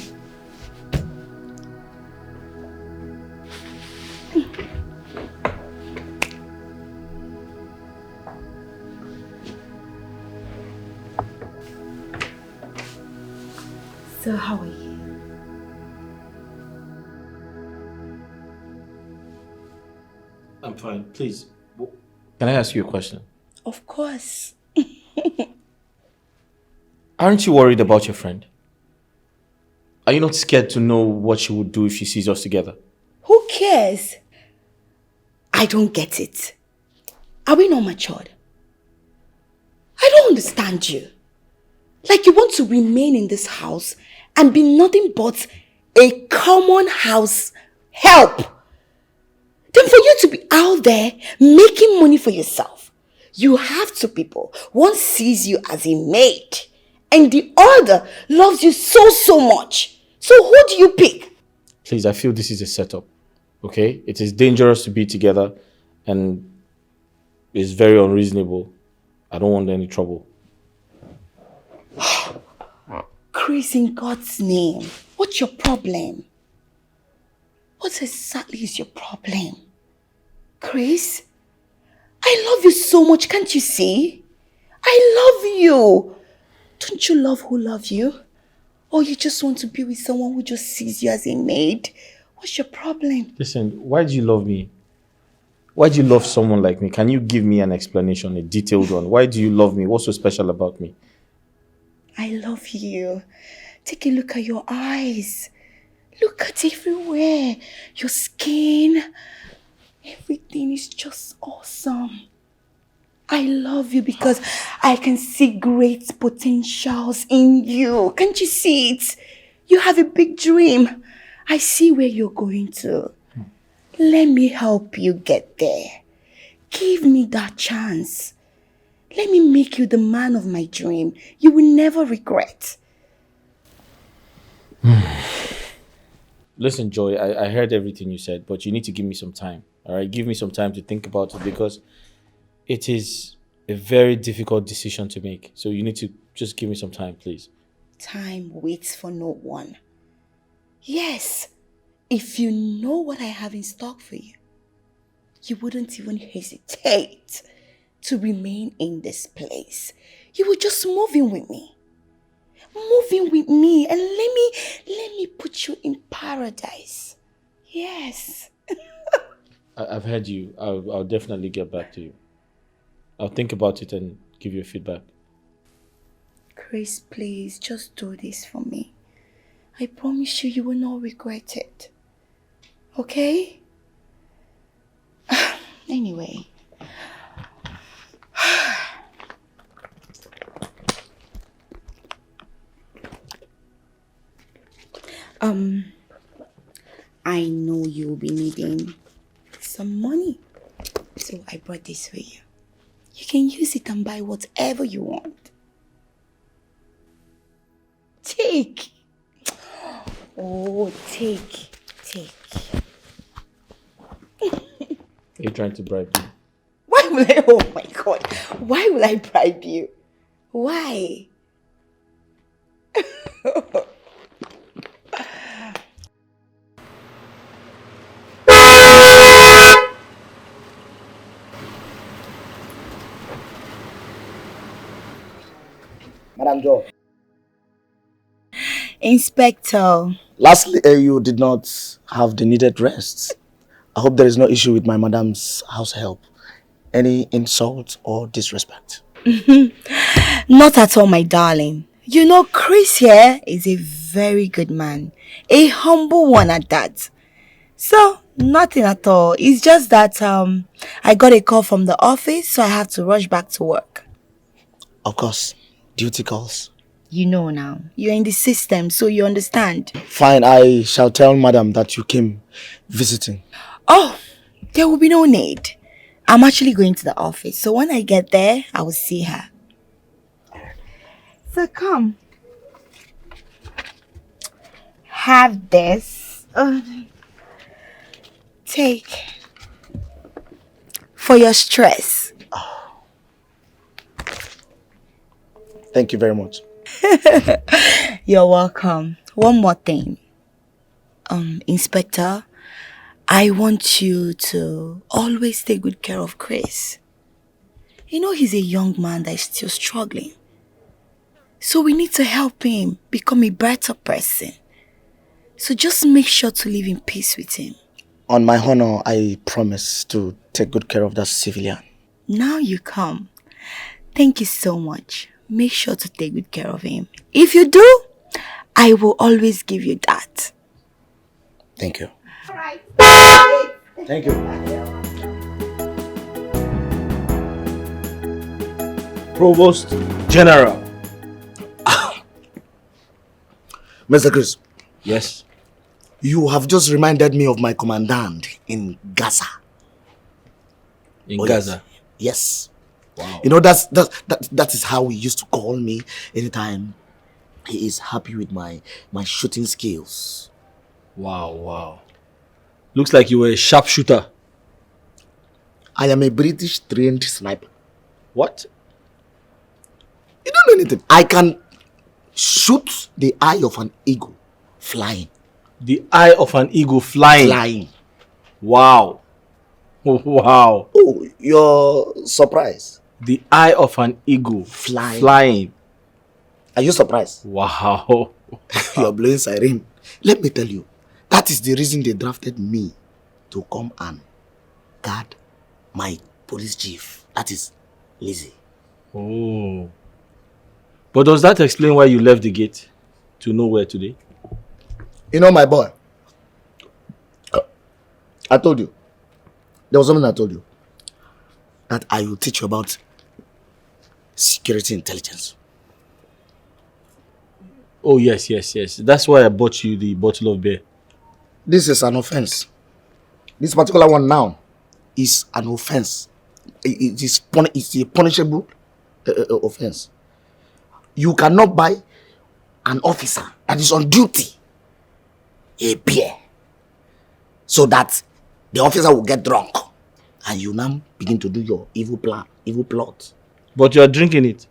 So how are you? I'm fine. Please, can I ask you a question? Of course. Aren't you worried about your friend? Are you not scared to know what she would do if she sees us together? Who cares? I don't get it. Are we not matured? I don't understand you. Like you want to remain in this house and be nothing but a common house help. Then for you to be out there making money for yourself, you have two people. One sees you as a maid and the other loves you so much. So who do you pick? Please, I feel this is a setup, okay? It is dangerous to be together and it's very unreasonable. I don't want any trouble. Chris, in God's name, what's your problem? What exactly is your problem? Chris, I love you so much, can't you see? I love you. Don't you love who loves you? Or you just want to be with someone who just sees you as a maid? What's your problem? Listen, why do you love me? Why do you love someone like me? Can you give me an explanation, a detailed one? Why do you love me? What's so special about me? I love you. Take a look at your eyes. Look at everywhere. Your skin. Everything is just awesome. I love you because I can see great potentials in you. Can't you see it? You have a big dream. I see where you're going to. Let me help you get there. Give me that chance. Let me make you the man of my dream. You will never regret. Listen, Joy, I heard everything you said, but you need to give me some time. All right? Give me some time to think about it because it is a very difficult decision to make. So you need to just give me some time, please. Time waits for no one. Yes. If you know what I have in stock for you, you wouldn't even hesitate to remain in this place. You would just move in with me. Move in with me and let me put you in paradise. Yes. I've heard you. I'll definitely get back to you. I'll think about it and give you a feedback. Chris, please, just do this for me. I promise you, you will not regret it. Okay? Anyway. I know you'll be needing some money. So I brought this for you. You can use it and buy whatever you want. Take. Oh, take. Are you trying to bribe me? Why will I? Oh my God. Why will I bribe you? Why? Madam Joy. Inspector. Lastly, you did not have the needed rest. I hope there is no issue with my madam's house help. Any insult or disrespect? Not at all, my darling. You know, Chris here is a very good man. A humble one at that. So, nothing at all. It's just that I got a call from the office, so I have to rush back to work. Of course. Duty calls. You know now. You're in the system, so you understand. Fine, I shall tell madam that you came visiting. Oh, there will be no need. I'm actually going to the office, so when I get there, I will see her. So come. Have this. Take. For your stress. Thank you very much. You're welcome. One more thing. Inspector, I want you to always take good care of Chris. You know he's a young man that is still struggling. So we need to help him become a better person. So just make sure to live in peace with him. On my honor, I promise to take good care of that civilian. Now you come. Thank you so much. Make sure to take good care of him. If you do, I will always give you that. Thank you. All right. Thank you. Provost General. Mr. Chris. Yes. You have just reminded me of my commandant in Gaza. In Gaza? Yes. Wow. You know, that is how he used to call me anytime he is happy with my shooting skills. Wow. Looks like you were a sharpshooter. I am a British trained sniper. What? You don't know anything. I can shoot the eye of an eagle flying. The eye of an eagle flying? Flying. Wow. Wow. Oh, you're surprised? The eye of an eagle flying. Flying. Are you surprised? Wow. You're blowing siren. Let me tell you, that is the reason they drafted me to come and guard my police chief. That is Lizzy. Oh. But does that explain why you left the gate to nowhere today? You know, my boy, I told you, there was something I told you, that I will teach you about security intelligence. Oh, yes. That's why I bought you the bottle of beer. This is an offense. This particular one now is an offense. It's a punishable offense. You cannot buy an officer that is on duty a beer so that the officer will get drunk and you now begin to do your evil plan, evil plot. But you are drinking it.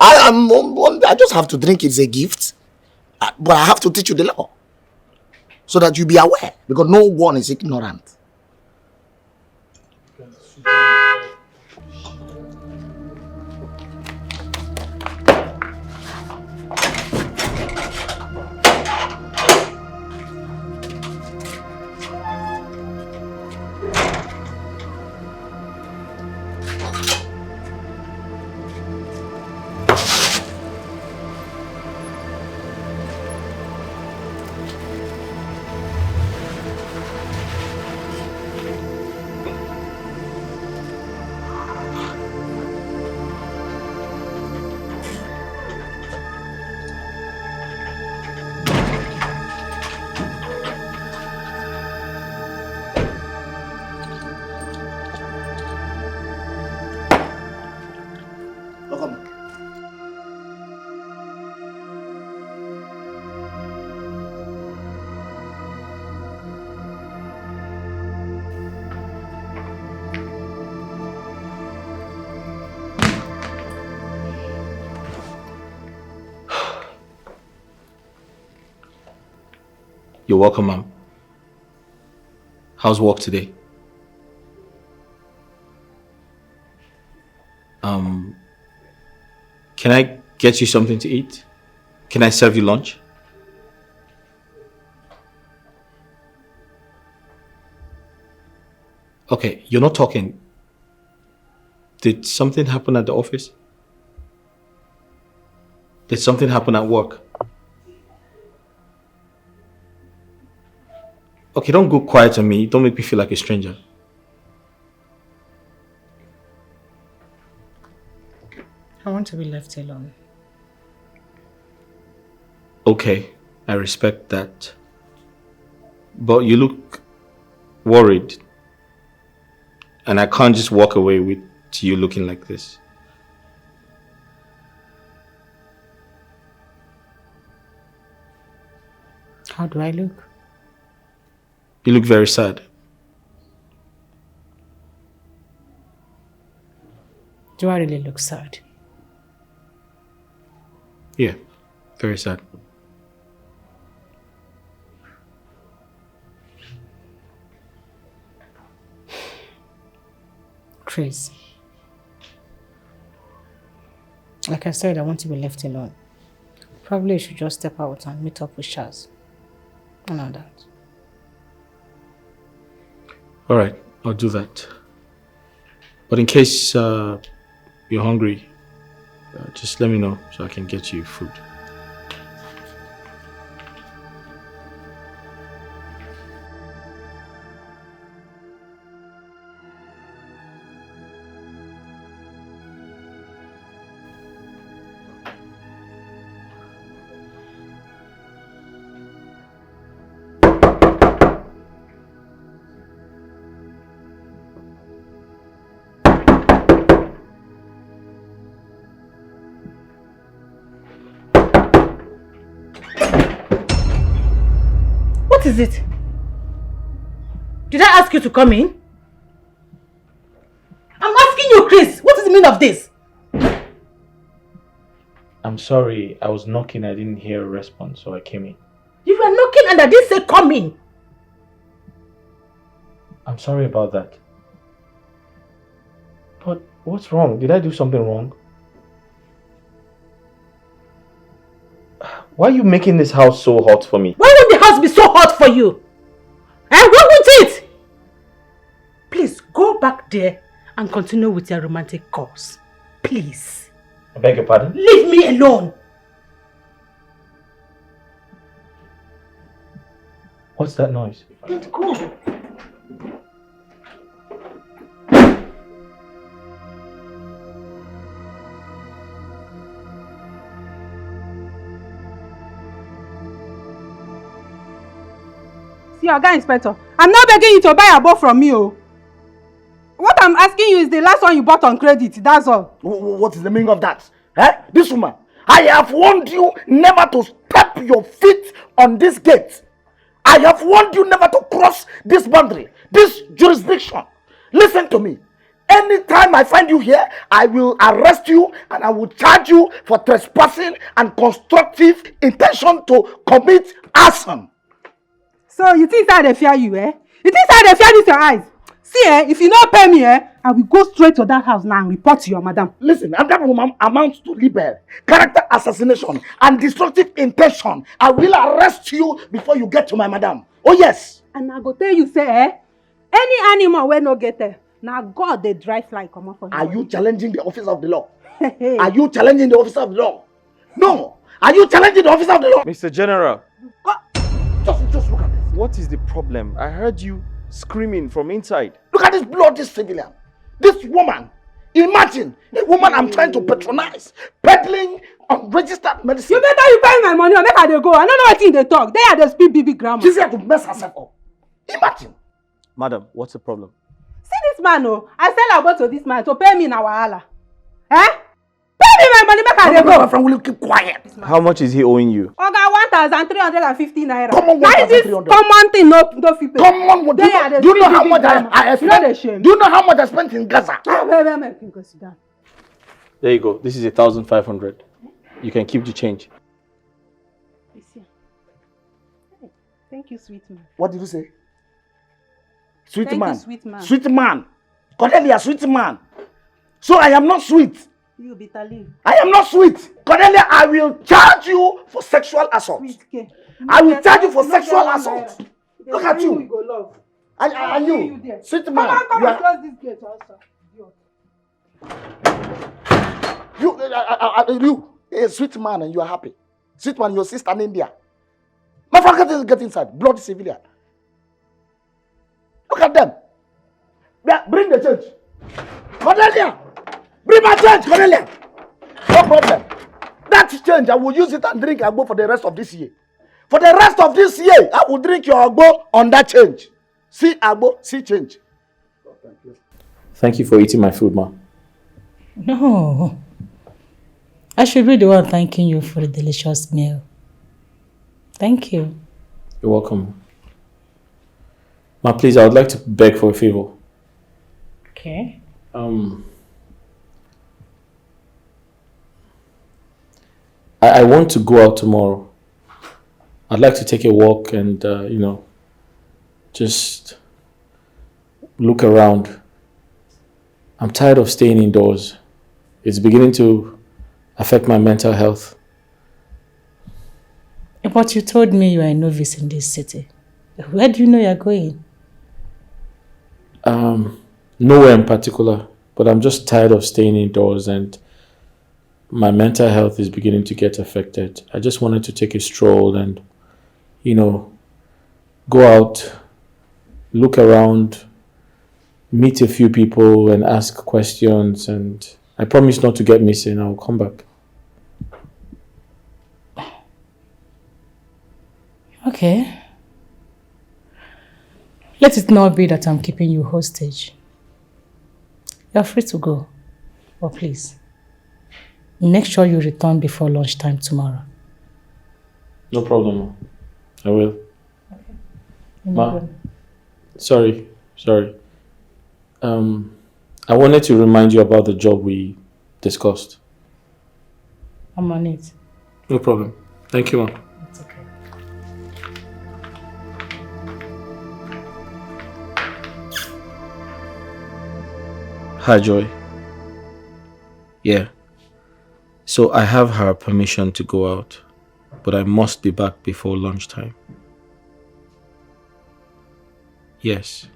I just have to drink it. It's a gift. But I have to teach you the law so that you be aware, because no one is ignorant. You're welcome, ma'am. How's work today? Can I get you something to eat? Can I serve you lunch? Okay, you're not talking. Did something happen at the office? Did something happen at work? Okay, don't go quiet on me. Don't make me feel like a stranger. I want to be left alone. Okay, I respect that. But you look worried. And I can't just walk away with you looking like this. How do I look? You look very sad. Do I really look sad? Yeah, very sad. Chris. Like I said, I want to be left alone. Probably I should just step out and meet up with Shaz. And all that. Alright, I'll do that. But in case you're hungry, just let me know so I can get you food. What is it? Did I ask you to come in? I'm asking you, Chris. What is the meaning of this? I'm sorry, I was knocking, I didn't hear a response, so I came in. You were knocking and I didn't say come in. I'm sorry about that. But what's wrong? Did I do something wrong? Why are you making this house so hot for me? Why would the house be so hot for you? What with it? Please go back there and continue with your romantic course. Please. I beg your pardon? Leave me alone. What's that noise? Don't go. See, Oga Inspector, I'm not begging you to buy a boat from me, oh. What I'm asking you is the last one you bought on credit, that's all. What is the meaning of that? This woman, I have warned you never to step your feet on this gate. I have warned you never to cross this boundary, this jurisdiction. Listen to me. Anytime I find you here, I will arrest you and I will charge you for trespassing and constructive intention to commit arson. So you think I fear you, eh? You think I fear this your eyes? See, if you don't pay me, I will go straight to that house now and report to your madam. Listen, and that woman amounts to libel, character assassination, and destructive intention. I will arrest you before you get to my madam. Oh yes. And I go tell you, say, any animal will not get there. Now God, they dry fly come up for you. Are you challenging the officer of the law? Are you challenging the officer of the law? No. Are you challenging the officer of the law? Mr. General. Just look at this. What is the problem? I heard you screaming from inside. Look at this bloody civilian. This woman. Imagine a woman I'm trying to patronize, peddling unregistered medicine. You better you pay my money or make her go. I don't know what thing they talk. They are the speak BB grammar. She's here to mess herself up. Imagine. Madam, what's the problem? See this man, oh. I sell about to this man to pay me in our wahala. Pay me my money, make her go. My friend, will you keep quiet? How much is he owing you? Oga, 1,350 naira. Come on, 1,300. Common thing, no fit pay. Come on, do you know how much I spent? Do you know how much I spent in Gaza? There you go. This is 1,500. You can keep the change. Thank you, sweet man. What did you say? Sweet Thank man. you, sweet man. Sweet man. Cornelia, sweet man. So I am not sweet. You bitter leaf. I am not sweet. Cornelia, I will charge you for sexual assault. I will charge you for sexual assault. Look at you. And you, sweet man. Come and close this gate also. You, a sweet man, and you are happy. Sweet man, your sister in India. My friend, get inside. Bloody civilian. Look at them. Bring the change. Cornelia, bring my change, Cornelia. No problem. That change, I will use it and drink agbo for the rest of this year. For the rest of this year, I will drink your agbo on that change. See agbo, see change. Thank you for eating my food, ma. No. I should be the one thanking you for the delicious meal. Thank you. You're welcome. Ma, please, I would like to beg for a favor. Okay. I want to go out tomorrow. I'd like to take a walk and, just look around. I'm tired of staying indoors. It's beginning to affect my mental health. But you told me you are a novice in this city. Where do you know you're going? Nowhere in particular, but I'm just tired of staying indoors and my mental health is beginning to get affected. I just wanted to take a stroll and, go out, look around, meet a few people and ask questions, and I promise not to get missing. I'll come back. Okay. Let it not be that I'm keeping you hostage. You're free to go. But please, make sure you return before lunchtime tomorrow. No problem. I will. Okay. Ma, sorry. I wanted to remind you about the job we discussed. I'm on it. No problem. Thank you, Ma. It's okay. Hi, Joy. Yeah. So I have her permission to go out. but I must be back before lunchtime. Yes.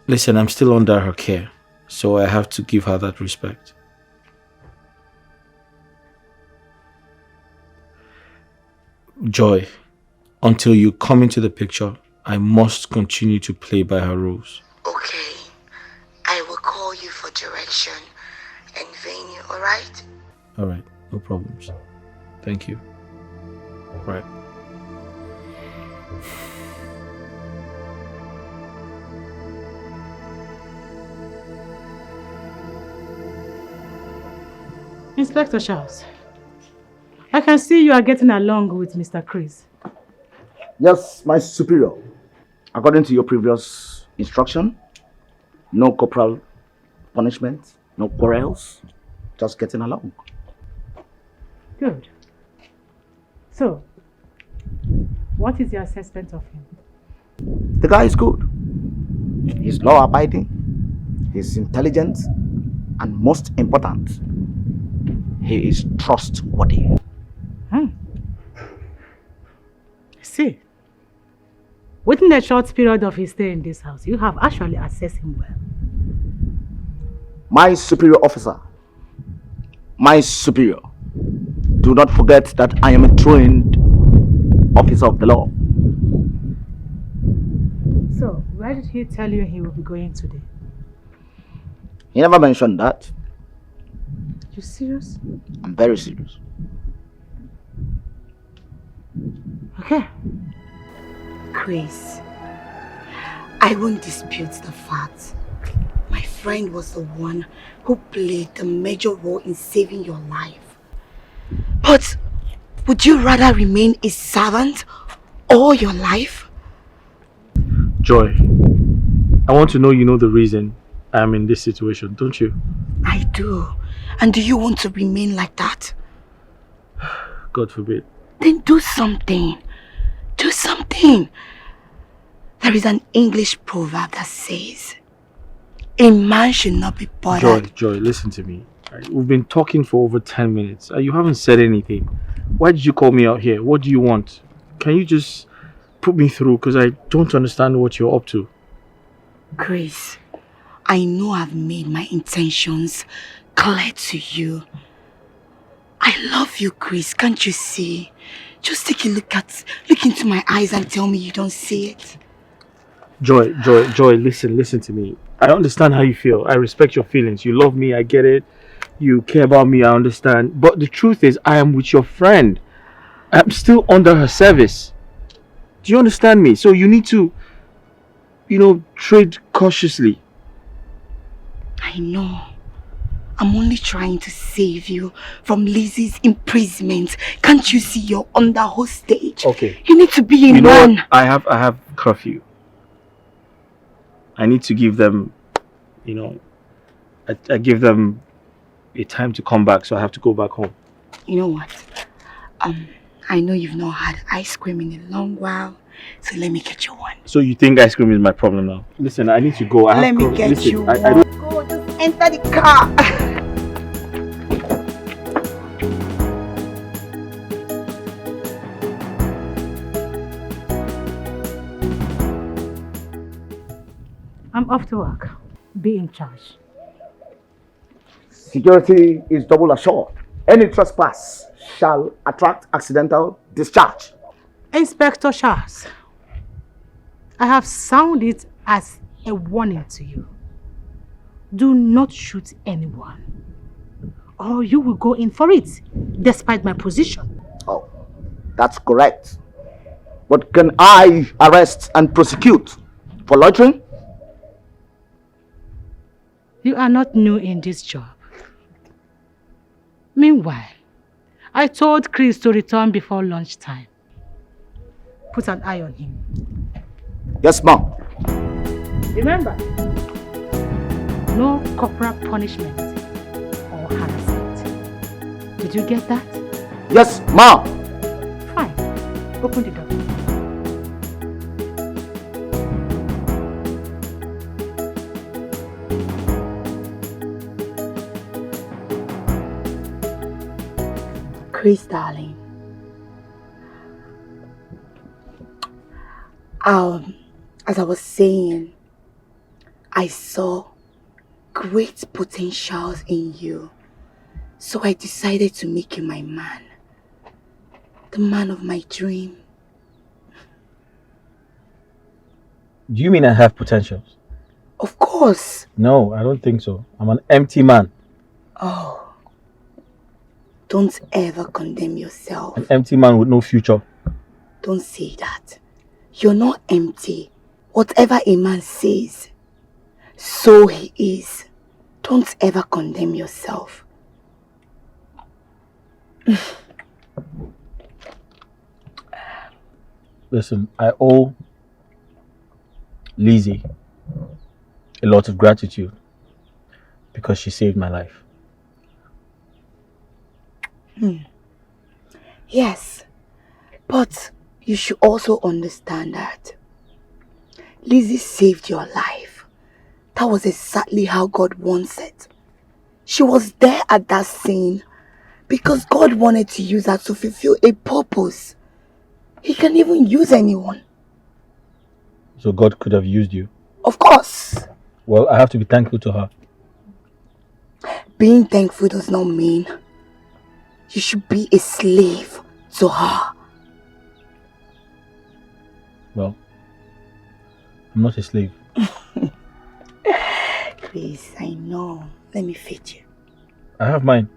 Listen, I'm still under her care, so I have to give her that respect. Joy, until you come into the picture, I must continue to play by her rules. Okay. I will call you for direction and venue, alright? Alright, no problems. Thank you. Right. Inspector Charles, I can see you are getting along with Mr. Chris. Yes, my superior. According to your previous instruction, no corporal punishment, no quarrels, just getting along. Good. So, what is your assessment of him? The guy is good. He's law-abiding, he's intelligent, and most important, he is trustworthy. See, within a short period of his stay in this house, you have actually assessed him well. My superior officer, my superior, do not forget that I am a trained officer of the law. So, where did he tell you he will be going today? He never mentioned that. You serious? I'm very serious. Okay. Chris, I won't dispute the fact. My friend was the one who played the major role in saving your life. But would you rather remain a servant all your life? Joy, I want to know you know the reason I'm in this situation, don't you? I do. And do you want to remain like that? God forbid. Then do something. Do something. There is an English proverb that says, a man should not be bothered. Joy, listen to me. We've been talking for over 10 minutes. You haven't said anything. Why did you call me out here? What do you want? Can you just put me through? Because I don't understand what you're up to. Chris, I know I've made my intentions clear to you. I love you, Chris. Can't you see? Just take a look into my eyes and tell me you don't see it. Joy, listen to me. I understand how you feel. I respect your feelings. You love me, I get it. You care about me, I understand. But the truth is, I am with your friend. I'm still under her service. Do you understand me? So you need to, tread cautiously. I know. I'm only trying to save you from Lizzy's imprisonment. Can't you see you're under hostage? Okay. You need to be in one. I have curfew. I need to give them, I give them a time to come back, so I have to go back home. You know what? I know you've not had ice cream in a long while, so let me get you one. So you think ice cream is my problem now? Listen, I need to go. Let me get you one. Go, just enter the car. I'm off to work. Be in charge. Security is double assured. Any trespass shall attract accidental discharge. Inspector Charles, I have sounded it as a warning to you. Do not shoot anyone, or you will go in for it, despite my position. Oh, that's correct. But can I arrest and prosecute for loitering? You are not new in this job. Meanwhile, I told Chris to return before lunchtime. Put an eye on him. Yes, ma'am. Remember, no corporal punishment or harassment. Did you get that? Yes, ma'am. Fine. Open the door. Chris, darling. As I was saying, I saw great potentials in you. So I decided to make you my man. The man of my dream. Do you mean I have potentials? Of course. No, I don't think so. I'm an empty man. Oh. Don't ever condemn yourself. An empty man with no future. Don't say that. You're not empty. Whatever a man says, so he is. Don't ever condemn yourself. Listen, I owe Lizzy a lot of gratitude because she saved my life. Yes, but you should also understand that Lizzy saved your life. That was exactly how God wants it. She was there at that scene because God wanted to use her to fulfill a purpose. He can even use anyone. So God could have used you. Of course. Well, I have to be thankful to her. Being thankful does not mean you should be a slave to her. Well, I'm not a slave. Please, I know. Let me feed you. I have mine.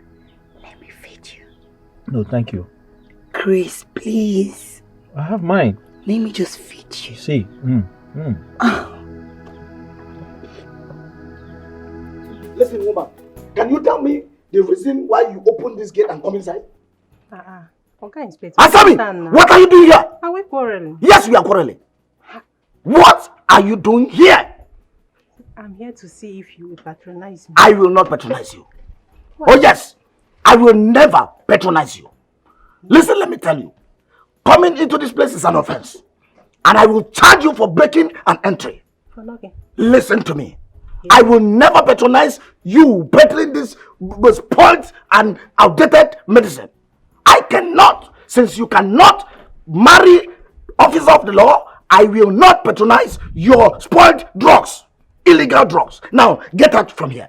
Let me feed you. No, thank you. Chris, please. I have mine. Let me just feed you. See. Listen, woman. Can you tell me the reason why you opened this gate and come inside? Okay, Inspector. Answer me! What are you doing here? Are we quarreling? Yes, we are quarreling. What are you doing here? I'm here to see if you will patronize me. I will not patronize you. What? Oh yes, I will never patronize you. Listen, let me tell you. Coming into this place is an offense. And I will charge you for breaking an entry. Okay. Listen to me. Yeah. I will never patronize you peddling this spoiled and outdated medicine. I cannot, since you cannot marry officer of the law, I will not patronize your spoiled drugs, illegal drugs. Now, get out from here.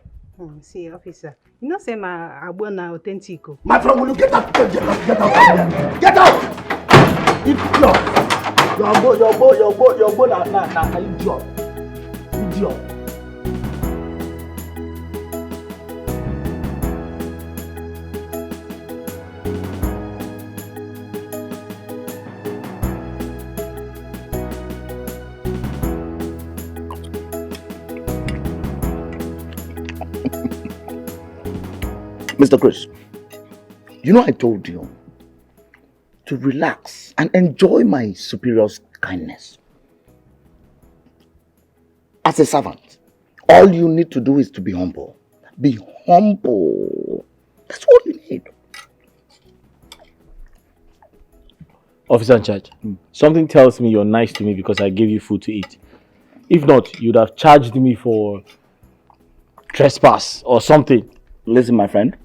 See, officer, you know say my abona Etiko. My friend, will you get out? Get out from here. Get out! Your boy, idiot. Mr. Chris, you know I told you to relax and enjoy my superior's kindness. As a servant, all you need to do is to be humble. Be humble. That's all you need. Officer in charge, something tells me you're nice to me because I gave you food to eat. If not, you'd have charged me for trespass or something. Listen, my friend.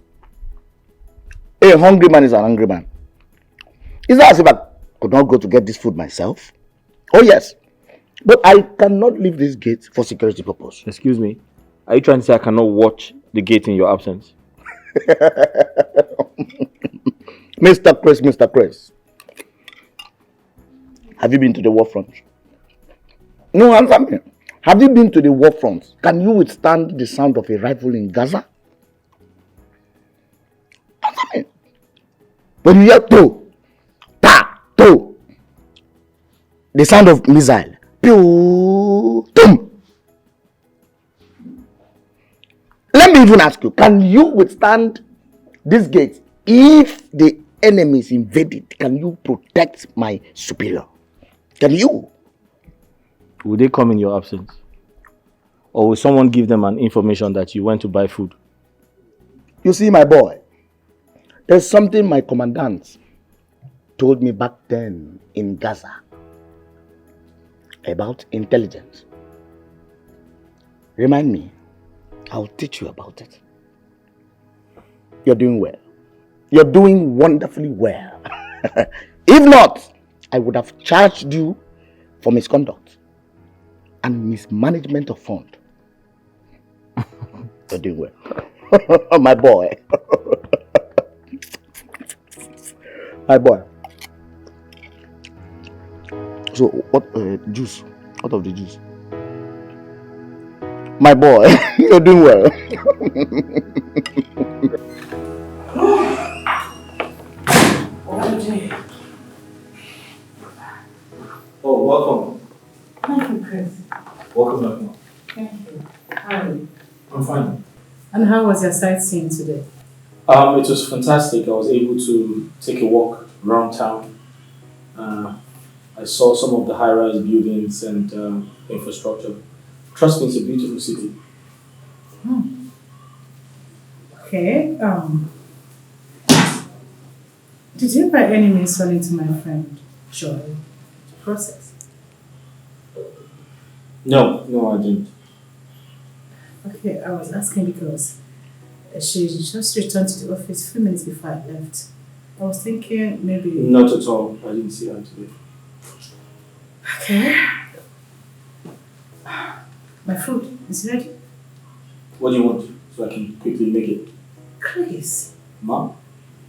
A hungry man is an hungry man. It's not as if I could not go to get this food myself. Oh yes. But I cannot leave this gate for security purpose. Excuse me. Are you trying to say I cannot watch the gate in your absence? Mr. Chris. Have you been to the war front? No, answer me. Have you been to the war front? Can you withstand the sound of a rifle in Gaza? Answer me. When you hear to, ta, to, the sound of missile, pew, tum. Let me even ask you, can you withstand this gate if the enemy is invaded? Can you protect my superior? Can you? Will they come in your absence? Or will someone give them an information that you went to buy food? You see, my boy, there's something my commandant told me back then in Gaza about intelligence. Remind me, I'll teach you about it. You're doing well. You're doing wonderfully well. If not, I would have charged you for misconduct and mismanagement of fund. You're doing well. My boy. My boy. So, what juice? What of the juice? My boy, you're doing well. Oh, welcome. Thank you, Chris. Welcome back, Mom. Thank you. How are you? I'm fine. And how was your sightseeing today? It was fantastic. I was able to take a walk around town. I saw some of the high-rise buildings and infrastructure. Trust me, it's a beautiful city. Okay. Did you by any means run into my friend Joy to process? No, I didn't. Okay, I was asking because she just returned to the office a few minutes before I left. I was thinking maybe... Not at all. I didn't see her today. Okay. My food is ready. What do you want? So I can quickly make it. Chris, Mom?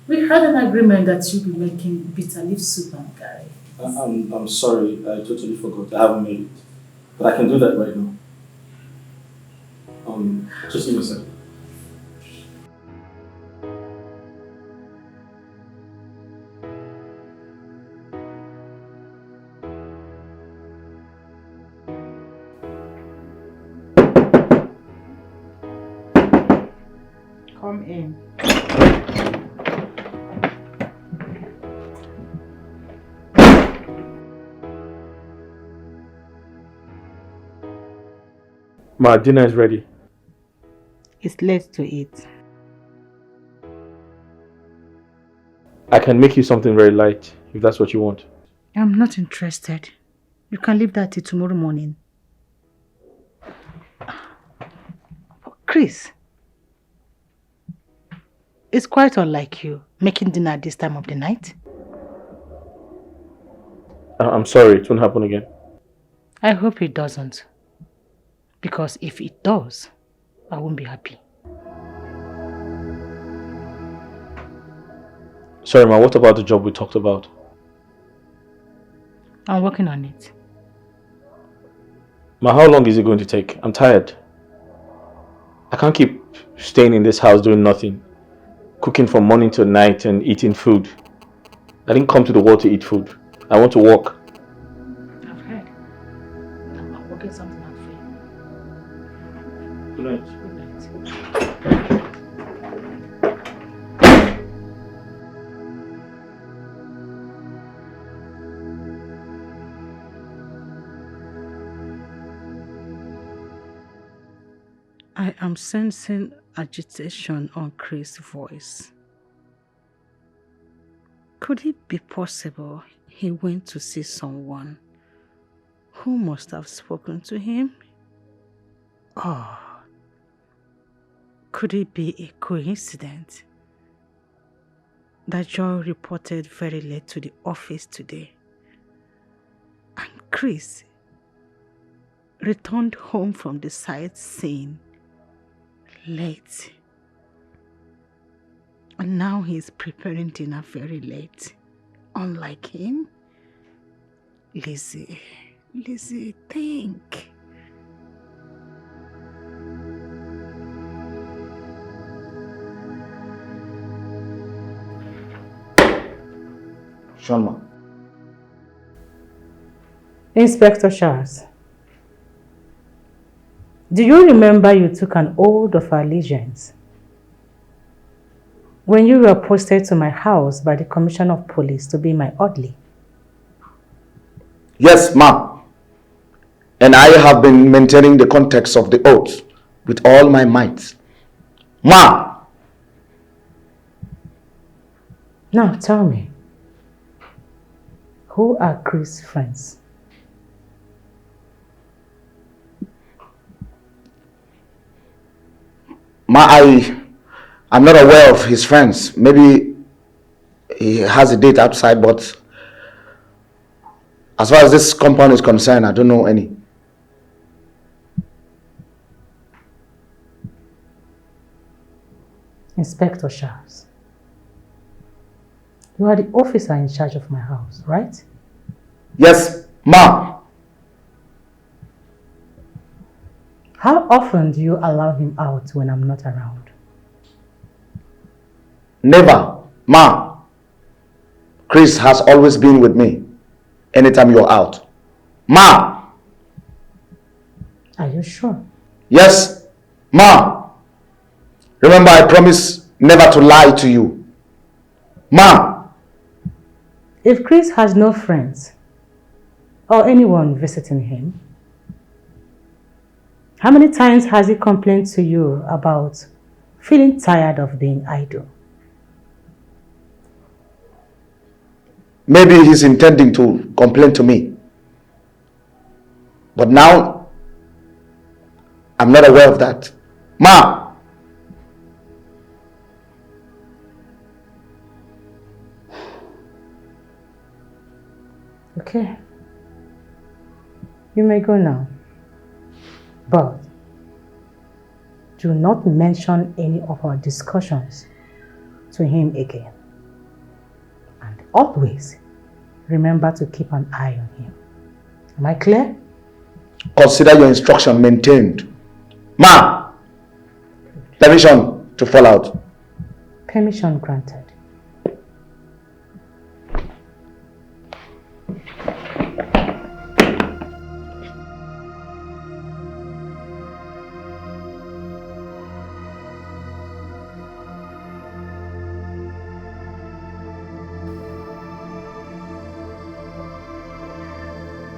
we had an agreement that you'll be making bitter leaf soup and curry. I'm sorry. I totally forgot. I haven't made it. But I can do that right now. Just give me a second. Come in. Ma, dinner is ready. It's late to eat. I can make you something very light, if that's what you want. I'm not interested. You can leave that till tomorrow morning. Chris, it's quite unlike you making dinner at this time of the night. I'm sorry, it won't happen again. I hope it doesn't. Because if it does, I won't be happy. Sorry, Ma, what about the job we talked about? I'm working on it. Ma, how long is it going to take? I'm tired. I can't keep staying in this house doing nothing. Cooking from morning to night and eating food. I didn't come to the world to eat food. I want to work. I've heard. I'm working something out for you. Good night. Good night. I am sensing agitation on Chris' voice. Could it be possible he went to see someone who must have spoken to him? Or could it be a coincidence that Joy reported very late to the office today and Chris returned home from the sightseeing late? And now he's preparing dinner very late. Unlike him. Lizzy, think. Shalma. Inspector Charles, do you remember you took an oath of allegiance when you were posted to my house by the Commissioner of Police to be my orderly? Yes, ma'am. And I have been maintaining the context of the oath with all my might. Ma'am. Now tell me, who are Chris' friends? I'm not aware of his friends. Maybe he has a date outside, but as far as this compound is concerned, I don't know any. Inspector Charles, you are the officer in charge of my house, right? Yes, ma. How often do you allow him out when I'm not around? Never, ma. Chris has always been with me anytime you're out. Ma! Are you sure? Yes, ma. Remember, I promise never to lie to you. Ma! If Chris has no friends or anyone visiting him, how many times has he complained to you about feeling tired of being idle? Maybe he's intending to complain to me. But now, I'm not aware of that. Ma! Okay. You may go now. But do not mention any of our discussions to him again. And always remember to keep an eye on him. Am I clear? Consider your instruction maintained. Ma! Permission to fall out. Permission granted.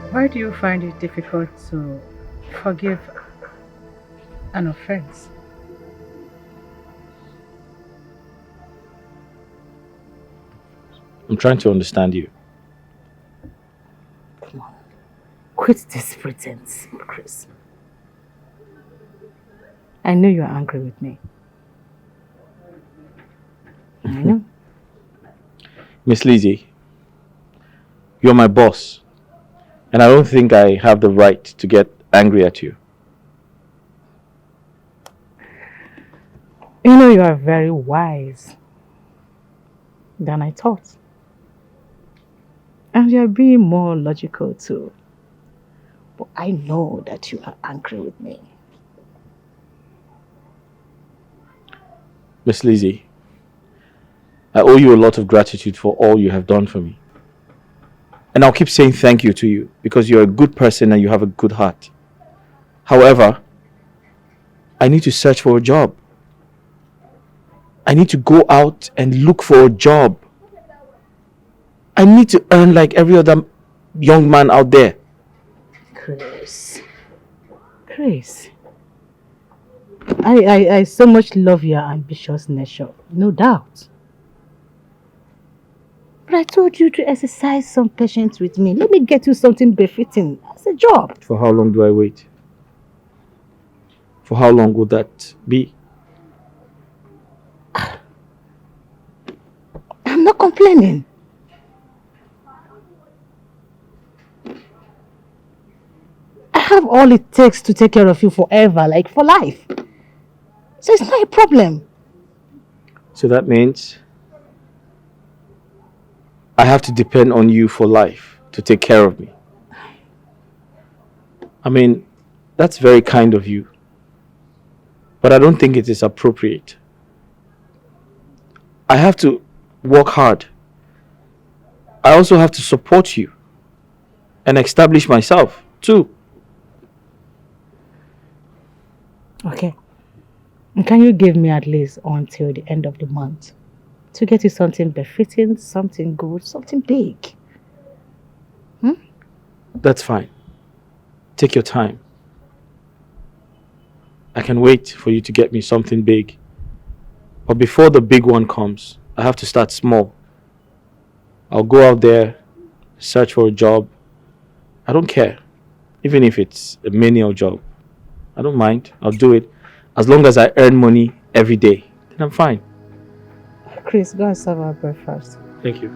Why do you find it difficult to forgive an offense? I'm trying to understand you. Come on. Quit this pretense, Chris. I know you're angry with me. I know. Miss Lizzy, you're my boss. And I don't think I have the right to get angry at you. You know you are very wise than I thought. And you are being more logical too. But I know that you are angry with me. Miss Lizzy, I owe you a lot of gratitude for all you have done for me. And I'll keep saying thank you to you because you're a good person and you have a good heart. However, I need to search for a job. I need to go out and look for a job. I need to earn like every other young man out there. Chris. I so much love your ambitious nature, no doubt. But I told you to exercise some patience with me. Let me get you something befitting as a job. For how long do I wait? For how long would that be? I'm not complaining. I have all it takes to take care of you forever, like for life. So it's not a problem. So that means I have to depend on you for life to take care of me. I mean, that's very kind of you. But I don't think it is appropriate. I have to work hard. I also have to support you and establish myself too. Okay. Can you give me at least until the end of the month to get you something befitting, something good, something big? That's fine. Take your time. I can wait for you to get me something big. But before the big one comes, I have to start small. I'll go out there, search for a job. I don't care. Even if it's a menial job. I don't mind. I'll do it. As long as I earn money every day, then I'm fine. Chris, go and serve our breakfast. Thank you.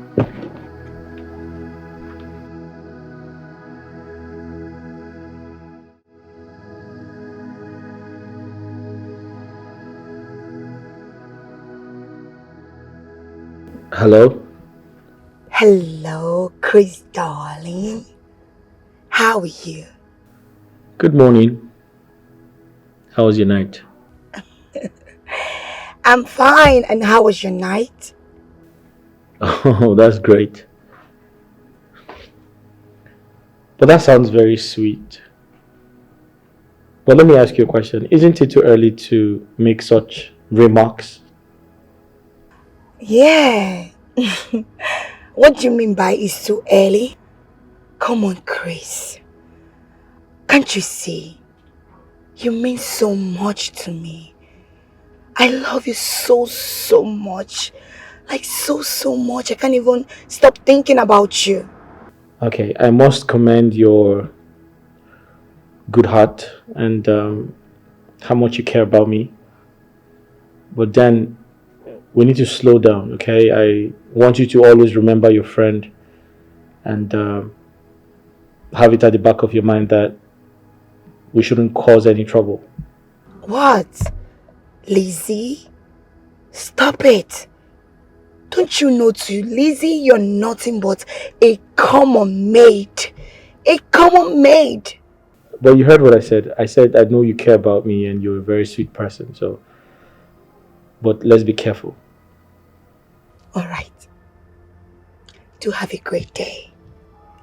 Hello? Hello, Chris darling. How are you? Good morning. How was your night? I'm fine. And how was your night? Oh, that's great. But that sounds very sweet. But let me ask you a question. Isn't it too early to make such remarks? Yeah. What do you mean by it's too early? Come on, Chris. Can't you see? You mean so much to me. I love you so much. Like so much. I can't even stop thinking about you. Okay, I must commend your good heart and how much you care about me. But then we need to slow down, okay? I want you to always remember your friend and have it at the back of your mind that we shouldn't cause any trouble. What? Lizzy? Stop it. Don't you know too, Lizzy, you're nothing but a common maid. A common maid. But you heard what I said. I said I know you care about me and you're a very sweet person, so but let's be careful. Alright. Do have a great day.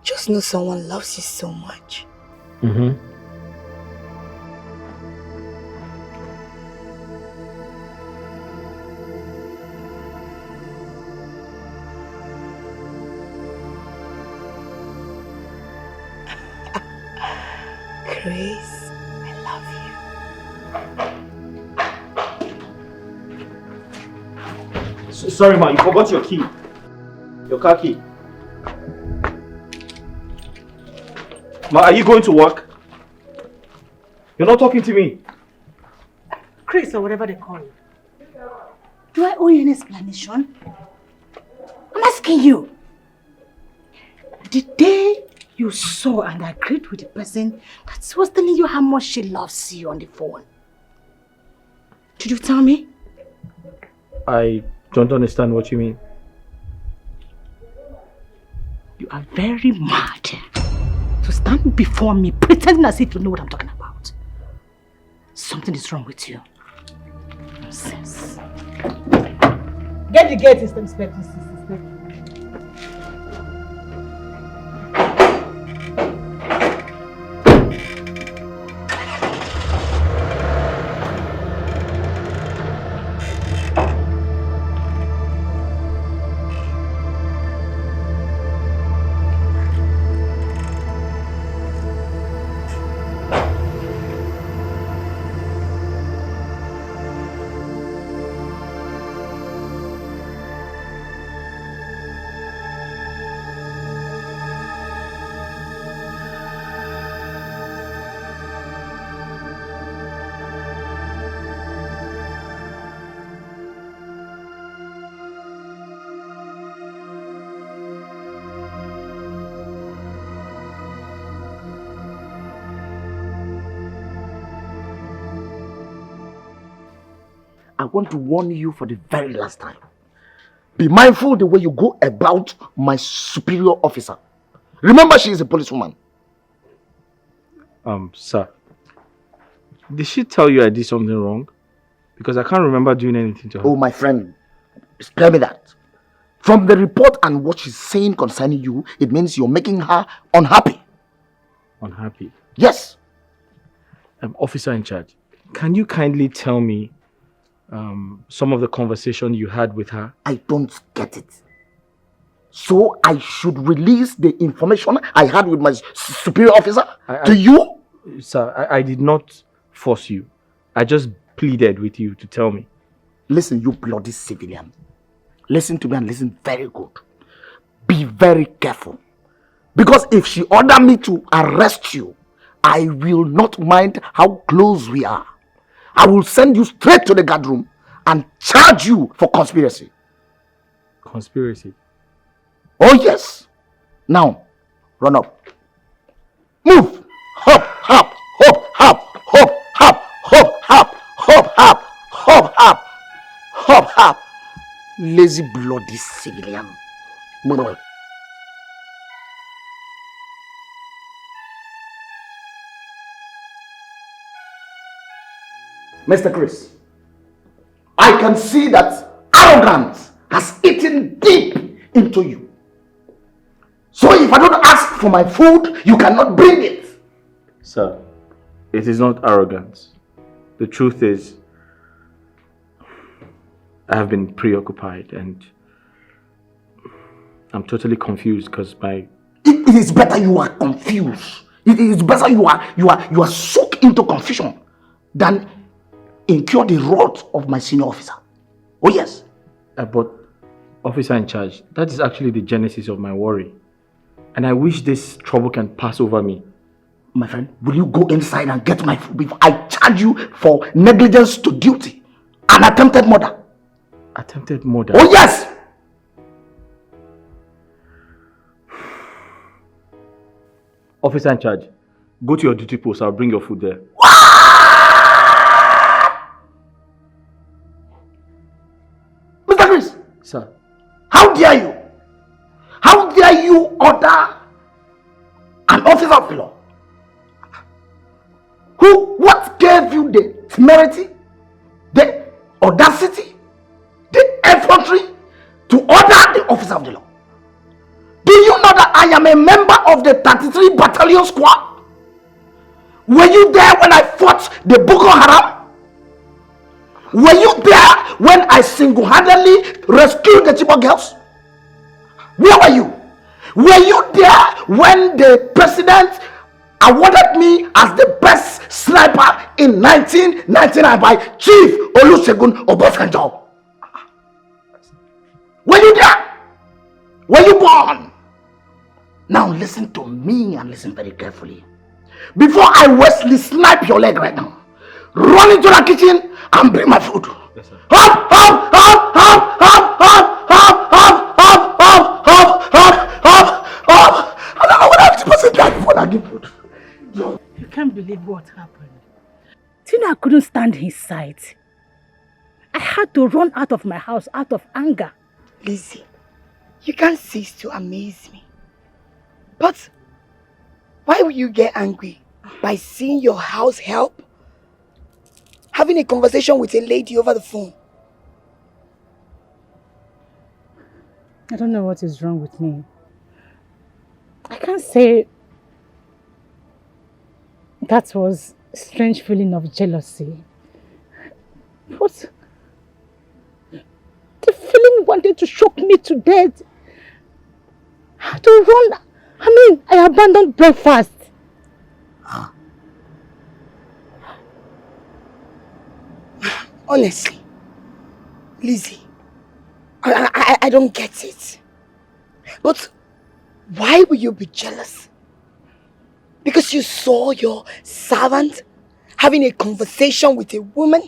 Just know someone loves you so much. Mm-hmm. Chris, I love you. Sorry, ma, you forgot your key. Your car key. Ma, are you going to work? You're not talking to me. Chris, or whatever they call you. Do I owe you an explanation? I'm asking you. The day you saw and agreed with the person that was telling you how much she loves you on the phone, did you tell me? I don't understand what you mean. You are very mad to stand before me pretending as if you know what I'm talking about. Something is wrong with you. Nonsense. Get the gate, Inspector. I want to warn you for the very last time. Be mindful the way you go about my superior officer. Remember, she is a policewoman. Sir, did she tell you I did something wrong? Because I can't remember doing anything to her. Oh, my friend, spare me that. From the report and what she's saying concerning you, it means you're making her unhappy. Unhappy? Yes. Officer in charge, can you kindly tell me some of the conversation you had with her? I don't get it. So I should release the information I had with my superior officer to you? Sir, I did not force you. I just pleaded with you to tell me. Listen, you bloody civilian. Listen to me and listen very good. Be very careful. Because if she ordered me to arrest you, I will not mind how close we are. I will send you straight to the guard room and charge you for conspiracy. Conspiracy? Oh yes. Now, run up. Move. Hop, hop, hop, hop, hop, hop, hop, hop, hop, hop, hop, hop, hop, hop. Lazy bloody civilian. Move. Mr. Chris, I can see that arrogance has eaten deep into you. So if I don't ask for my food, you cannot bring it. Sir, it is not arrogance. The truth is, I have been preoccupied and I'm totally confused because It is better you are confused. It is better you are soaked into confusion than incur the wrath of my senior officer. Oh yes. But officer in charge, that is actually the genesis of my worry. And I wish this trouble can pass over me. My friend, will you go inside and get my food before I charge you for negligence to duty and attempted murder? Attempted murder? Oh yes! Officer in charge, go to your duty post. I'll bring your food there. Mr. Chris! Sir. How dare you? How dare you order an officer of the law? What gave you the temerity, the audacity, the effrontery to order the officer of the law? Do you know that I am a member of the 33 Battalion Squad? Were you there when I fought the Boko Haram? Were you there when I single-handedly rescued the Chibok girls? Where were you? Were you there when the president awarded me as the best sniper in 1999 by Chief Olusegun Obasanjo? Were you there? Were you born? Now listen to me and listen very carefully. Before I Wesley snipe your leg right now, run into the kitchen and bring my food. Yes, sir. Hop, hop, hop, hop, hop, hop, hop, hop, hop, hop, hop, hop, hop, hop. I don't know what 50% died before I give food. You can't believe what happened. Tina couldn't stand his sight. I had to run out of my house out of anger. Lizzy, you can't cease to amaze me. But why will you get angry by seeing your house help? Having a conversation with a lady over the phone? I don't know what is wrong with me. I can't say that was a strange feeling of jealousy. But the feeling wanted to shock me to death. I had to run. I abandoned breakfast. Honestly, Lizzy, I don't get it. But why will you be jealous? Because you saw your servant having a conversation with a woman?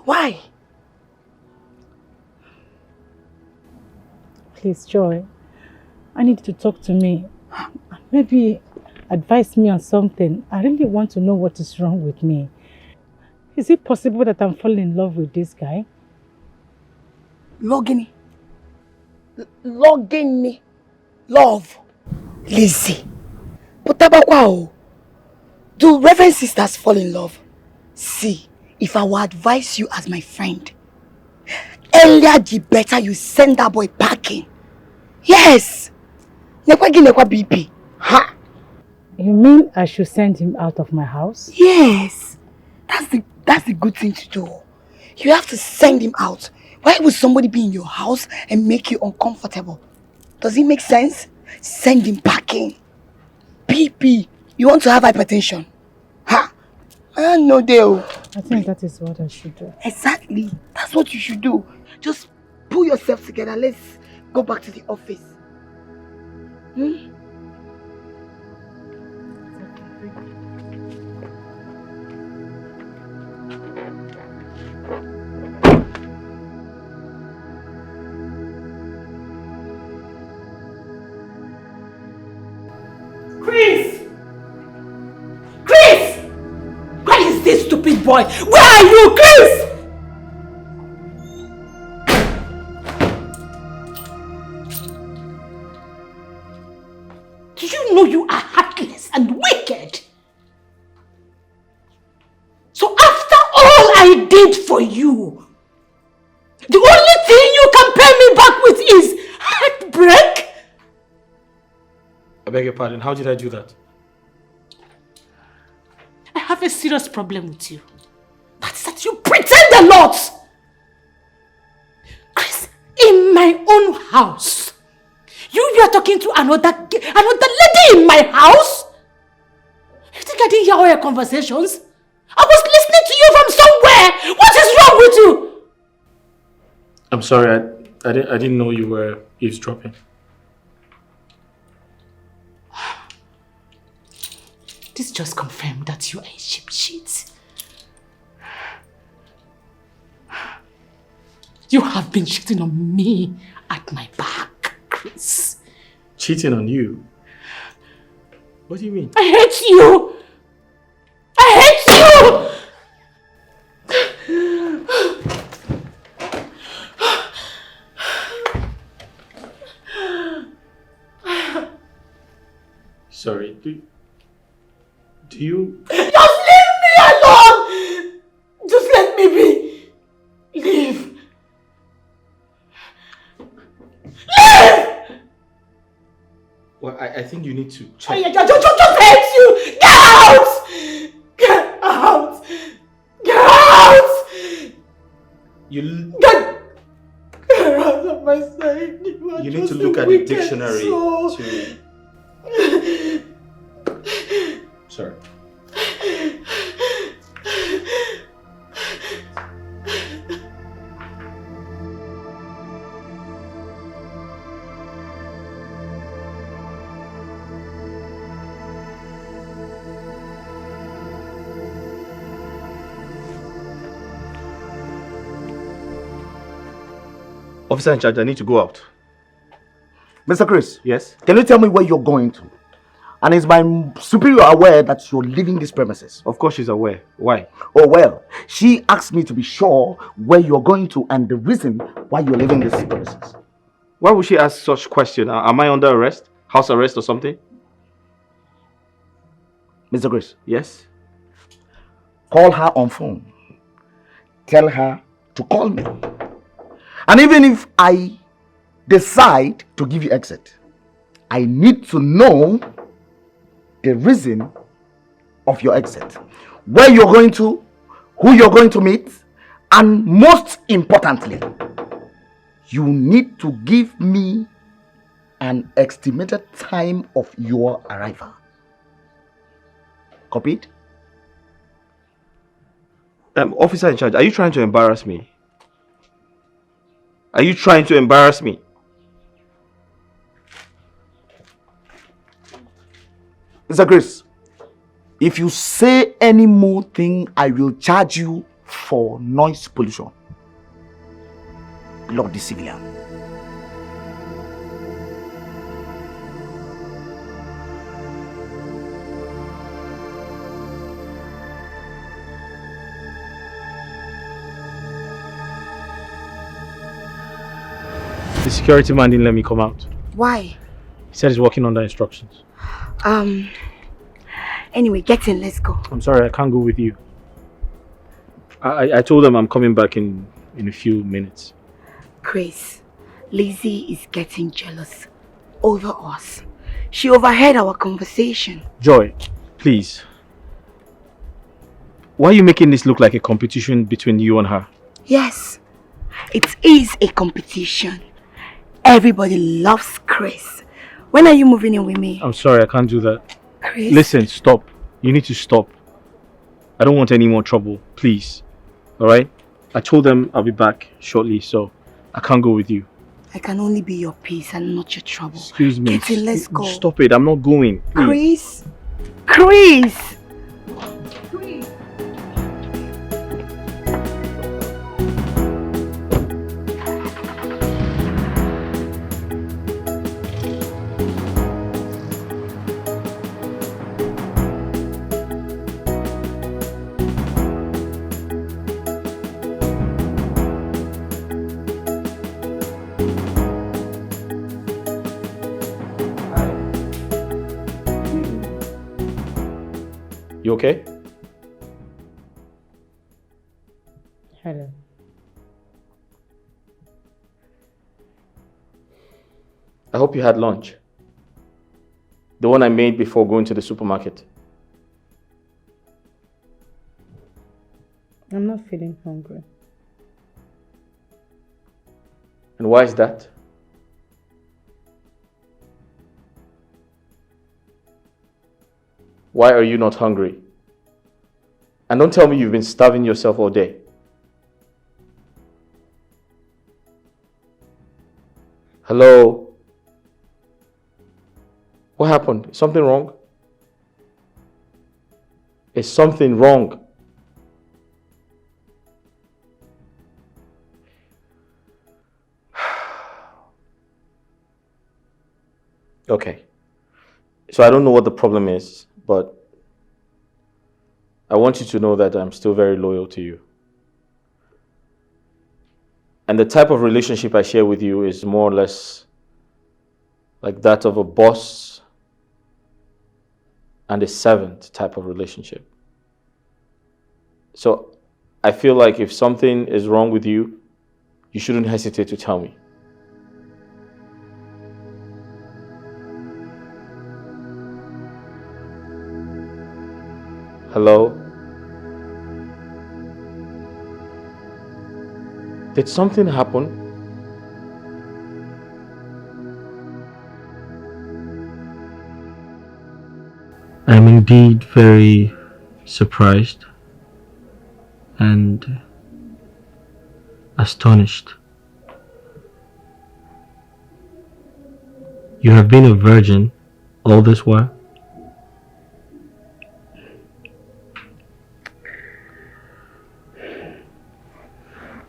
Why? Please, Joy, I need you to talk to me. Maybe advise me on something. I really want to know what is wrong with me. Is it possible that I'm falling in love with this guy? Logini. Love. Lizzy. But wow. Do Reverend sisters fall in love? See, if I were advise you as my friend, earlier the better you send that boy packing. Yes. Nekwa BP. Ha. You mean I should send him out of my house? Yes. That's the good thing to do. You have to send him out. Why would somebody be in your house and make you uncomfortable? Does it make sense? Send him packing. BP. You want to have hypertension? Ha! I know deal. I think that is what I should do. Exactly. That's what you should do. Just pull yourself together. Let's go back to the office. is this stupid boy? Where are you, Chris? Do you know you are heartless and wicked? So after all I did for you, the only thing you can pay me back with is heartbreak? I beg your pardon, how did I do that? I have a serious problem with you. That's that you pretend a lot! Chris, in my own house, you are talking to another lady in my house? You think I didn't hear all your conversations? I was listening to you from somewhere! What is wrong with you? I'm sorry, I didn't know you were eavesdropping. This just confirmed that you are a cheap shit. You have been cheating on me at my back, Chris. Cheating on you? What do you mean? I hate you! I hate you! Sorry, do you... Just leave me alone! Just let me be! Leave! Leave! Well, I think you need to check. I just hate you! Get out! Get out! Get out! Get out of my sight! You need to look at the dictionary to... Sorry. Officer in charge, I need to go out. Mr. Chris. Yes? Can you tell me where you're going to? And is my superior aware that you're leaving this premises? Of course she's aware. Why? Oh well, she asked me to be sure where you're going to and the reason why you're leaving this premises. Why would she ask such question? Am I under arrest? House arrest or something? Mr. Chris. Yes? Call her on phone. Tell her to call me. And even if I decide to give you exit, I need to know the reason of your exit, where you're going to, who you're going to meet, and most importantly, you need to give me an estimated time of your arrival. Copied? Officer in charge, are you trying to embarrass me? Are you trying to embarrass me? Mr. Chris, if you say any more thing, I will charge you for noise pollution. Lord the civilian. The security man didn't let me come out. Why? He said he's working under instructions. Anyway, get in, let's go. I'm sorry, I can't go with you. I told them I'm coming back in a few minutes. Chris, Lizzy is getting jealous over us. She overheard our conversation. Joy, please. Why are you making this look like a competition between you and her? Yes, it is a competition. Everybody loves Chris. When are you moving in with me? I'm sorry, I can't do that. Chris? Listen, stop. You need to stop. I don't want any more trouble, please. Alright? I told them I'll be back shortly, so I can't go with you. I can only be your peace and not your trouble. Excuse me. Get in, let's go. Stop it, I'm not going. Please. Chris! Chris! You okay? Hello. I hope you had lunch. The one I made before going to the supermarket. I'm not feeling hungry. And why is that? Why are you not hungry? And don't tell me you've been starving yourself all day. Hello? What happened? Is something wrong? Is something wrong? Okay. So I don't know what the problem is, but I want you to know that I'm still very loyal to you. And the type of relationship I share with you is more or less like that of a boss and a servant type of relationship. So I feel like if something is wrong with you, you shouldn't hesitate to tell me. Hello? Did something happen? I'm indeed very surprised and astonished. You have been a virgin all this while?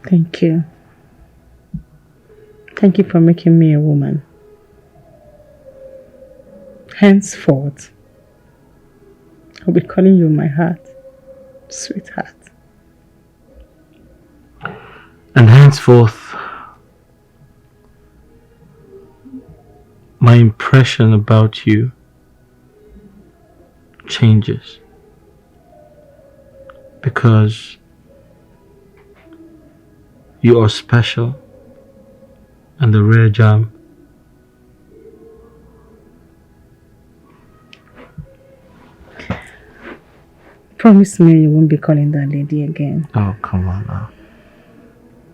Thank you. Thank you for making me a woman. Henceforth, I'll be calling you my heart, sweetheart. And henceforth, my impression about you changes. Because you are special and a rare gem. Promise me you won't be calling that lady again. Oh, come on now.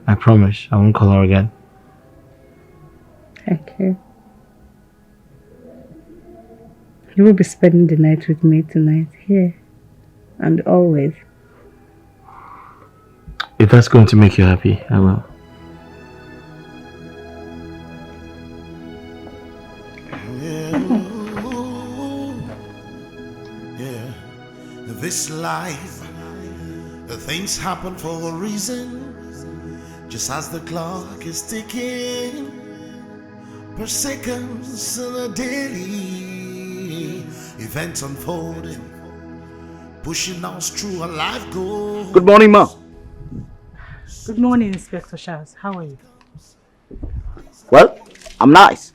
I promise I won't call her again. Thank you. You will be spending the night with me tonight, here and always. If that's going to make you happy, I will. Yeah, this life, things happen for a reason. Just as the clock is ticking, per seconds and a daily events unfolding, pushing us through a life goal. Good morning, ma. Good morning, Inspector Charles. How are you? Well, I'm nice.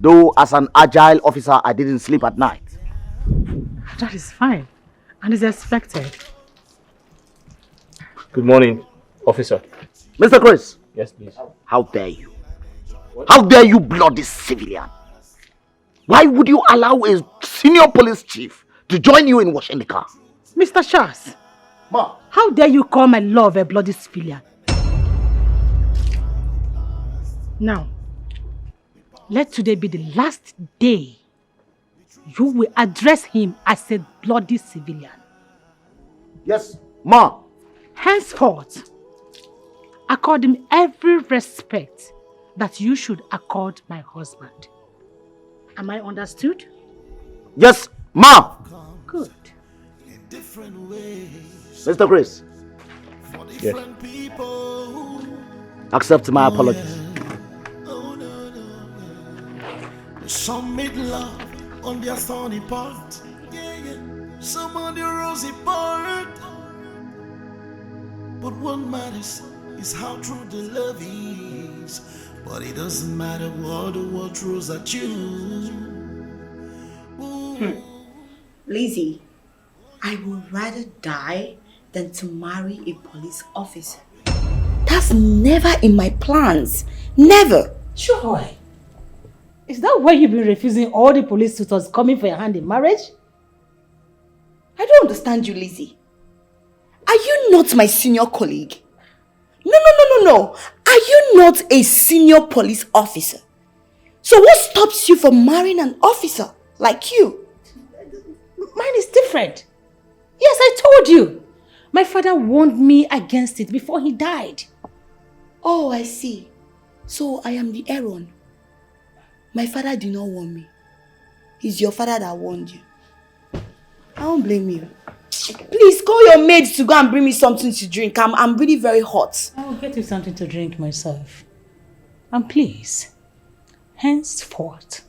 Though as an agile officer, I didn't sleep at night. That is fine and is expected. Good morning, officer. Mr. Chris. Yes, please. How dare you? How dare you bloody civilian? Why would you allow a senior police chief to join you in washing the car? Mr. Charles, Ma. how dare you call my love a bloody civilian? Now, let today be the last day you will address him as a bloody civilian. Yes, ma. Henceforth, accord him every respect that you should accord my husband. Am I understood? Yes, ma. Good. Mr. Chris. Yes. Accept my apologies. Some made love on their sunny part, some on the rosy part. But what matters is how true the love is. But it doesn't matter what the world throws at you. Lizzy, I would rather die than to marry a police officer. That's never in my plans. Never. Joy, is that why you've been refusing all the police suitors coming for your hand in marriage? I don't understand you, Lizzy. Are you not my senior colleague? No. Are you not a senior police officer? So what stops you from marrying an officer like you? Mine is different. Yes, I told you. My father warned me against it before he died. Oh, I see. So I am the error. My father did not warn me. It's your father that warned you. I don't blame you. Please call your maids to go and bring me something to drink. I'm really very hot. I will get you something to drink myself. And please, henceforth,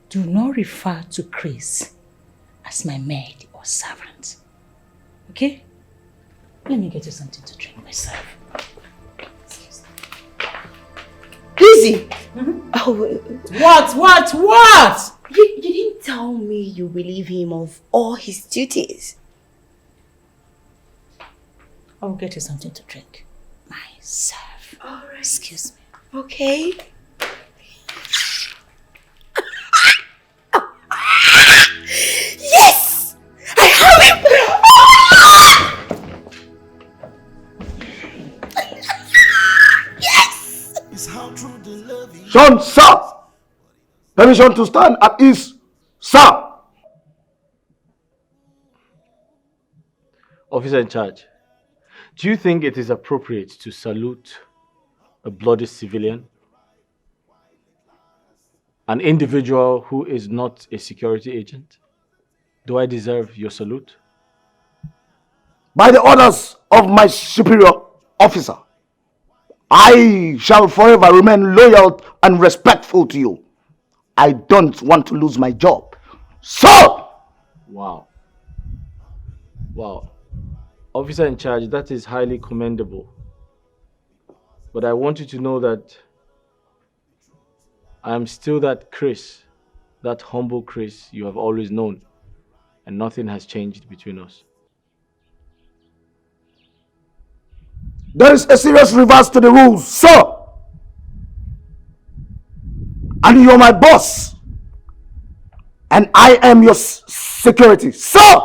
do not refer to Chris as my maid or servant. Okay? Let me get you something to drink myself. Lizzy! Oh, what? You didn't tell me you relieve him of all his duties. I will get you something to drink myself. All right. Excuse me. Okay. Yes! I have him! Yes! Sean, sir! Permission to stand at ease, sir! Officer in charge, do you think it is appropriate to salute a bloody civilian? An individual who is not a security agent? Do I deserve your salute? By the orders of my superior officer, I shall forever remain loyal and respectful to you. I don't want to lose my job. So! Wow. Officer in charge, that is highly commendable. But I want you to know that I am still that Chris, that humble Chris you have always known, and nothing has changed between us. There is a serious reverse to the rules, sir. And you're my boss. And I am your security, sir.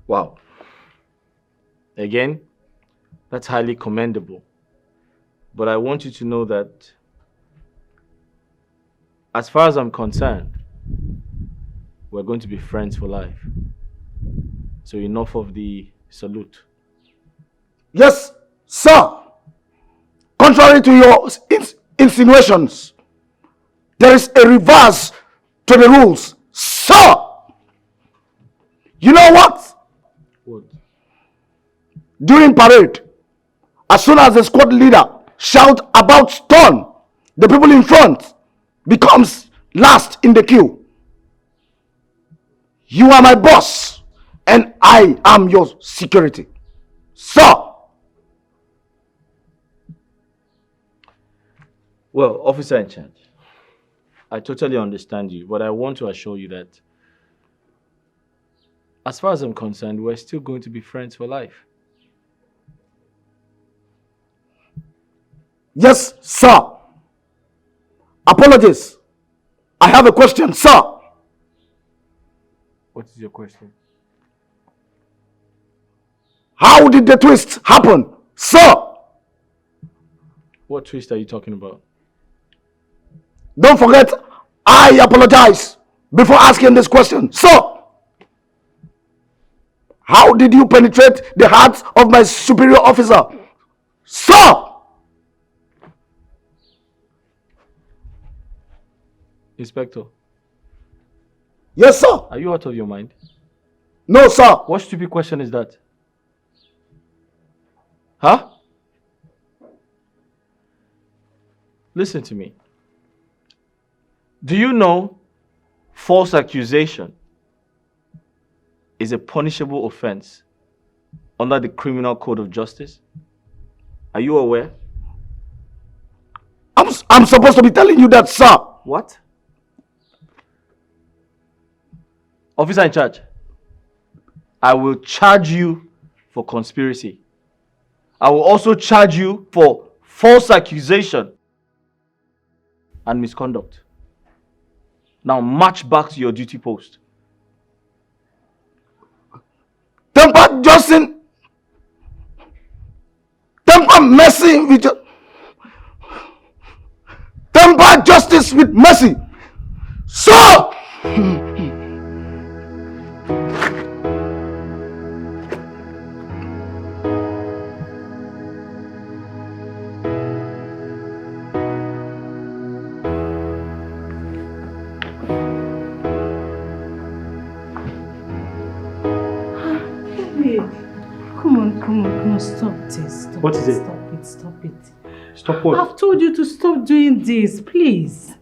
Wow. Again, that's highly commendable. But I want you to know that as far as I'm concerned, we're going to be friends for life. So enough of the salute. Yes, sir. Contrary to your insinuations, there is a reverse to the rules, sir. You know what? What? During parade, as soon as the squad leader shouts about stone, the people in front becomes last in the queue. You are my boss, and I am your security, sir. Well, officer in charge, I totally understand you, but I want to assure you that as far as I'm concerned, we're still going to be friends for life. Yes, sir. Apologies. I have a question, sir. What is your question? How did the twist happen, sir? What twist are you talking about? Don't forget, I apologize before asking this question, sir. How did you penetrate the heart of my superior officer, sir? Inspector. Yes, sir. Are you out of your mind? No, sir. What stupid question is that? Huh? Listen to me. Do you know false accusation is a punishable offense under the Criminal Code of Justice? Are you aware? I'm supposed to be telling you that, sir. What? Officer in charge, I will charge you for conspiracy. I will also charge you for false accusation and misconduct. Now march back to your duty post. Temper justice. Temper mercy with temper justice with mercy. So Come on, stop this. What is it? Stop it. Stop what? I've told you to stop doing this, please.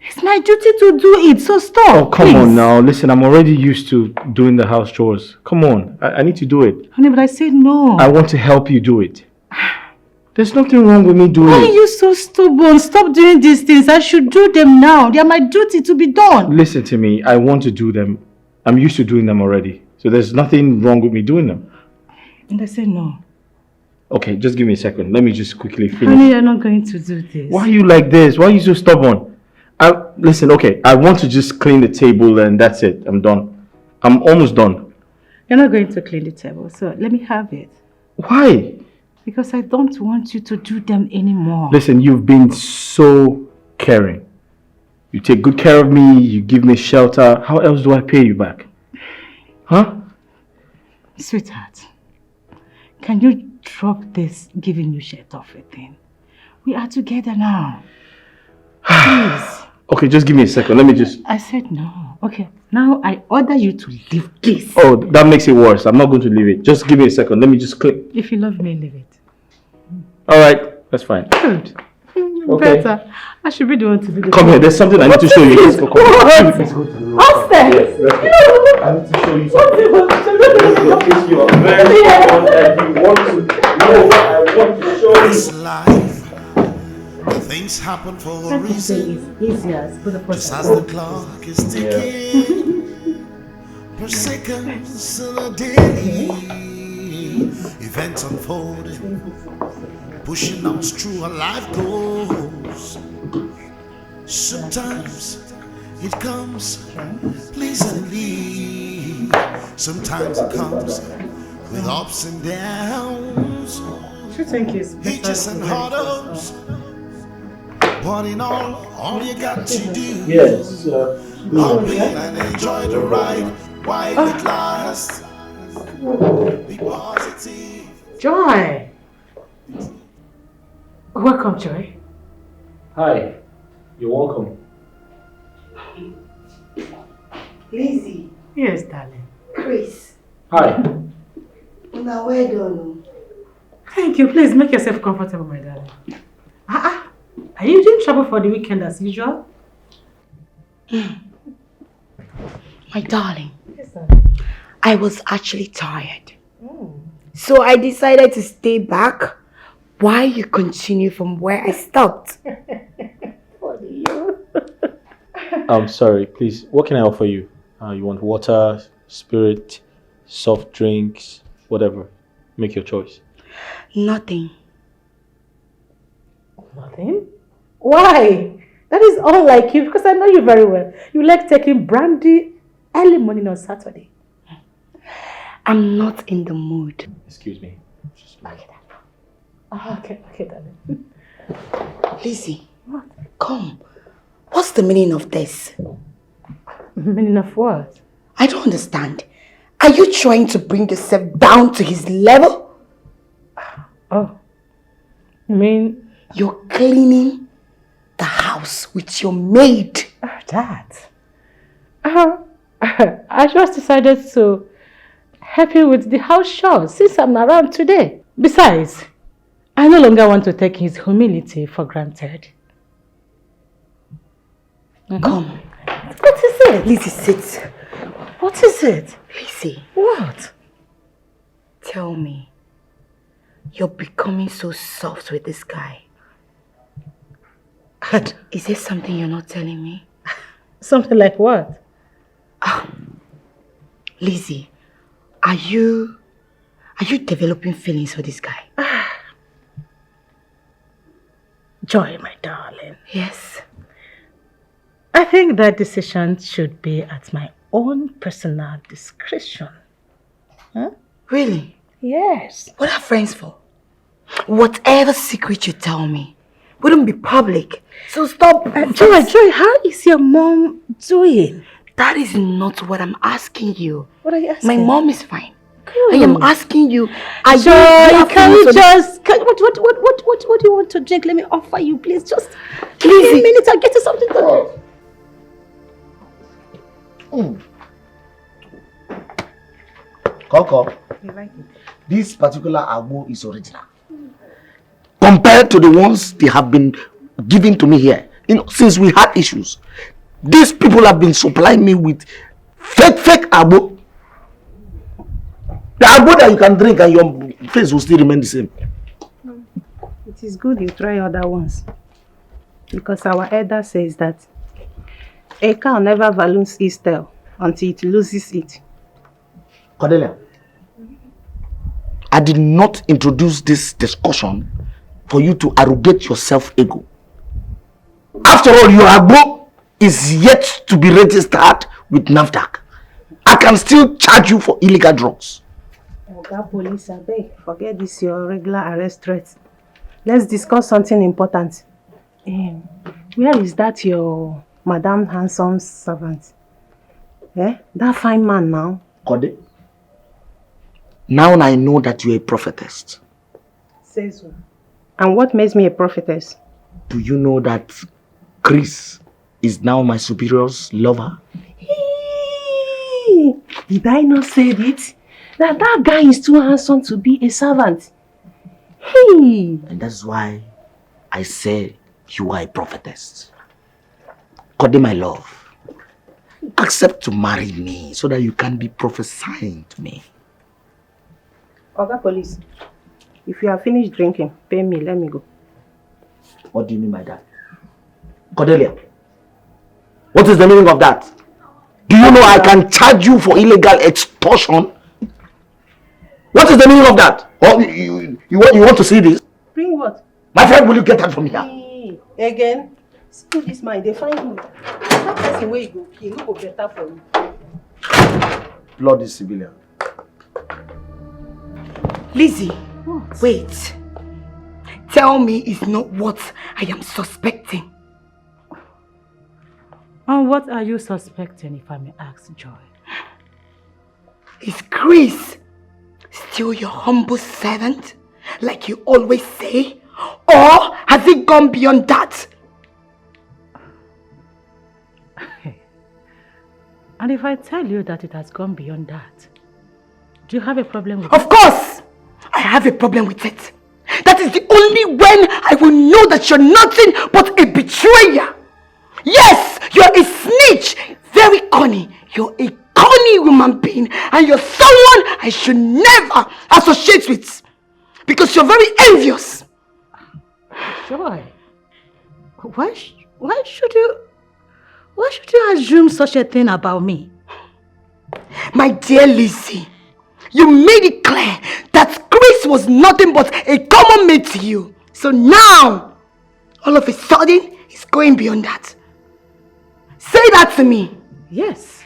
It's my duty to do it, so stop. Oh, come please. on now. Listen, I'm already used to doing the house chores. Come on. I need to do it. Honey, but I said no. I want to help you do it. There's nothing wrong with me doing Why it. are you so stubborn? Stop doing these things. I should do them now. They are my duty to be done. Listen to me. I want to do them. I'm used to doing them already. So there's nothing wrong with me doing them. And I said no. Okay, just give me a second. Let me just quickly finish. Honey, you're not going to do this. Why are you like this? Why are you so stubborn? Listen, okay, I want to just clean the table and that's it. I'm done. I'm almost done. You're not going to clean the table, so let me have it. Why? Because I don't want you to do them anymore. Listen, you've been so caring. You take good care of me, you give me shelter. How else do I pay you back? Huh? Sweetheart, can you drop this giving you shirt off a thing? We are together now. Please. Okay, just give me a second. Let me just... I said no. Okay, now I order you to leave this. Oh, that makes it worse. I'm not going to leave it. Just give me a second. Let me just click. If you love me, leave it. Alright, that's fine. Good. Okay. Better. I should be the one to do this. Come here, there's something I need to show you. Let's go. Come on. Let's go to the room. Upstairs. Yes, I need to show you something. If you are very fun and you want to know, I want to show you. This life, things happen for a reason. Just as the clock is ticking, per seconds in a day, events unfolding, pushing us through our life goals. Sometimes it comes pleasantly, sometimes it comes with ups and downs, hitches and hurdles. But in all you got to do Yes, hop in and enjoy the ride while it lasts. Be positive. Joy. Welcome, Joy. Hi, you're welcome. Lizzy. Yes, darling. Chris. Hi. Now well done. Thank you. Please make yourself comfortable, my darling. Are you in trouble for the weekend as usual? My darling. Yes, darling. I was actually tired. So I decided to stay back while you continue from where I stopped. I'm sorry, please. What can I offer you? You want water, spirit, soft drinks, whatever. Make your choice. Nothing. Nothing? Why? That is unlike you because I know you very well. You like taking brandy early morning on Saturday. I'm not in the mood. Excuse me. Okay, darling. Lizzy, come. What's the meaning of this? Meaning of what? I don't understand. Are you trying to bring yourself down to his level? Oh. You mean? You're cleaning the house with your maid. That? I just decided to help you with the house chores since I'm around today. Besides, I no longer want to take his humility for granted. Come. What is it? Lizzy, sit. What is it? Lizzy. What? Tell me. You're becoming so soft with this guy. Is there something you're not telling me? Something like what? Lizzy, are you developing feelings for this guy? Joy, my darling. Yes. I think that decision should be at my own personal discretion. Huh? Really? Yes. What are friends for? Whatever secret you tell me wouldn't be public. So stop. Joy, how is your mom doing? That is not what I'm asking you. What are you asking? My mom is fine. Good. I am asking you. Joy, can you just... what do you want to drink? Let me offer you, please. Just give me a minute. I'll get you something to drink. Coco, You like it? this particular agbo is original. Compared to the ones they have been giving to me here, since we had issues, these people have been supplying me with fake agbo. The agbo that you can drink and your face will still remain the same. It is good you try other ones. Because our elder says that a cow never values its tail until it loses it. Cordelia, I did not introduce this discussion for you to arrogate your self-ego. After all, your agbo is yet to be registered with NAFDAC. I can still charge you for illegal drugs. Oga police, I beg, forget this your regular arrest threat. Let's discuss something important. Where is that your Madame Handsome's servant? That fine man now. Kode, now I know that you're a prophetess. Says so. And what makes me a prophetess? Do you know that Chris is now my superior's lover? Hey, did I not say it? That guy is too handsome to be a servant. Hey. And that's why I say you are a prophetess. Kode, my love, accept to marry me so that you can be prophesying to me. Oga police, if you have finished drinking, pay me, let me go. What do you mean by that? Cordelia, what is the meaning of that? Do you know I can charge you for illegal extortion? What is the meaning of that? Oh, you want to see this? Bring what? My friend, will you get that from here? Hey, again? See this man, they find you. That person where you go kill, no go better for you. Bloody civilian. Lizzy, What? wait. Tell me it's not what I am suspecting. And what are you suspecting, if I may ask, Joy? Is Chris still your humble servant, like you always say? Or has it gone beyond that? And if I tell you that it has gone beyond that, do you have a problem with it? Of course! I have a problem with it. That is the only when I will know that you're nothing but a betrayer. Yes, you're a snitch. Very cunning. You're a cunning human being. And you're someone I should never associate with. Because you're very envious. Joy, why should you assume such a thing about me? My dear Lizzy, you made it clear that Chris was nothing but a common mate to you. So now, all of a sudden, it's going beyond that. Say that to me. Yes.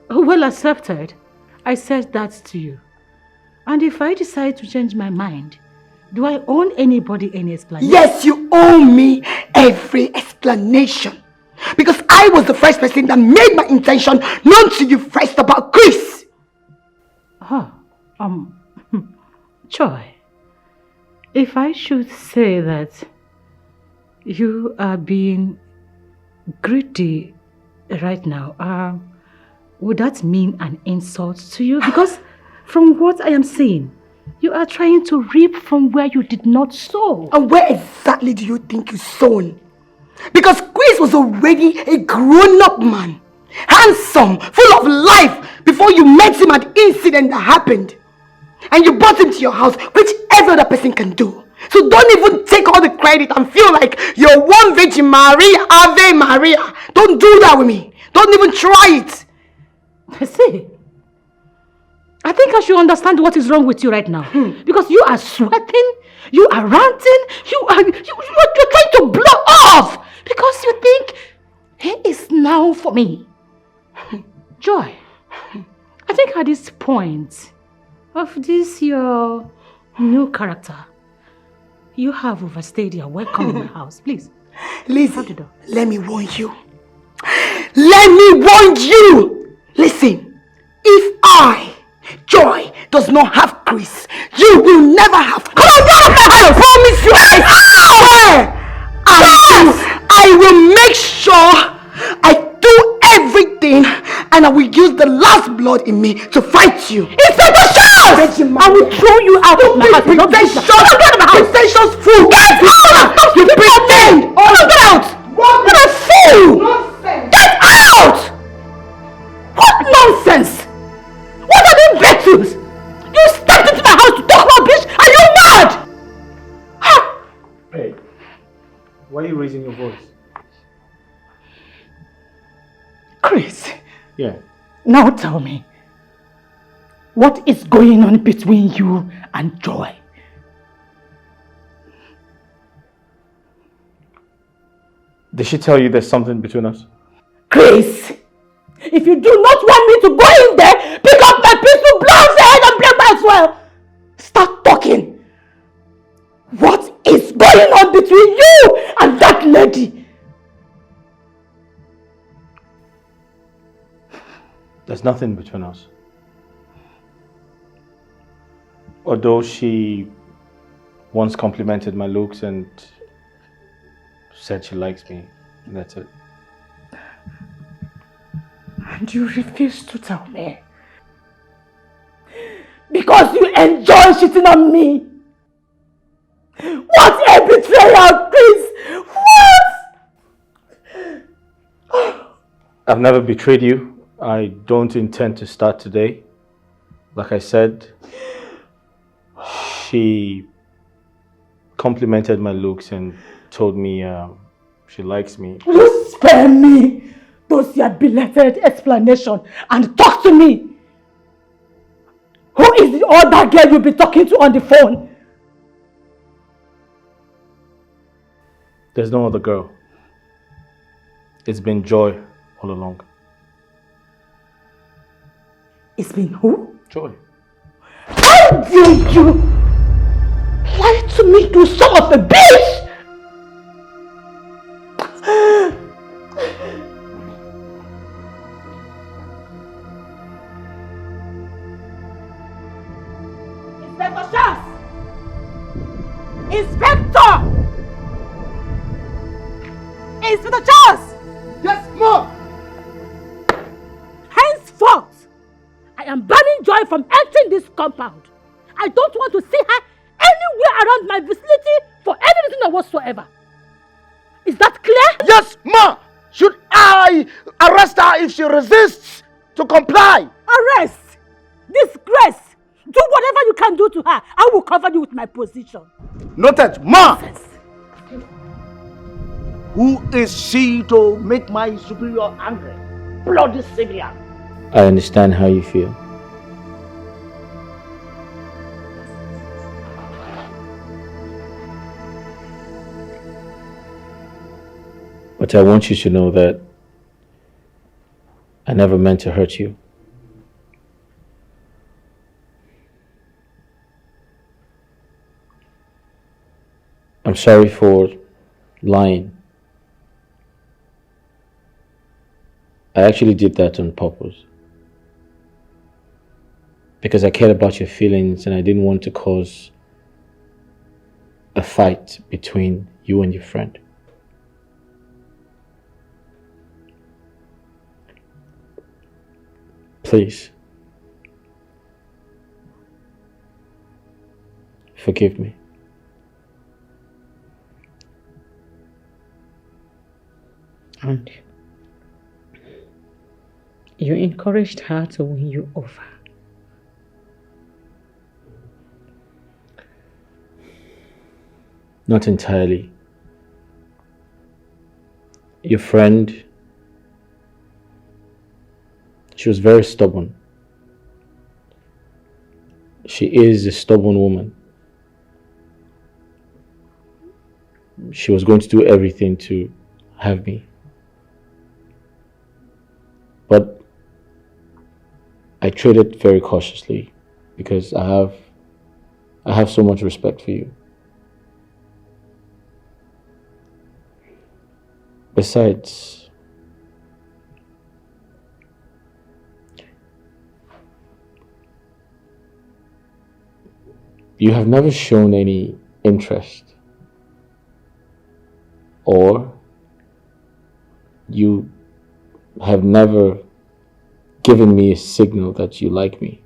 Well accepted. I said that to you. And if I decide to change my mind, do I owe anybody any explanation? Yes, you owe me every explanation. Because I was the first person that made my intention known to you first about Chris. Joy, if I should say that you are being greedy right now, would that mean an insult to you? Because from what I am seeing, you are trying to reap from where you did not sow. And where exactly do you think you sown? Because Chris was already a grown-up man, handsome, full of life before you met him at the incident that happened. And you brought him to your house, which every other person can do. So don't even take all the credit and feel like you're one Virgin Maria, Ave Maria. Don't do that with me. Don't even try it. See, I think I should understand what is wrong with you right now. Because you are sweating, you are ranting, you're trying to blow off. Because you think, he is now for me. Joy, I think at this point of this your new character, you have overstayed your welcome in my house. Please. Lizzy, let me warn you. Let me warn you! Listen, if I, Joy, does not have Chris, you will never have Chris. Come on, get out of my house! I promise you, I will make sure I do everything and I will use the last blood in me to fight you. Inspector Charles! I will throw you out of my house. Pretentious fool! Get out! You pretend! Get out! What a fool! Nonsense! Get out! What nonsense? What are these battles? You stepped into my house to talk rubbish? Are you mad? Hey, why are you raising your voice? Chris. Yeah. Now tell me, what is going on between you and Joy? Did she tell you there's something between us? Chris, if you do not want me to go in there, pick up my pistol, blow the head and break my as well. Start talking. What is going on between you and that lady? There's nothing between us. Although she once complimented my looks and said she likes me, and that's it. And you refuse to tell me? Because you enjoy shitting on me? What a betrayal, Chris! What? I've never betrayed you. I don't intend to start today. Like I said, she complimented my looks and told me she likes me. You spare me those your belated explanation and talk to me. Who is the other girl you'll be talking to on the phone? There's no other girl. It's been Joy all along. It's been who? Joy. How dare you lie to me, you son of a bitch! Inspector Charles! Inspector! Inspector Charles! Yes, Mom! Henceforth, I am banning Joy from entering this compound. I don't want to see her anywhere around my vicinity for any reason whatsoever. Is that clear? Yes, Ma! Should I arrest her if she resists to comply? Arrest! Disgrace! Do whatever you can do to her. I will cover you with my position. Noted, Ma! Who is she to make my superior angry? Bloody civilian! I understand how you feel. But I want you to know that I never meant to hurt you. I'm sorry for lying. I actually did that on purpose. Because I cared about your feelings and I didn't want to cause a fight between you and your friend. Please, forgive me. And you encouraged her to win you over. Not entirely. Your friend She was very stubborn. She is a stubborn woman. She was going to do everything to have me. But I traded very cautiously because I have so much respect for you. Besides, you have never shown any interest, or you have never given me a signal that you like me.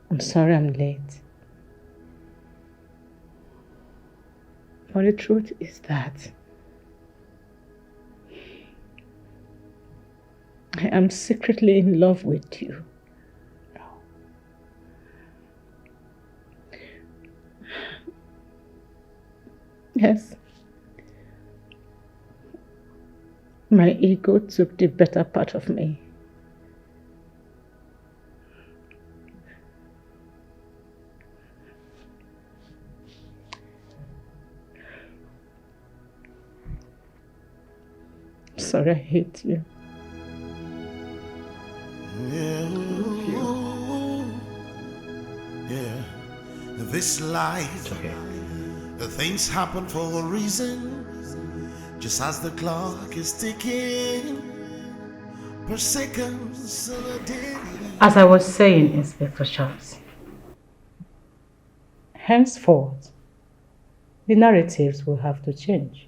I'm sorry I'm late. But the truth is that I am secretly in love with you. Yes. My ego took the better part of me. Sorry, I hate you. Yeah, this life, the things happen for a reason. Just as the clock is ticking, per seconds of the day. As I was saying, Inspector Charles, henceforth, the narratives will have to change.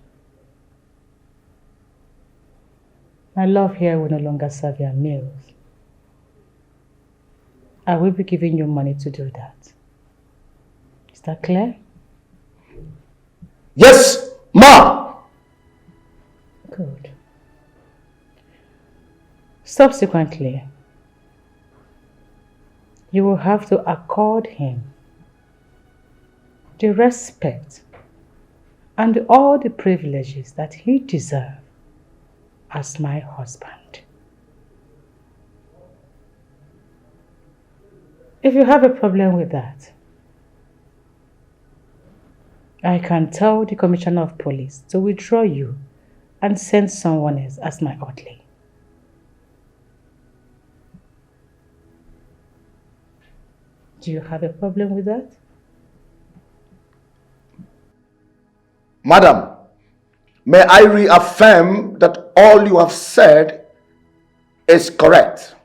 My love here will no longer serve your meals. I will be giving you money to do that. Is that clear? Yes, ma! Good. Subsequently, you will have to accord him the respect and all the privileges that he deserves as my husband. If you have a problem with that, I can tell the Commissioner of Police to withdraw you and send someone else as my orderly. Do you have a problem with that? Madam, may I reaffirm that all you have said is correct.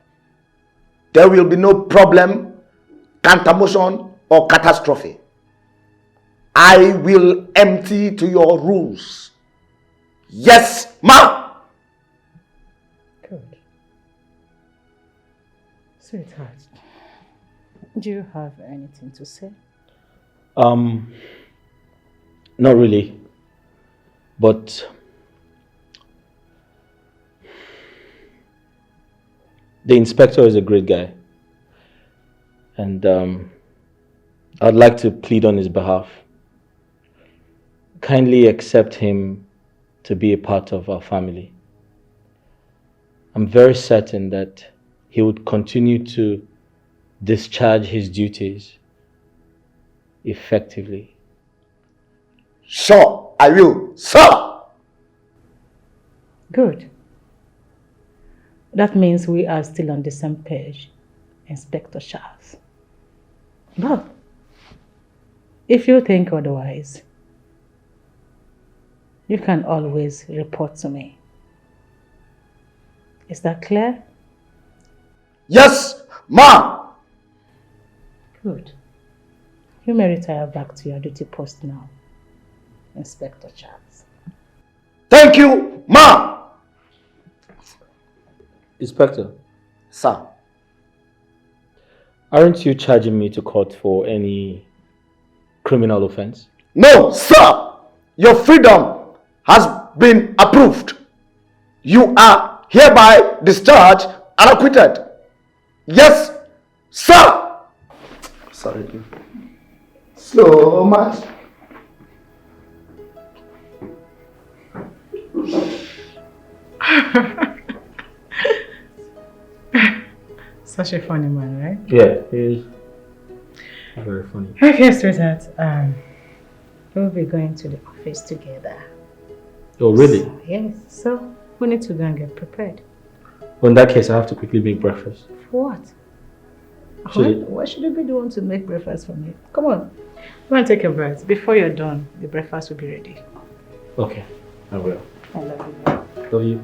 There will be no problem, counter-motion, or catastrophe. I will empty to your rules. Yes, ma'am. Good. Sweetheart, do you have anything to say? Not really. But the inspector is a great guy. And I'd like to plead on his behalf. Kindly accept him to be a part of our family. I'm very certain that he would continue to discharge his duties effectively. Sure, I will, sir. Good. That means we are still on the same page, Inspector Charles. But if you think otherwise, you can always report to me. Is that clear? Yes, ma'am. Good. You may retire back to your duty post now, Inspector Charles. Thank you, ma'am. Inspector. Sir. Aren't you charging me to court for any criminal offense? No, sir. Your freedom has been approved. You are hereby discharged and acquitted. Yes, Sir! Sorry. So much. Such a funny man, right? Yeah, he is very funny. Okay, sweetheart. We'll be going to the office together. Oh, really? Yes, so we need to go and get prepared. Well, in that case, I have to quickly make breakfast. For what? Should Why should you be the one to make breakfast for me? Come on. Go and take a bath. Before you're done, the breakfast will be ready. Okay, I will. I love you. Love you.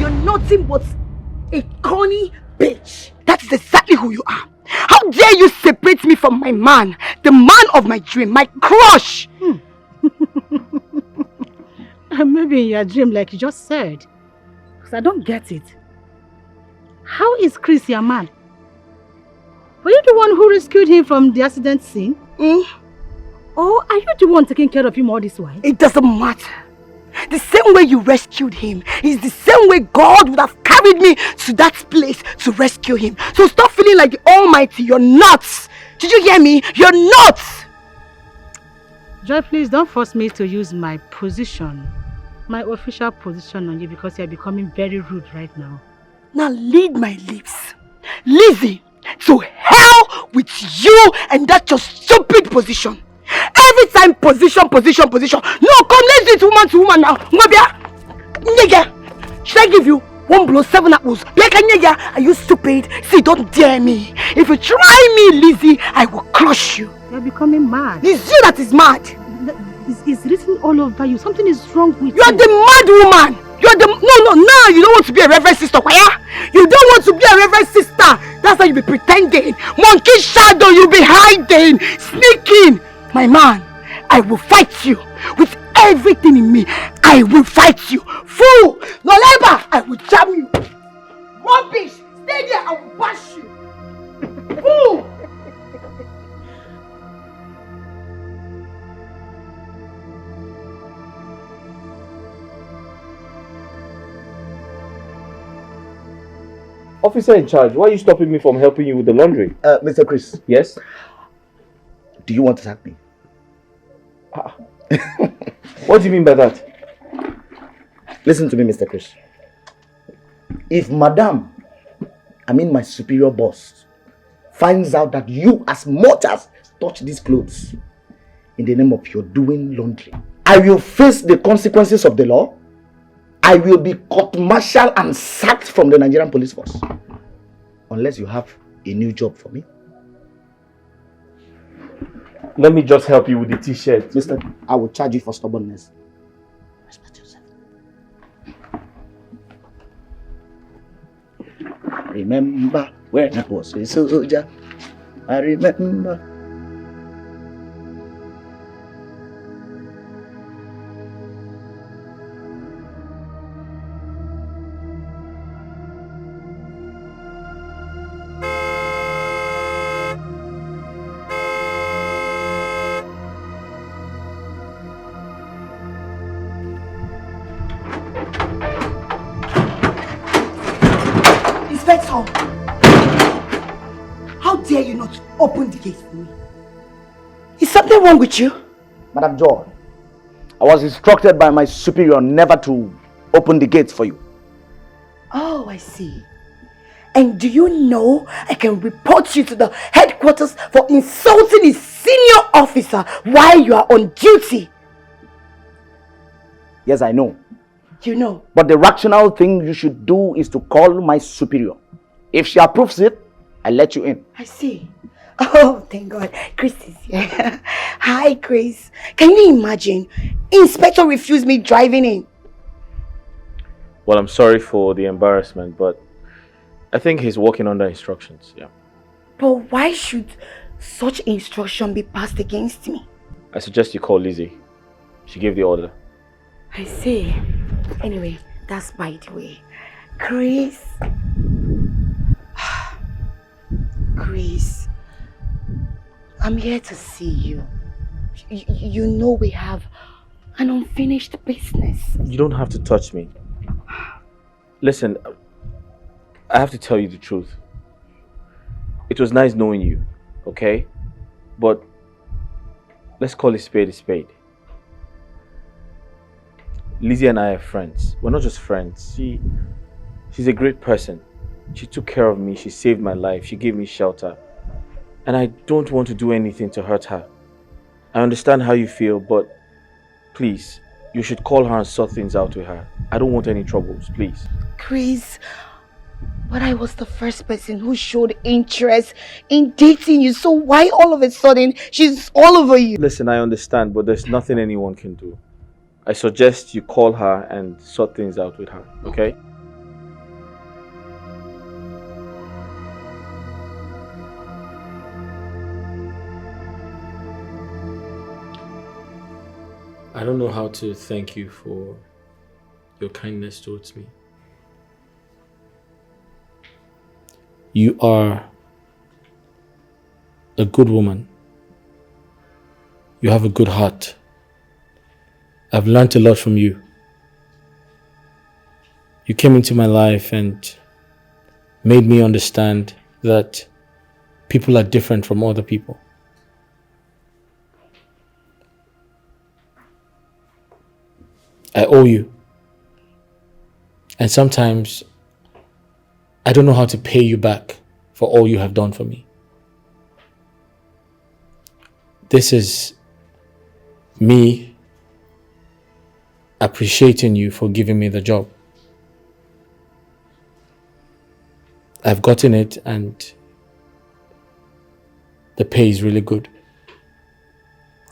You're nothing but a corny bitch. That is exactly who you are. How dare you separate me from my man, the man of my dream, my crush? Maybe in your dream, like you just said. Because I don't get it. How is Chris your man? Were you the one who rescued him from the accident scene? Or are you the one taking care of him all this while? It doesn't matter. The same way you rescued him is the same way God would have carried me to that place to rescue him. So stop feeling like the Almighty. You're nuts. Did you hear me? You're nuts. Joy, please don't force me to use my position, my official position on you, because you're becoming very rude right now. Now lead my lips. Lizzy, to hell with you and that your stupid position. Every time position. No, come, let's do it woman to woman now. Nigga, should I give you 1 blow, 7 apples? Are you stupid? See, don't dare me. If you try me, Lizzy, I will crush you. You're becoming mad. It's you that is mad. It's written all over you. Something is wrong with you. You're the mad woman. You're the... No, now you don't want to be a reverend sister, Kwaya. You don't want to be a reverend sister. That's why you be pretending. Monkey shadow, you be hiding, sneaking. My man, I will fight you with everything in me. I will fight you. Fool! No labor! I will jam you. Rubbish! Stay there, I will bash you. Fool! Officer in charge, why are you stopping me from helping you with the laundry? Mr. Chris. Yes? Do you want to sack me? What do you mean by that? Listen to me, Mr. Chris. If my superior boss, finds out that you as much as touch these clothes in the name of your doing laundry, I will face the consequences of the law. I will be court-martialed and sacked from the Nigerian police force. Unless you have a new job for me. Let me just help you with the t-shirt. Mister, I will charge you for stubbornness. Respect yourself. Remember when I was a soldier. I remember. How dare you not open the gate for me? Is something wrong with you? Madam Joy, I was instructed by my superior never to open the gates for you. Oh, I see. And do you know I can report you to the headquarters for insulting a senior officer while you are on duty? Yes, I know. You know. But the rational thing you should do is to call my superior. If she approves it, I'll let you in. I see. Oh, thank God. Chris is here. Hi, Chris. Can you imagine? Inspector refused me driving in. Well, I'm sorry for the embarrassment, but I think he's working under instructions, yeah. But why should such instruction be passed against me? I suggest you call Lizzy. She gave the order. I see. Anyway, that's by the way. Chris. Chris, I'm here to see you. You know we have An unfinished business. You don't have to touch me. Listen, I have to tell you the truth. It was nice knowing you, okay? But let's call a spade a spade. Lizzy and I are friends. We're not just friends. She's a great person. She took care of me. She saved my life. She gave me shelter. And I don't want to do anything to hurt her. I understand how you feel, but please, you should call her and sort things out with her. I don't want any troubles, please. Chris, but I was the first person who showed interest in dating you, so why all of a sudden she's all over you? Listen, I understand, but there's nothing anyone can do. I suggest you call her and sort things out with her, okay? I don't know how to thank you for your kindness towards me. You are a good woman. You have a good heart. I've learned a lot from you. You came into my life and made me understand that people are different from other people. I owe you. And sometimes I don't know how to pay you back for all you have done for me. This is me appreciating you for giving me the job. I've gotten it and the pay is really good.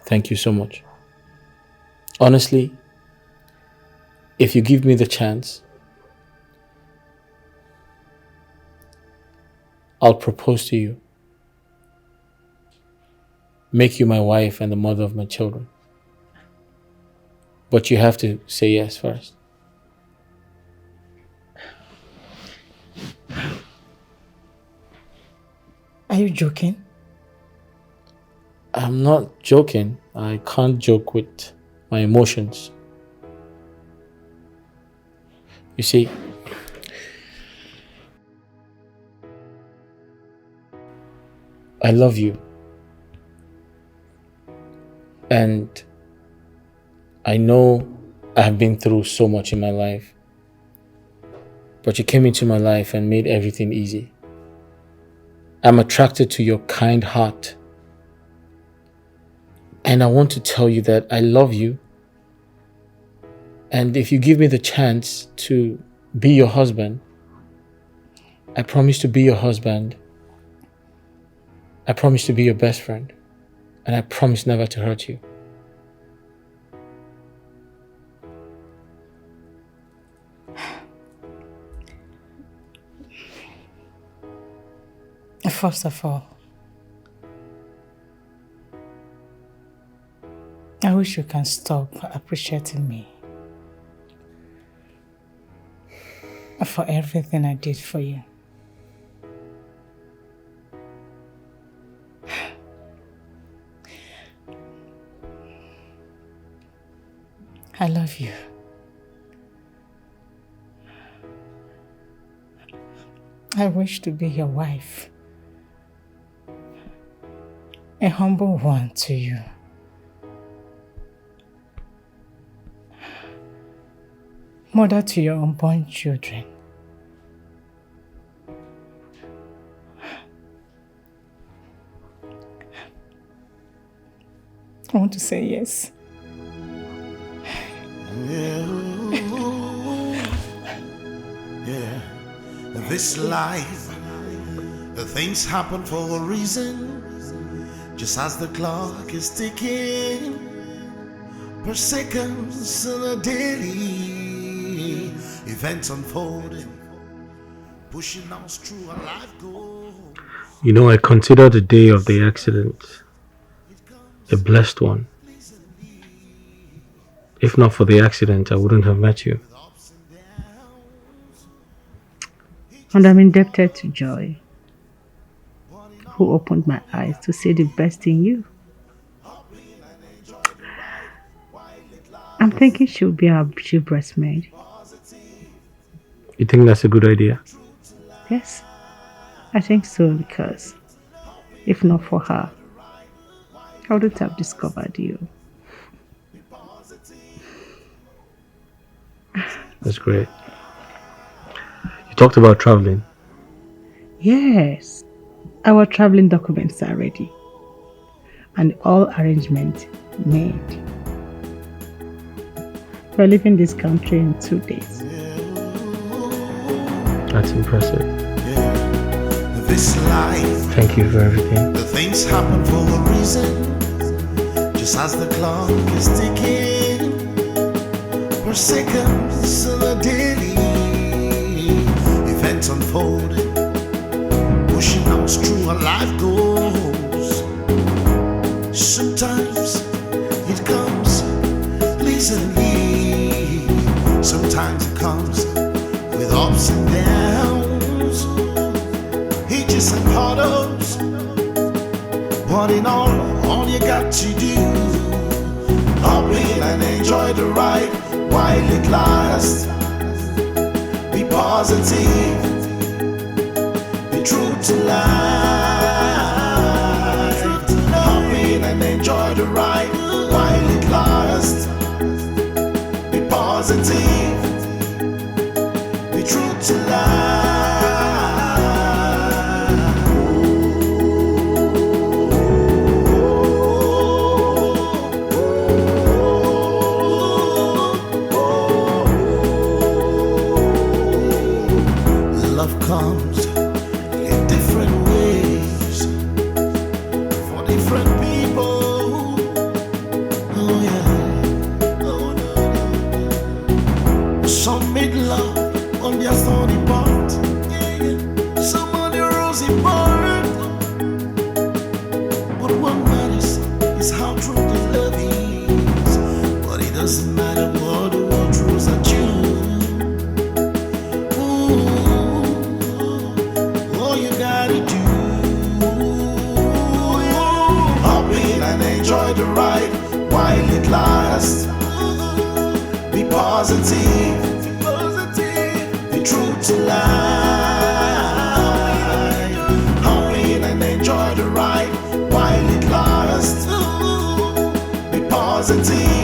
Thank you so much. Honestly, if you give me the chance, I'll propose to you. Make you my wife and the mother of my children. But you have to say yes first. Are you joking? I'm not joking. I can't joke with my emotions. You see, I love you. And I know I have been through so much in my life. But you came into my life and made everything easy. I'm attracted to your kind heart. And I want to tell you that I love you. And if you give me the chance to be your husband, I promise to be your husband. I promise to be your best friend. And I promise never to hurt you. First of all, I wish you can stop appreciating me for everything I did for you. I love you. I wish to be your wife. A humble one to you. Mother to your unborn children. I want to say yes. Yeah. This life, the things happen for a reason. Just as the clock is ticking, per seconds and a daily events unfolding, pushing us through our life goals. You know, I consider the day of the accident a blessed one. If not for the accident, I wouldn't have met you. And I'm indebted to Joy, who opened my eyes to see the best in you. I'm thinking she'll breastmaid. You think that's a good idea? Yes, I think so, because if not for her, I wouldn't have discovered you. That's great. You talked about traveling. Yes, our traveling documents are ready and all arrangements made. We're leaving this country in 2 days. That's impressive. This life, thank you for everything. The things happen for a reason. Just as the clock is ticking, per seconds on a daily, events unfold, pushing us through our life goals. Sometimes it comes pleasantly, sometimes it comes with ups and downs, hitches and hurdles. But in all you got to do, hop in and enjoy the ride while it lasts. Be positive, be true to life. Hop in and enjoy the ride while it lasts. Be positive, be true to life. Comes in different ways for different people. Oh yeah, oh no. Some made love on their thorny part, some on their rosy part. But what matters is how true the love is. But it doesn't matter what the world throws at you. Enjoy the ride while it lasts. Be positive, be true to life. Hop in and enjoy the ride while it lasts. Be positive.